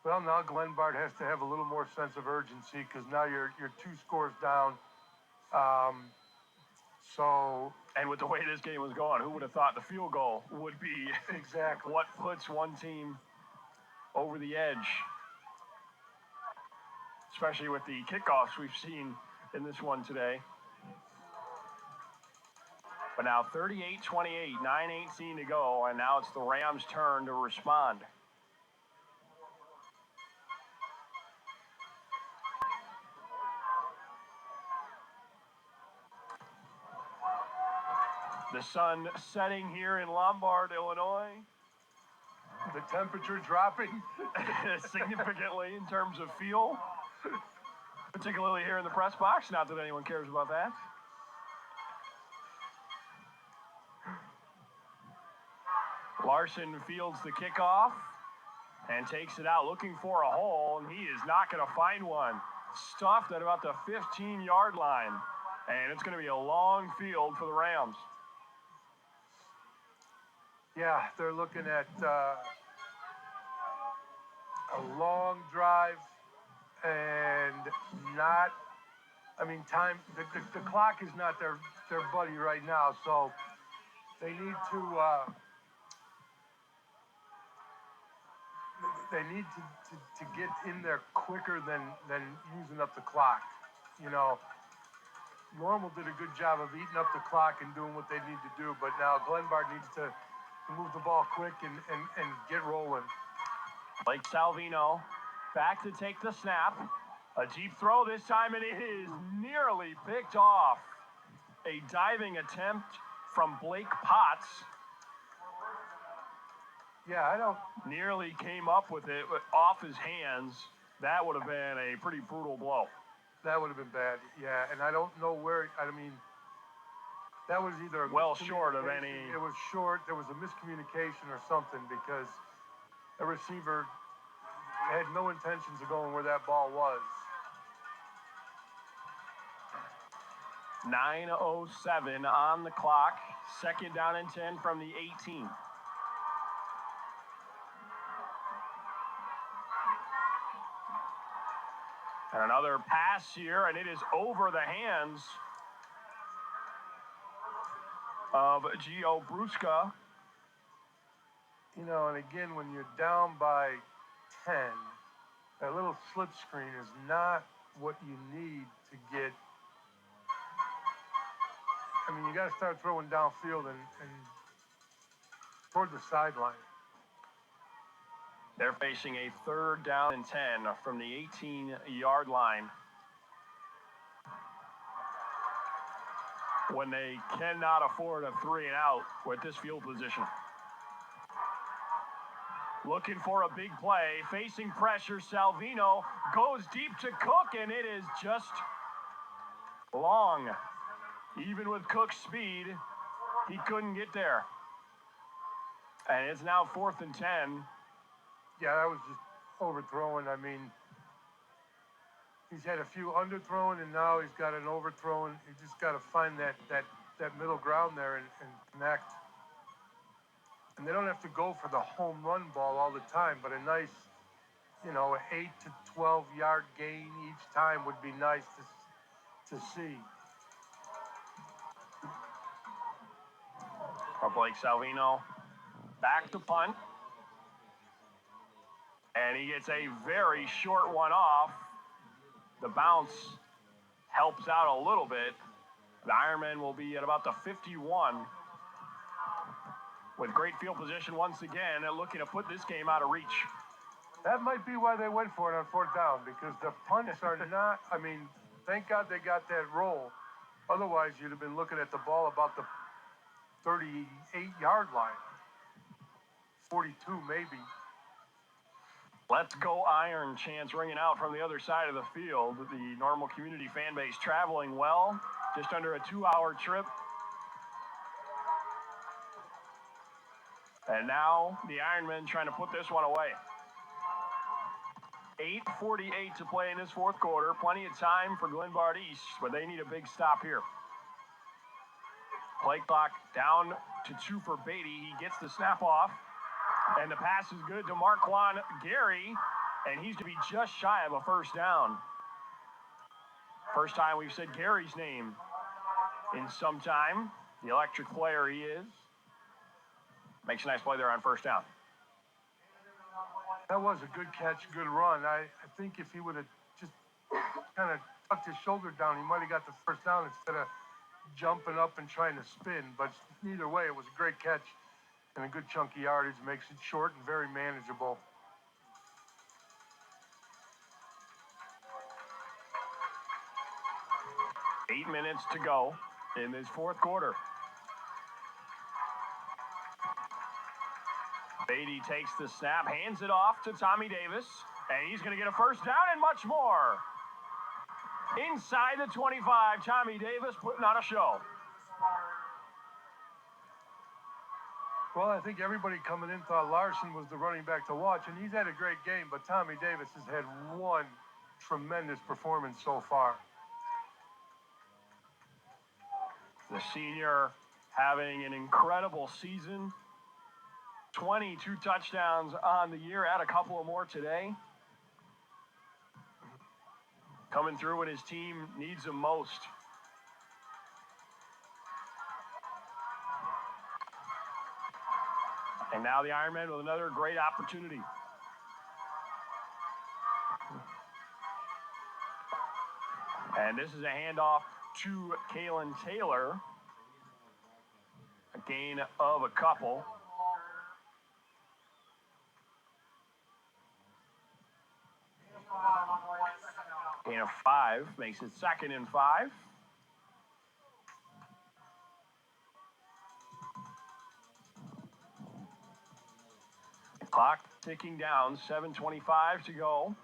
Well, now Glenbard has to have a little more sense of urgency because now you're 2 scores down. And with the way this game was going, who would have thought the field goal would be exactly what puts one team over the edge? Especially with the kickoffs we've seen in this one today. But now 38-28, 9:18 to go, and now it's the Rams' turn to respond. The The sun setting here in Lombard, Illinois. The temperature dropping significantly in terms of feel, particularly here in the press box. Not that anyone cares about that. Larson fields the kickoff and takes it out looking for a hole, and he is not going to find one. Stuffed at about the 15-yard line, and it's going to be a long field for the Rams. Yeah, they're looking at a long drive and not, I mean, time, the clock is not their buddy right now, so they need to get in there quicker than using up the clock. You know, Normal did a good job of eating up the clock and doing what they need to do, but now Glenbard needs to move the ball quick and get rolling. Blake Salvino back to take the snap. A deep throw this time, and it is nearly picked off. A diving attempt from Blake Potts. Yeah, I don't... Nearly came up with it off his hands. That would have been a pretty brutal blow. That would have been bad, yeah, and I don't know where, I mean, that was either... Well short of any... It was short, there was a miscommunication or something, because the receiver had no intentions of going where that ball was. 9:07 on the clock. Second down and 10 from the 18. And another pass here, and it is over the hands of Gio Brusca. You know, and again, when you're down by 10, that little slip screen is not what you need to get. I mean, you got to start throwing downfield and toward the sideline. They're facing a third down and 10 from the 18-yard line, when they cannot afford a 3 and out with this field position. Looking for a big play, facing pressure, Salvino goes deep to Cook, and it is just long. Even with Cook's speed, he couldn't get there. And it's now 4th and 10. Yeah, that was just overthrowing. I mean, he's had a few underthrown, and now he's got an overthrown. You just got to find that middle ground there and connect. And they don't have to go for the home run ball all the time, but a nice, you know, 8 to 12 yard gain each time would be nice to see. Blake Salvino back to punt. And he gets a very short one off. The bounce helps out a little bit. The Ironmen will be at about the 51. With great field position once again, and looking to put this game out of reach. That might be why they went for it on 4th down, because the punts are not, I mean, thank God they got that roll. Otherwise, you'd have been looking at the ball about the 38-yard line. 42 maybe. Let's go Iron chants ringing out from the other side of the field. The Normal community fan base traveling well. Just under a 2-hour trip. And now the Ironmen trying to put this one away. 8:48 to play in this 4th quarter. Plenty of time for Glenbard East, but they need a big stop here. Play clock down to 2 for Beatty. He gets the snap off. And the pass is good to Marquand Gary. And he's to be just shy of a 1st down. First time we've said Gary's name in some time. The electric player he is. Makes a nice play there on 1st down. That was a good catch, good run. I think if he would have just kind of tucked his shoulder down, he might have got the 1st down instead of jumping up and trying to spin. But either way, it was a great catch and a good chunky yardage. Makes it short and very manageable. Eight minutes to go in this 4th quarter. Beatty takes the snap, hands it off to Tommy Davis, and he's going to get a first down and much more. Inside the 25, Tommy Davis putting on a show. Well, I think everybody coming in thought Larson was the running back to watch, and he's had a great game, but Tommy Davis has had one tremendous performance so far. The senior having an incredible season. 22 touchdowns on the year, add a couple of more today. Coming through when his team needs him most. And now the Ironmen with another great opportunity. And this is a handoff to Kalen Taylor. A gain of a couple. Gain of 5 makes it 2nd and 5. Clock ticking down, 7:25 to go.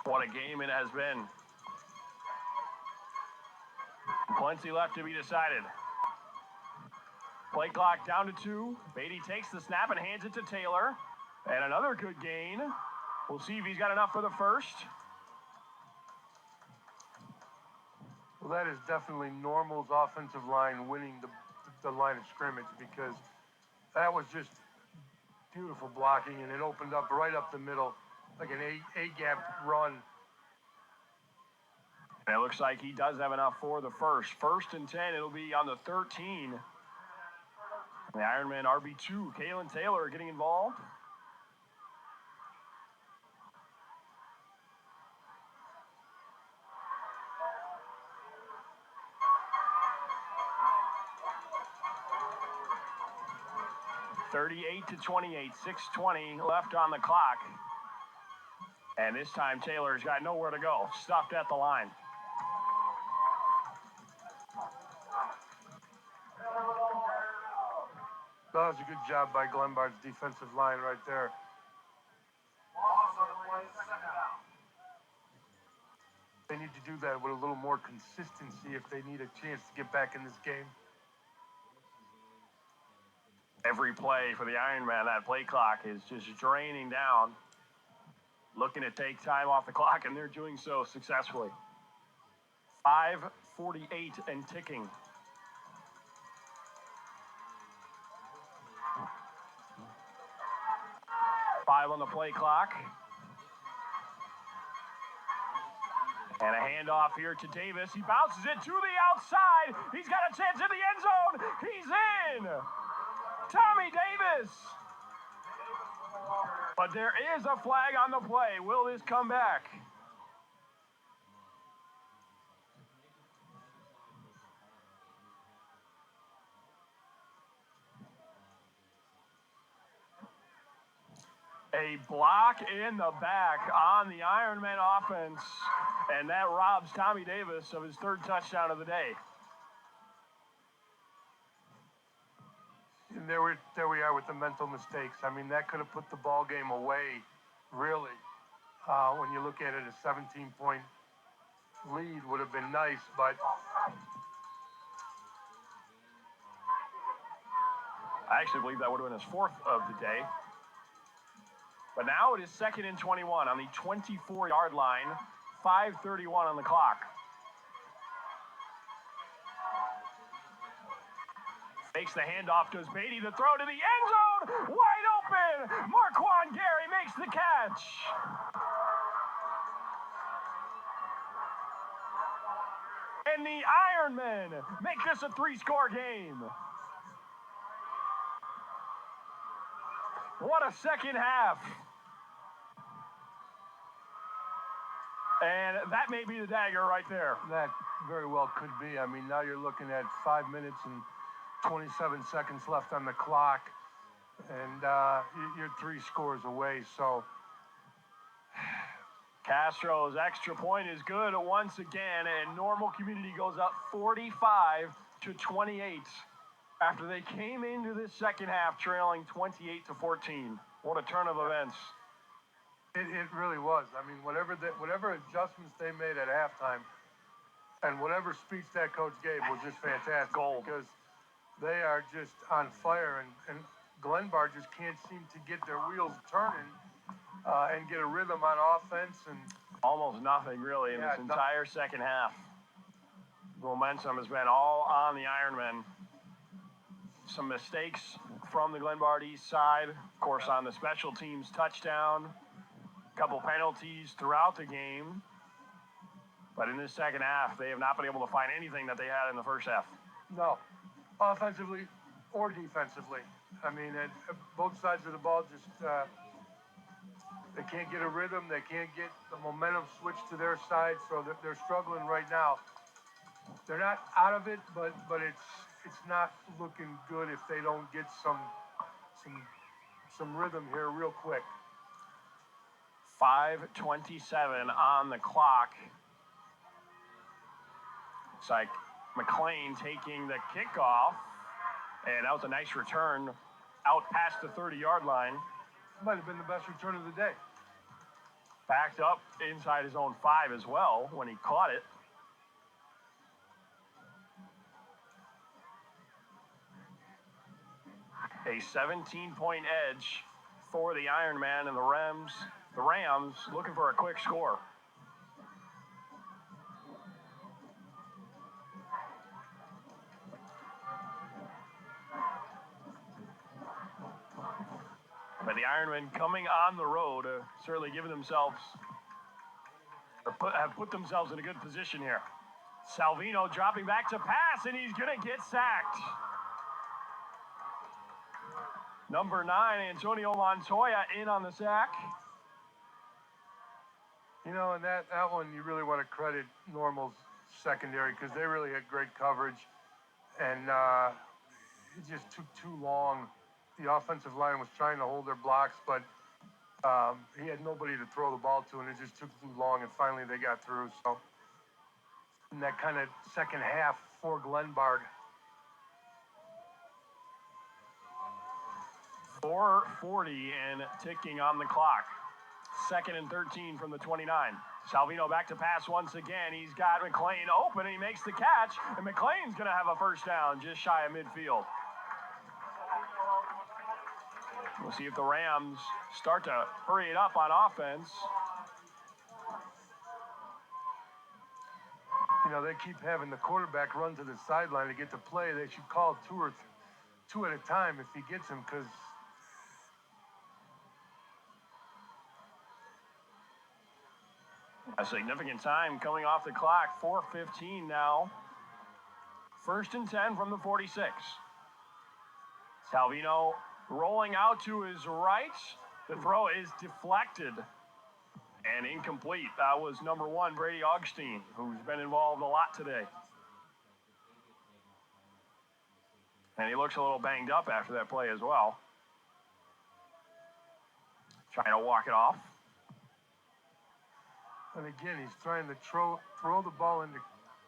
What a game it has been. Plenty left to be decided. Play clock down to 2. Beatty takes the snap and hands it to Taylor. And another good gain. We'll see if he's got enough for the first. Well, that is definitely Normal's offensive line winning the line of scrimmage, because that was just beautiful blocking, and it opened up right up the middle like an A-gap run. And it looks like he does have enough for the first. 1st and 10, it'll be on the 13. The Ironman RB2, Kalen Taylor getting involved. (38-28), 6:20 left on the clock. And this time Taylor's got nowhere to go. Stuffed at the line. That was a good job by Glenbard's defensive line right there. They need to do that with a little more consistency if they need a chance to get back in this game. Every play for the Ironman, that play clock is just draining down. Looking to take time off the clock, and they're doing so successfully. 5:48 and ticking. Five on the play clock. And a handoff here to Davis. He bounces it to the outside. He's got a chance in the end zone. He's in. Tommy Davis. But there is a flag on the play. Will this come back? A block in the back on the Ironman offense, and that robs Tommy Davis of his 3rd touchdown of the day. And there we are with the mental mistakes. I mean, that could have put the ball game away, really. When you look at it, a 17-point lead would have been nice, but I actually believe that would have been his 4th of the day. But now it is 2nd and 21 on the 24-yard line, 5:31 on the clock. Makes the handoff, does Beatty, the throw to the end zone, wide open. Marquand Gary makes the catch. And the Ironmen make this a 3-score game. What a second half. And that may be the dagger right there. that very well could be. I mean, now you're looking at 5 minutes and 27 seconds left on the clock, and you're 3 scores away. So Castro's extra point is good once again, and Normal Community goes up 45-28 after they came into this second half trailing 28-14. What a turn of events. It really was. I mean, whatever adjustments they made at halftime and whatever speech that coach gave was just fantastic. Gold. Because they are just on fire, and Glenbard just can't seem to get their wheels turning and get a rhythm on offense. And almost nothing really in this entire second half. The momentum has been all on the Ironmen. Some mistakes from the Glenbard East side, of course, on the special teams touchdown. A couple penalties throughout the game. But in this second half, they have not been able to find anything that they had in the first half. No, offensively or defensively. I mean, both sides of the ball just they can't get a rhythm. They can't get the momentum switched to their side, so they're struggling right now. They're not out of it, but it's not looking good if they don't get some rhythm here real quick. 5:27 on the clock. Looks like McLean taking the kickoff, and that was a nice return out past the 30-yard line. Might have been the best return of the day. Backed up inside his own 5 as well when he caught it. A 17-point edge for the Ironman, and the Rams looking for a quick score. But the Ironmen coming on the road, certainly giving themselves, have put themselves in a good position here. Salvino dropping back to pass, and he's going to get sacked. Number 9, Antonio Montoya, in on the sack. You know, and that one you really want to credit Normal's secondary because they really had great coverage, and it just took too long. The offensive line was trying to hold their blocks, but he had nobody to throw the ball to, and it just took too long, and finally they got through. So in that kind of second half for Glenbard. 4:40 and ticking on the clock. 2nd and 13 from the 29. Salvino back to pass once again. He's got McLean open, and he makes the catch, and McLean's going to have a first down just shy of midfield. We'll see if the Rams start to hurry it up on offense. You know, they keep having the quarterback run to the sideline to get the play. They should call two at a time if he gets them, because a significant time coming off the clock. 4:15 now. 1st and 10 from the 46. Salvino rolling out to his right. The throw is deflected and incomplete. That was number 1, Brady Augustine, who's been involved a lot today. And he looks a little banged up after that play as well. Trying to walk it off. And again, he's trying to throw the ball into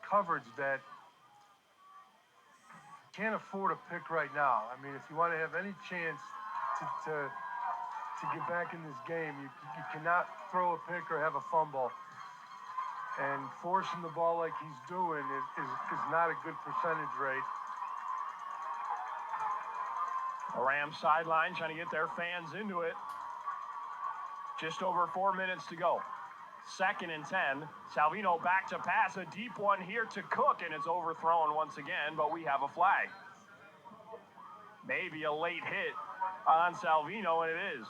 coverage that can't afford a pick right now. I mean, if you want to have any chance to get back in this game, you cannot throw a pick or have a fumble. And forcing the ball like he's doing is not a good percentage rate. The Rams sideline trying to get their fans into it. Just over 4 minutes to go. 2nd and 10. Salvino back to pass. A deep one here to Cook, and it's overthrown once again, but we have a flag. Maybe a late hit on Salvino, and it is.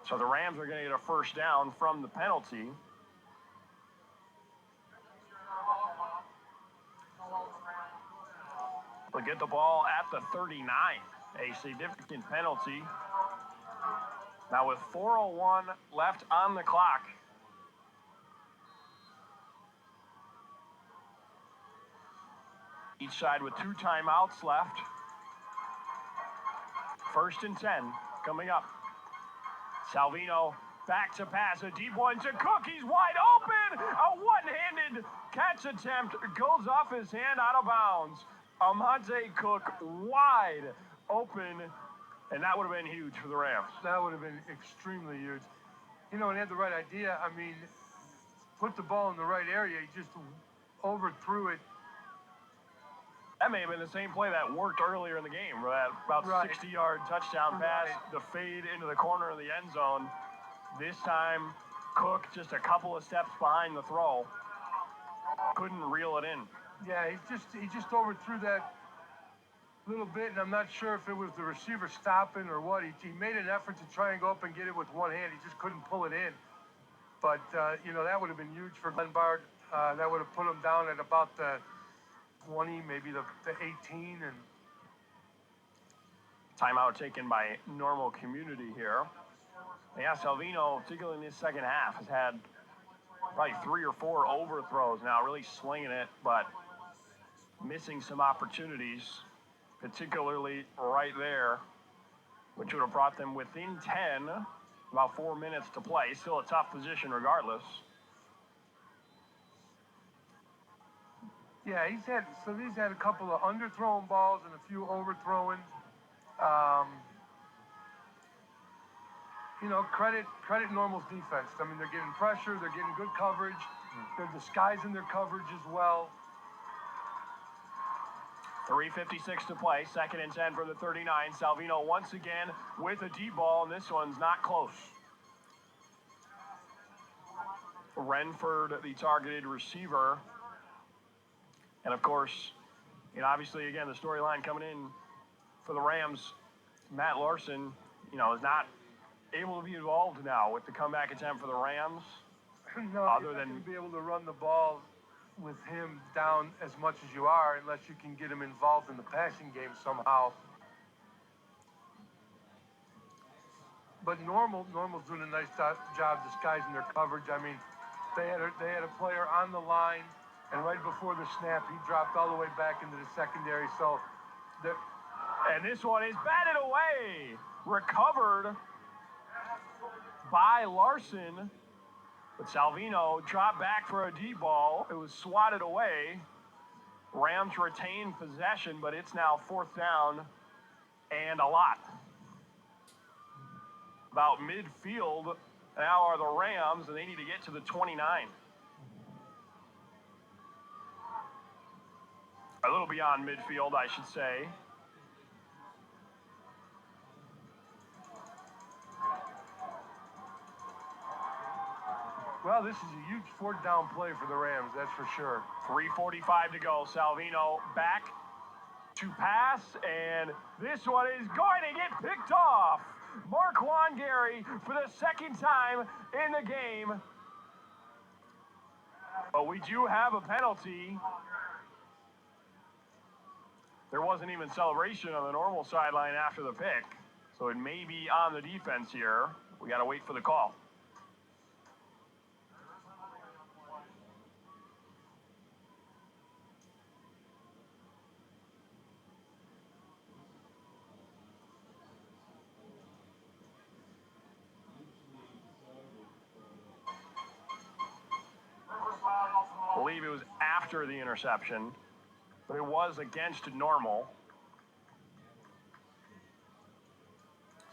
So the Rams are going to get a first down from the penalty. They'll get the ball at the 39. A significant penalty. Now with 4:01 left on the clock. Each side with 2 timeouts left. 1st and 10 coming up. Salvino back to pass, a deep one to Cook. He's wide open. A one-handed catch attempt goes off his hand out of bounds. Amante Cook wide open, and that would have been huge for the Rams. That would have been extremely huge. You know, and he had the right idea. I mean, put the ball in the right area. He just overthrew it. That may have been the same play that worked earlier in the game, that about 60-yard touchdown pass, the fade into the corner of the end zone. This time, Cook just a couple of steps behind the throw. Couldn't reel it in. Yeah, he just overthrew that little bit, and I'm not sure if it was the receiver stopping or what. He made an effort to try and go up and get it with one hand. He just couldn't pull it in. But, you know, that would have been huge for Glenbard. That would have put him down at about the 20, maybe the 18. And timeout taken by Normal Community here. Yeah, Salvino, particularly in this second half, has had probably 3 or 4 overthrows now, really slinging it, but missing some opportunities, particularly right there, which would have brought them within 10, about 4 minutes to play. Still a tough position regardless. yeah, he's had a couple of underthrown balls and a few overthrowing. You know, credit Normal's defense. I mean, they're getting pressure, they're getting good coverage, they're disguising their coverage as well. 3:56 to play, 2nd and 10 from the 39. Salvino once again with a deep ball, and this one's not close. Renford, the targeted receiver. And of course, you know, obviously, again, the storyline coming in for the Rams, Matt Larson, you know, is not able to be involved now with the comeback attempt for the Rams. No, you're not going to be able to run the ball with him down as much as you are unless you can get him involved in the passing game somehow. But Normal's doing a nice job disguising their coverage. I mean, they had a player on the line, and right before the snap, he dropped all the way back into the secondary. So, and this one is batted away, recovered by Larson, but Salvino dropped back for a deep ball. It was swatted away. Rams retain possession, but it's now 4th down and a lot. About midfield now are the Rams, and they need to get to the 29. A little beyond midfield, I should say. Well, this is a huge 4th down play for the Rams, that's for sure. 3:45 to go. Salvino back to pass, and this one is going to get picked off. Marquand Gary for the 2nd time in the game. But we do have a penalty. There wasn't even celebration on the Normal sideline after the pick, so it may be on the defense here. We got to wait for the call. I believe it was after the interception, but it was against Normal.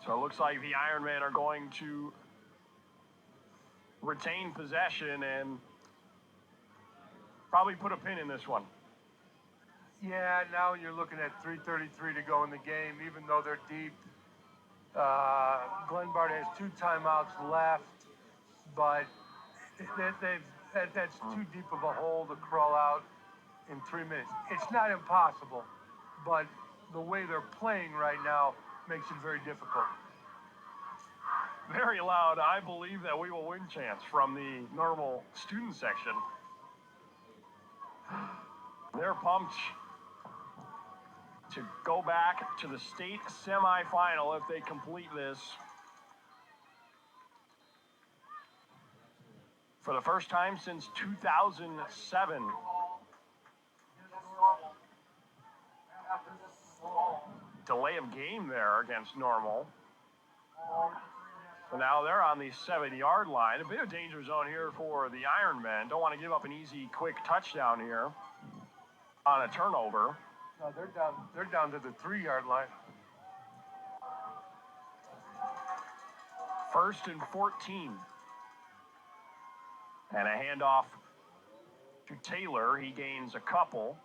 So it looks like the Ironmen are going to retain possession and probably put a pin in this one. Yeah, now you're looking at 3:33 to go in the game, even though they're deep. Glenbard has 2 timeouts left, but that's too deep of a hole to crawl out in 3 minutes. It's not impossible, but the way they're playing right now makes it very difficult. Very loud, I believe that we will win chants from the Normal student section. They're pumped to go back to the state semifinal if they complete this. For the first time since 2007. delay of game there against Normal. So now they're on the 7-yard line. A bit of danger zone here for the Ironmen. Don't want to give up an easy, quick touchdown here on a turnover. No, they're down to the 3-yard line. 1st and 14. And a handoff to Taylor. He gains a couple.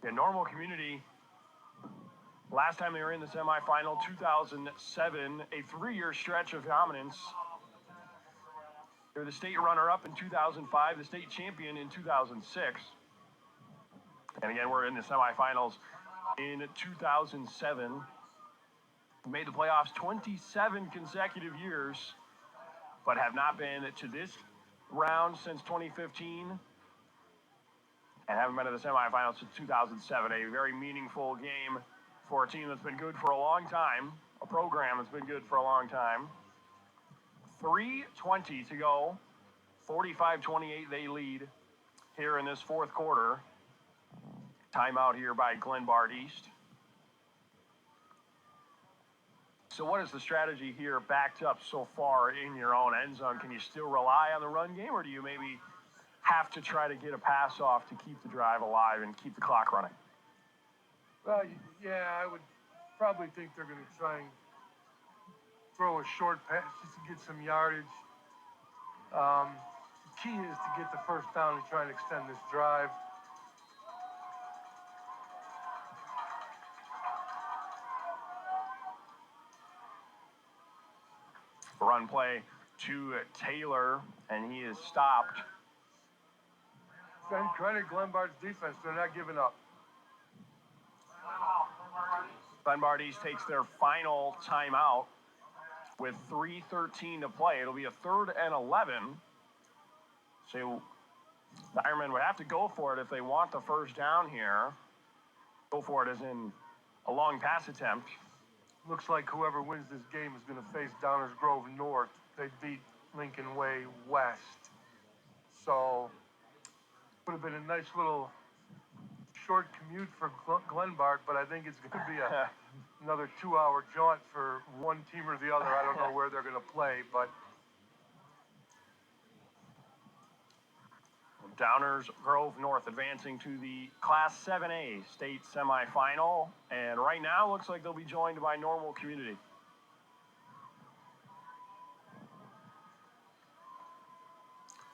The Normal Community, last time they were in the semifinal, 2007, a 3-year stretch of dominance. They're the state runner-up in 2005, the state champion in 2006. And again, we're in the semifinals in 2007. Made the playoffs 27 consecutive years, but have not been to this round since 2015. And haven't been to the semifinals since 2007. A very meaningful game for a team that's been good for a long time, a program that's been good for a long time. 3:20 to go, 45-28 they lead here in this fourth quarter. Timeout here by Glenbard East. So what is the strategy here backed up so far in your own end zone? Can you still rely on the run game, or do you maybe have to try to get a pass off to keep the drive alive and keep the clock running? Well, yeah, I would probably think they're going to try and throw a short pass just to get some yardage. The key is to get the first down and try and extend this drive. Run play to Taylor, and he is stopped. Credit Glenbard's defense, they're not giving up. Glenbard East takes their final timeout with 3:13 to play. It'll be a 3rd and 11. So the Ironmen would have to go for it if they want the first down here. Go for it as in a long pass attempt. Looks like whoever wins this game is going to face Downers Grove North. They beat Lincoln Way West. So would have been a nice little short commute for Glenbard, but I think it's going to be another 2-hour jaunt for one team or the other. I don't know where they're going to play, but Downers Grove North advancing to the Class 7A state semifinal, and right now looks like they'll be joined by Normal Community.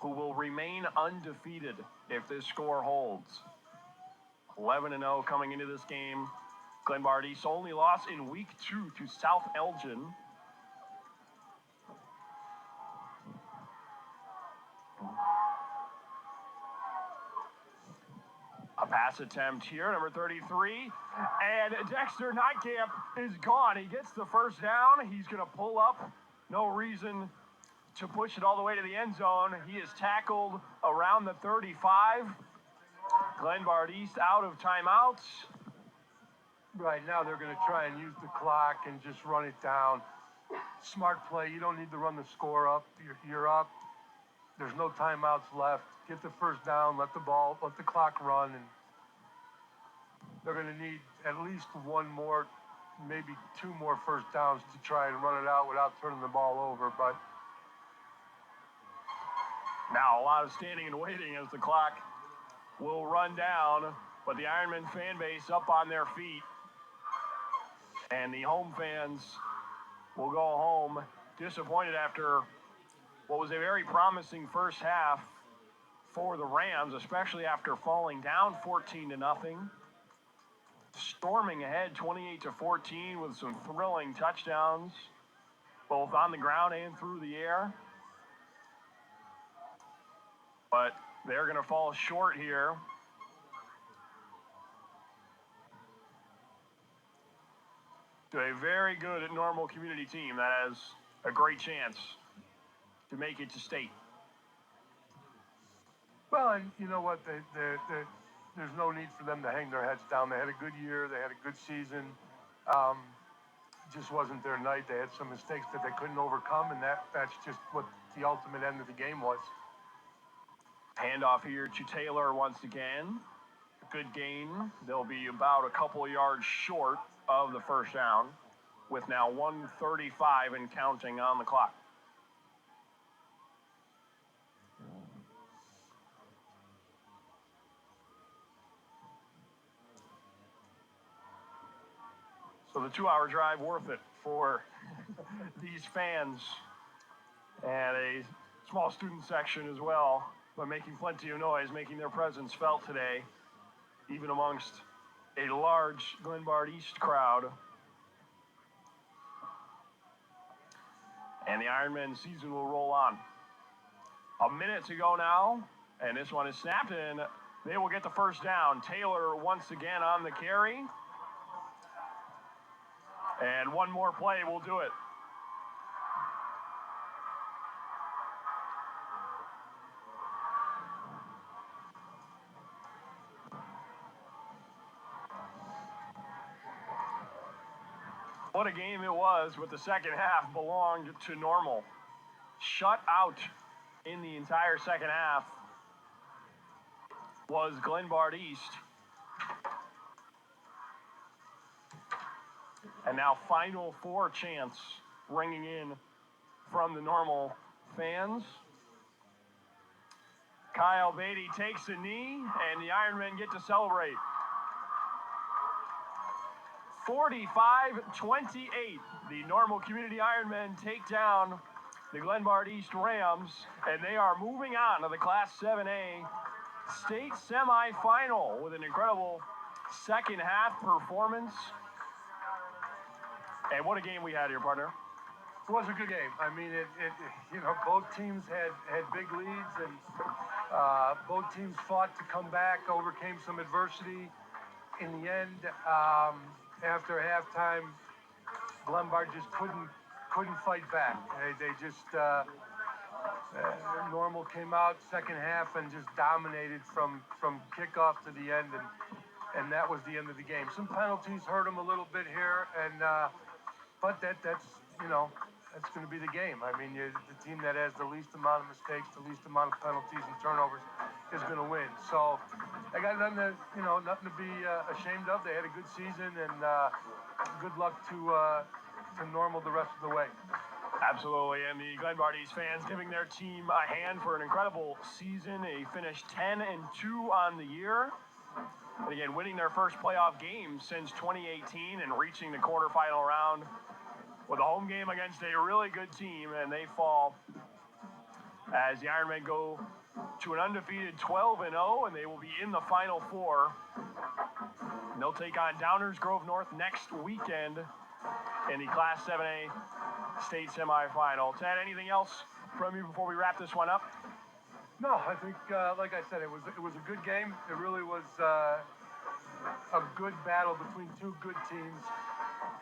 Who will remain undefeated if this score holds. 11-0 coming into this game. Glenbard East's only loss in week 2 to South Elgin. A pass attempt here, number 33. And Dexter Nightcamp is gone. He gets the first down. He's going to pull up. No reason to push it all the way to the end zone. He is tackled around the 35. Glenbard East out of timeouts. right now they're going to try and use the clock and just run it down. Smart play. You don't need to run the score up. You're up. There's no timeouts left. Get the first down. Let the clock run. And they're going to need at least one more, maybe two more first downs to try and run it out without turning the ball over. But now a lot of standing and waiting as the clock will run down, but the Ironman fan base up on their feet. And the home fans will go home disappointed after what was a very promising first half for the Rams, especially after falling down 14-0. Storming ahead 28-14 with some thrilling touchdowns, both on the ground and through the air. But they're going to fall short here. To a very good normal community team that has a great chance to make it to state. Well, and you know what? There's no need for them to hang their heads down. They had a good year. They had a good season. Just wasn't their night. They had some mistakes that they couldn't overcome, and that's just what the ultimate end of the game was. Handoff here to Taylor once again. good gain. They'll be about a couple of yards short of the first down with now 1:35 and counting on the clock. So the 2-hour drive worth it for these fans and a small student section as well, but making plenty of noise, making their presence felt today, even amongst a large Glenbard East crowd. And the Ironman season will roll on. A minute to go now, and this one is snapped, and they will get the first down. Taylor once again on the carry. And one more play will do it. What a game it was, with the second half belonged to normal. Shut out in the entire second half was Glenbard East. And now Final Four chants ringing in from the normal fans. Kyle Beatty takes a knee, and the Ironmen get to celebrate. 45-28, the Normal Community Ironmen take down the Glenbard East Rams, and they are moving on to the Class 7A state semifinal with an incredible second half performance. And what a game we had here, partner. It was a good game. I mean, both teams had big leads, and both teams fought to come back, overcame some adversity. In the end, after halftime, Glenbard just couldn't fight back. They just Normal came out second half and just dominated from kickoff to the end, and that was the end of the game. Some penalties hurt them a little bit here, and but that's going to be the game. I mean, the team that has the least amount of mistakes, the least amount of penalties and turnovers is going to win. So I got nothing to be ashamed of. They had a good season, and good luck to Normal the rest of the way. Absolutely, and the Glenbard East fans giving their team a hand for an incredible season. They finished 10-2 on the year. And again, winning their first playoff game since 2018 and reaching the quarterfinal round with a home game against a really good team, and they fall as the Ironmen go to an undefeated 12-0, and they will be in the Final Four. And they'll take on Downers Grove North next weekend in the Class 7A state semifinal. Ted, anything else from you before we wrap this one up? No, I think, like I said, it was a good game. It really was a good battle between two good teams.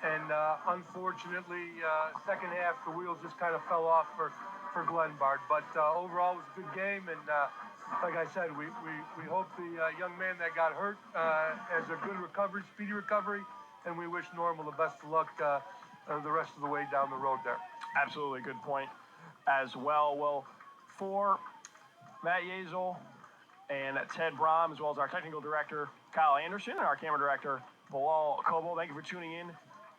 And unfortunately, second half, the wheels just kind of fell off for Glenbard. But overall, it was a good game. And like I said, we hope the young man that got hurt has a good recovery, speedy recovery. And we wish Normal the best of luck the rest of the way down the road there. Absolutely, good point as well. Well, for Matt Yazel and Ted Brom, as well as our technical director, Kyle Anderson, and our camera director, Bilal Kobo, thank you for tuning in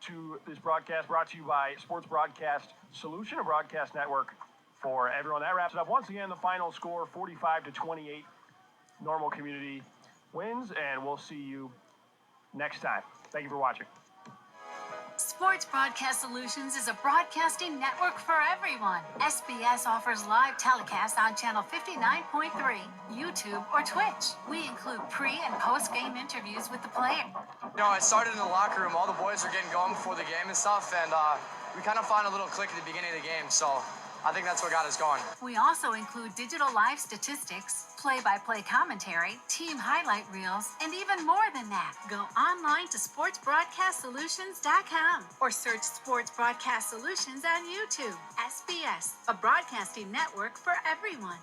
to this broadcast brought to you by Sports Broadcast Solution, a broadcast network for everyone. That wraps it up. Once again, the final score, 45-28. Normal Community wins, and we'll see you next time. Thank you for watching. Sports Broadcast Solutions is a broadcasting network for everyone. SBS offers live telecasts on channel 59.3, YouTube, or Twitch. We include pre- and post-game interviews with the player. It started in the locker room. All the boys are getting going before the game and stuff, and we kind of found a little click at the beginning of the game, so I think that's what got us going. We also include digital live statistics, play-by-play commentary, team highlight reels, and even more than that. Go online to sportsbroadcastsolutions.com or search Sports Broadcast Solutions on YouTube. SBS, a broadcasting network for everyone.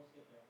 almost get there.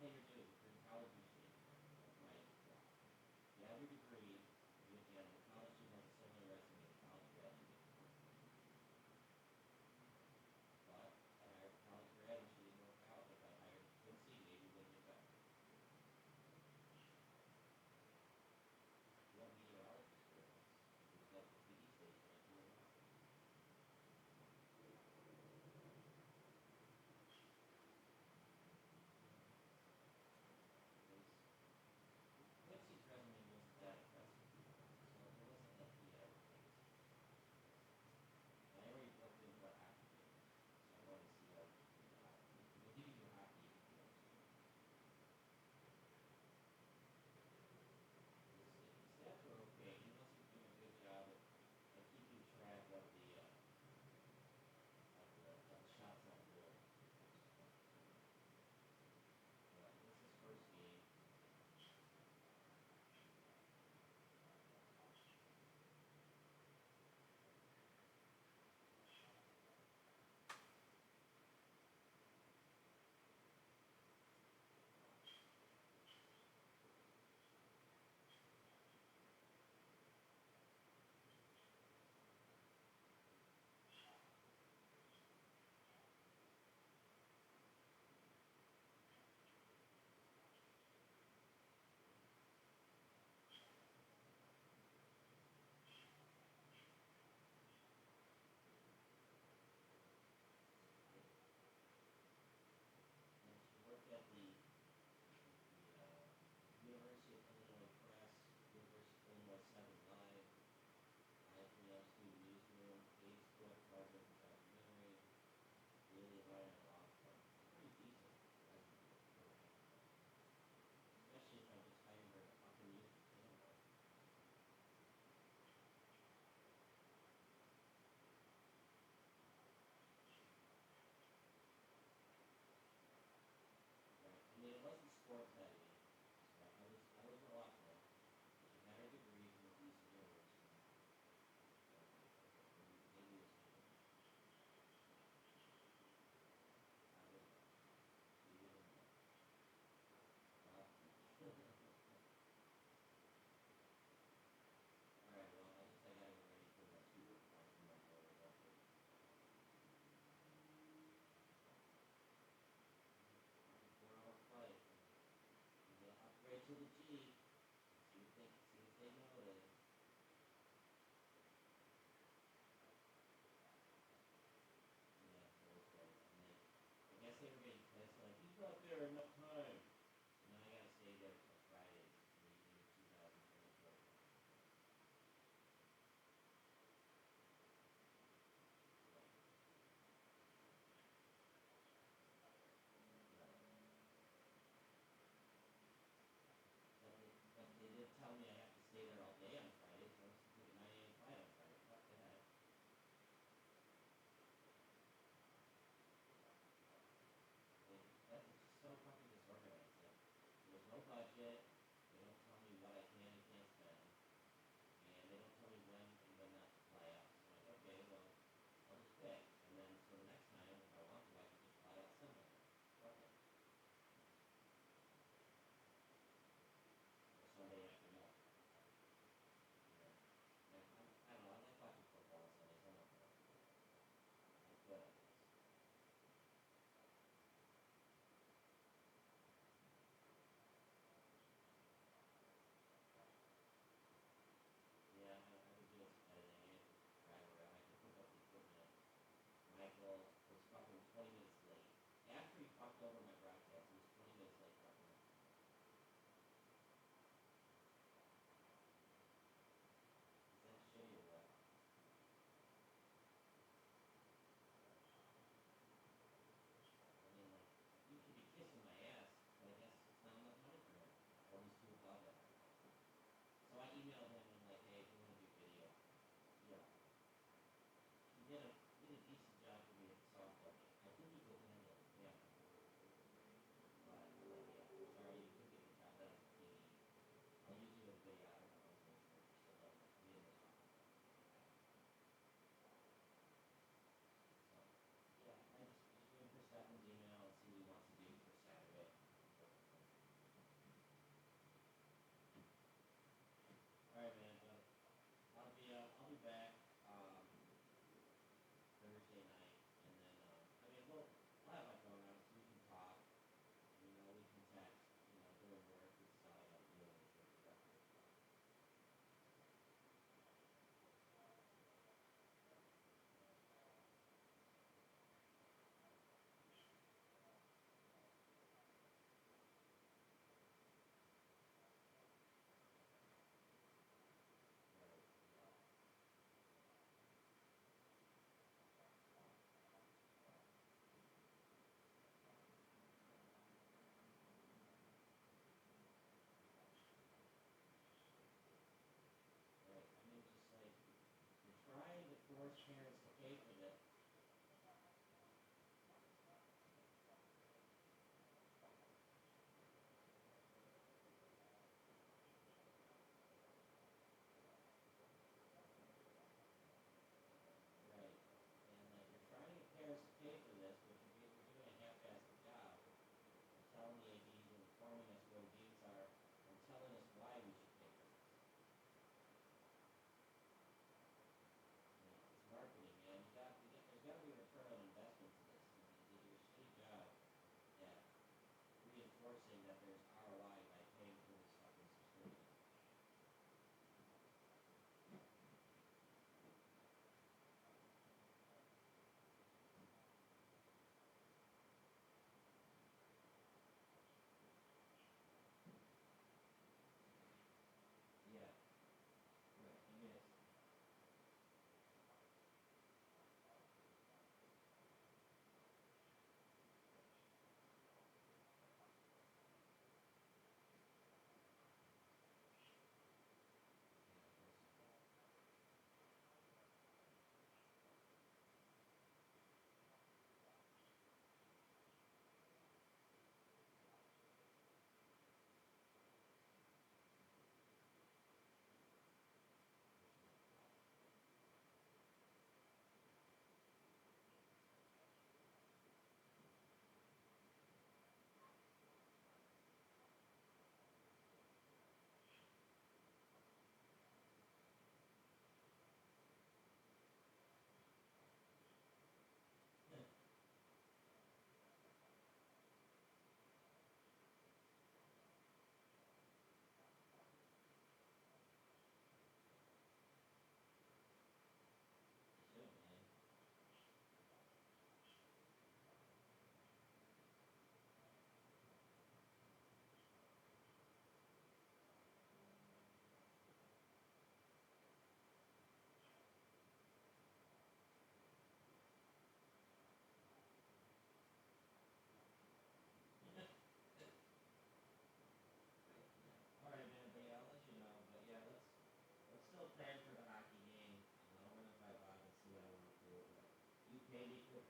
pay your dues. You're in college machine, right? You have your degree. You have a college student has a similar resume to college graduate. But I hired a college grad and she didn't work out. If I hired Quincy, maybe it would have been better. You want meteorology experience? We've got the TV station at your house.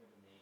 have the name.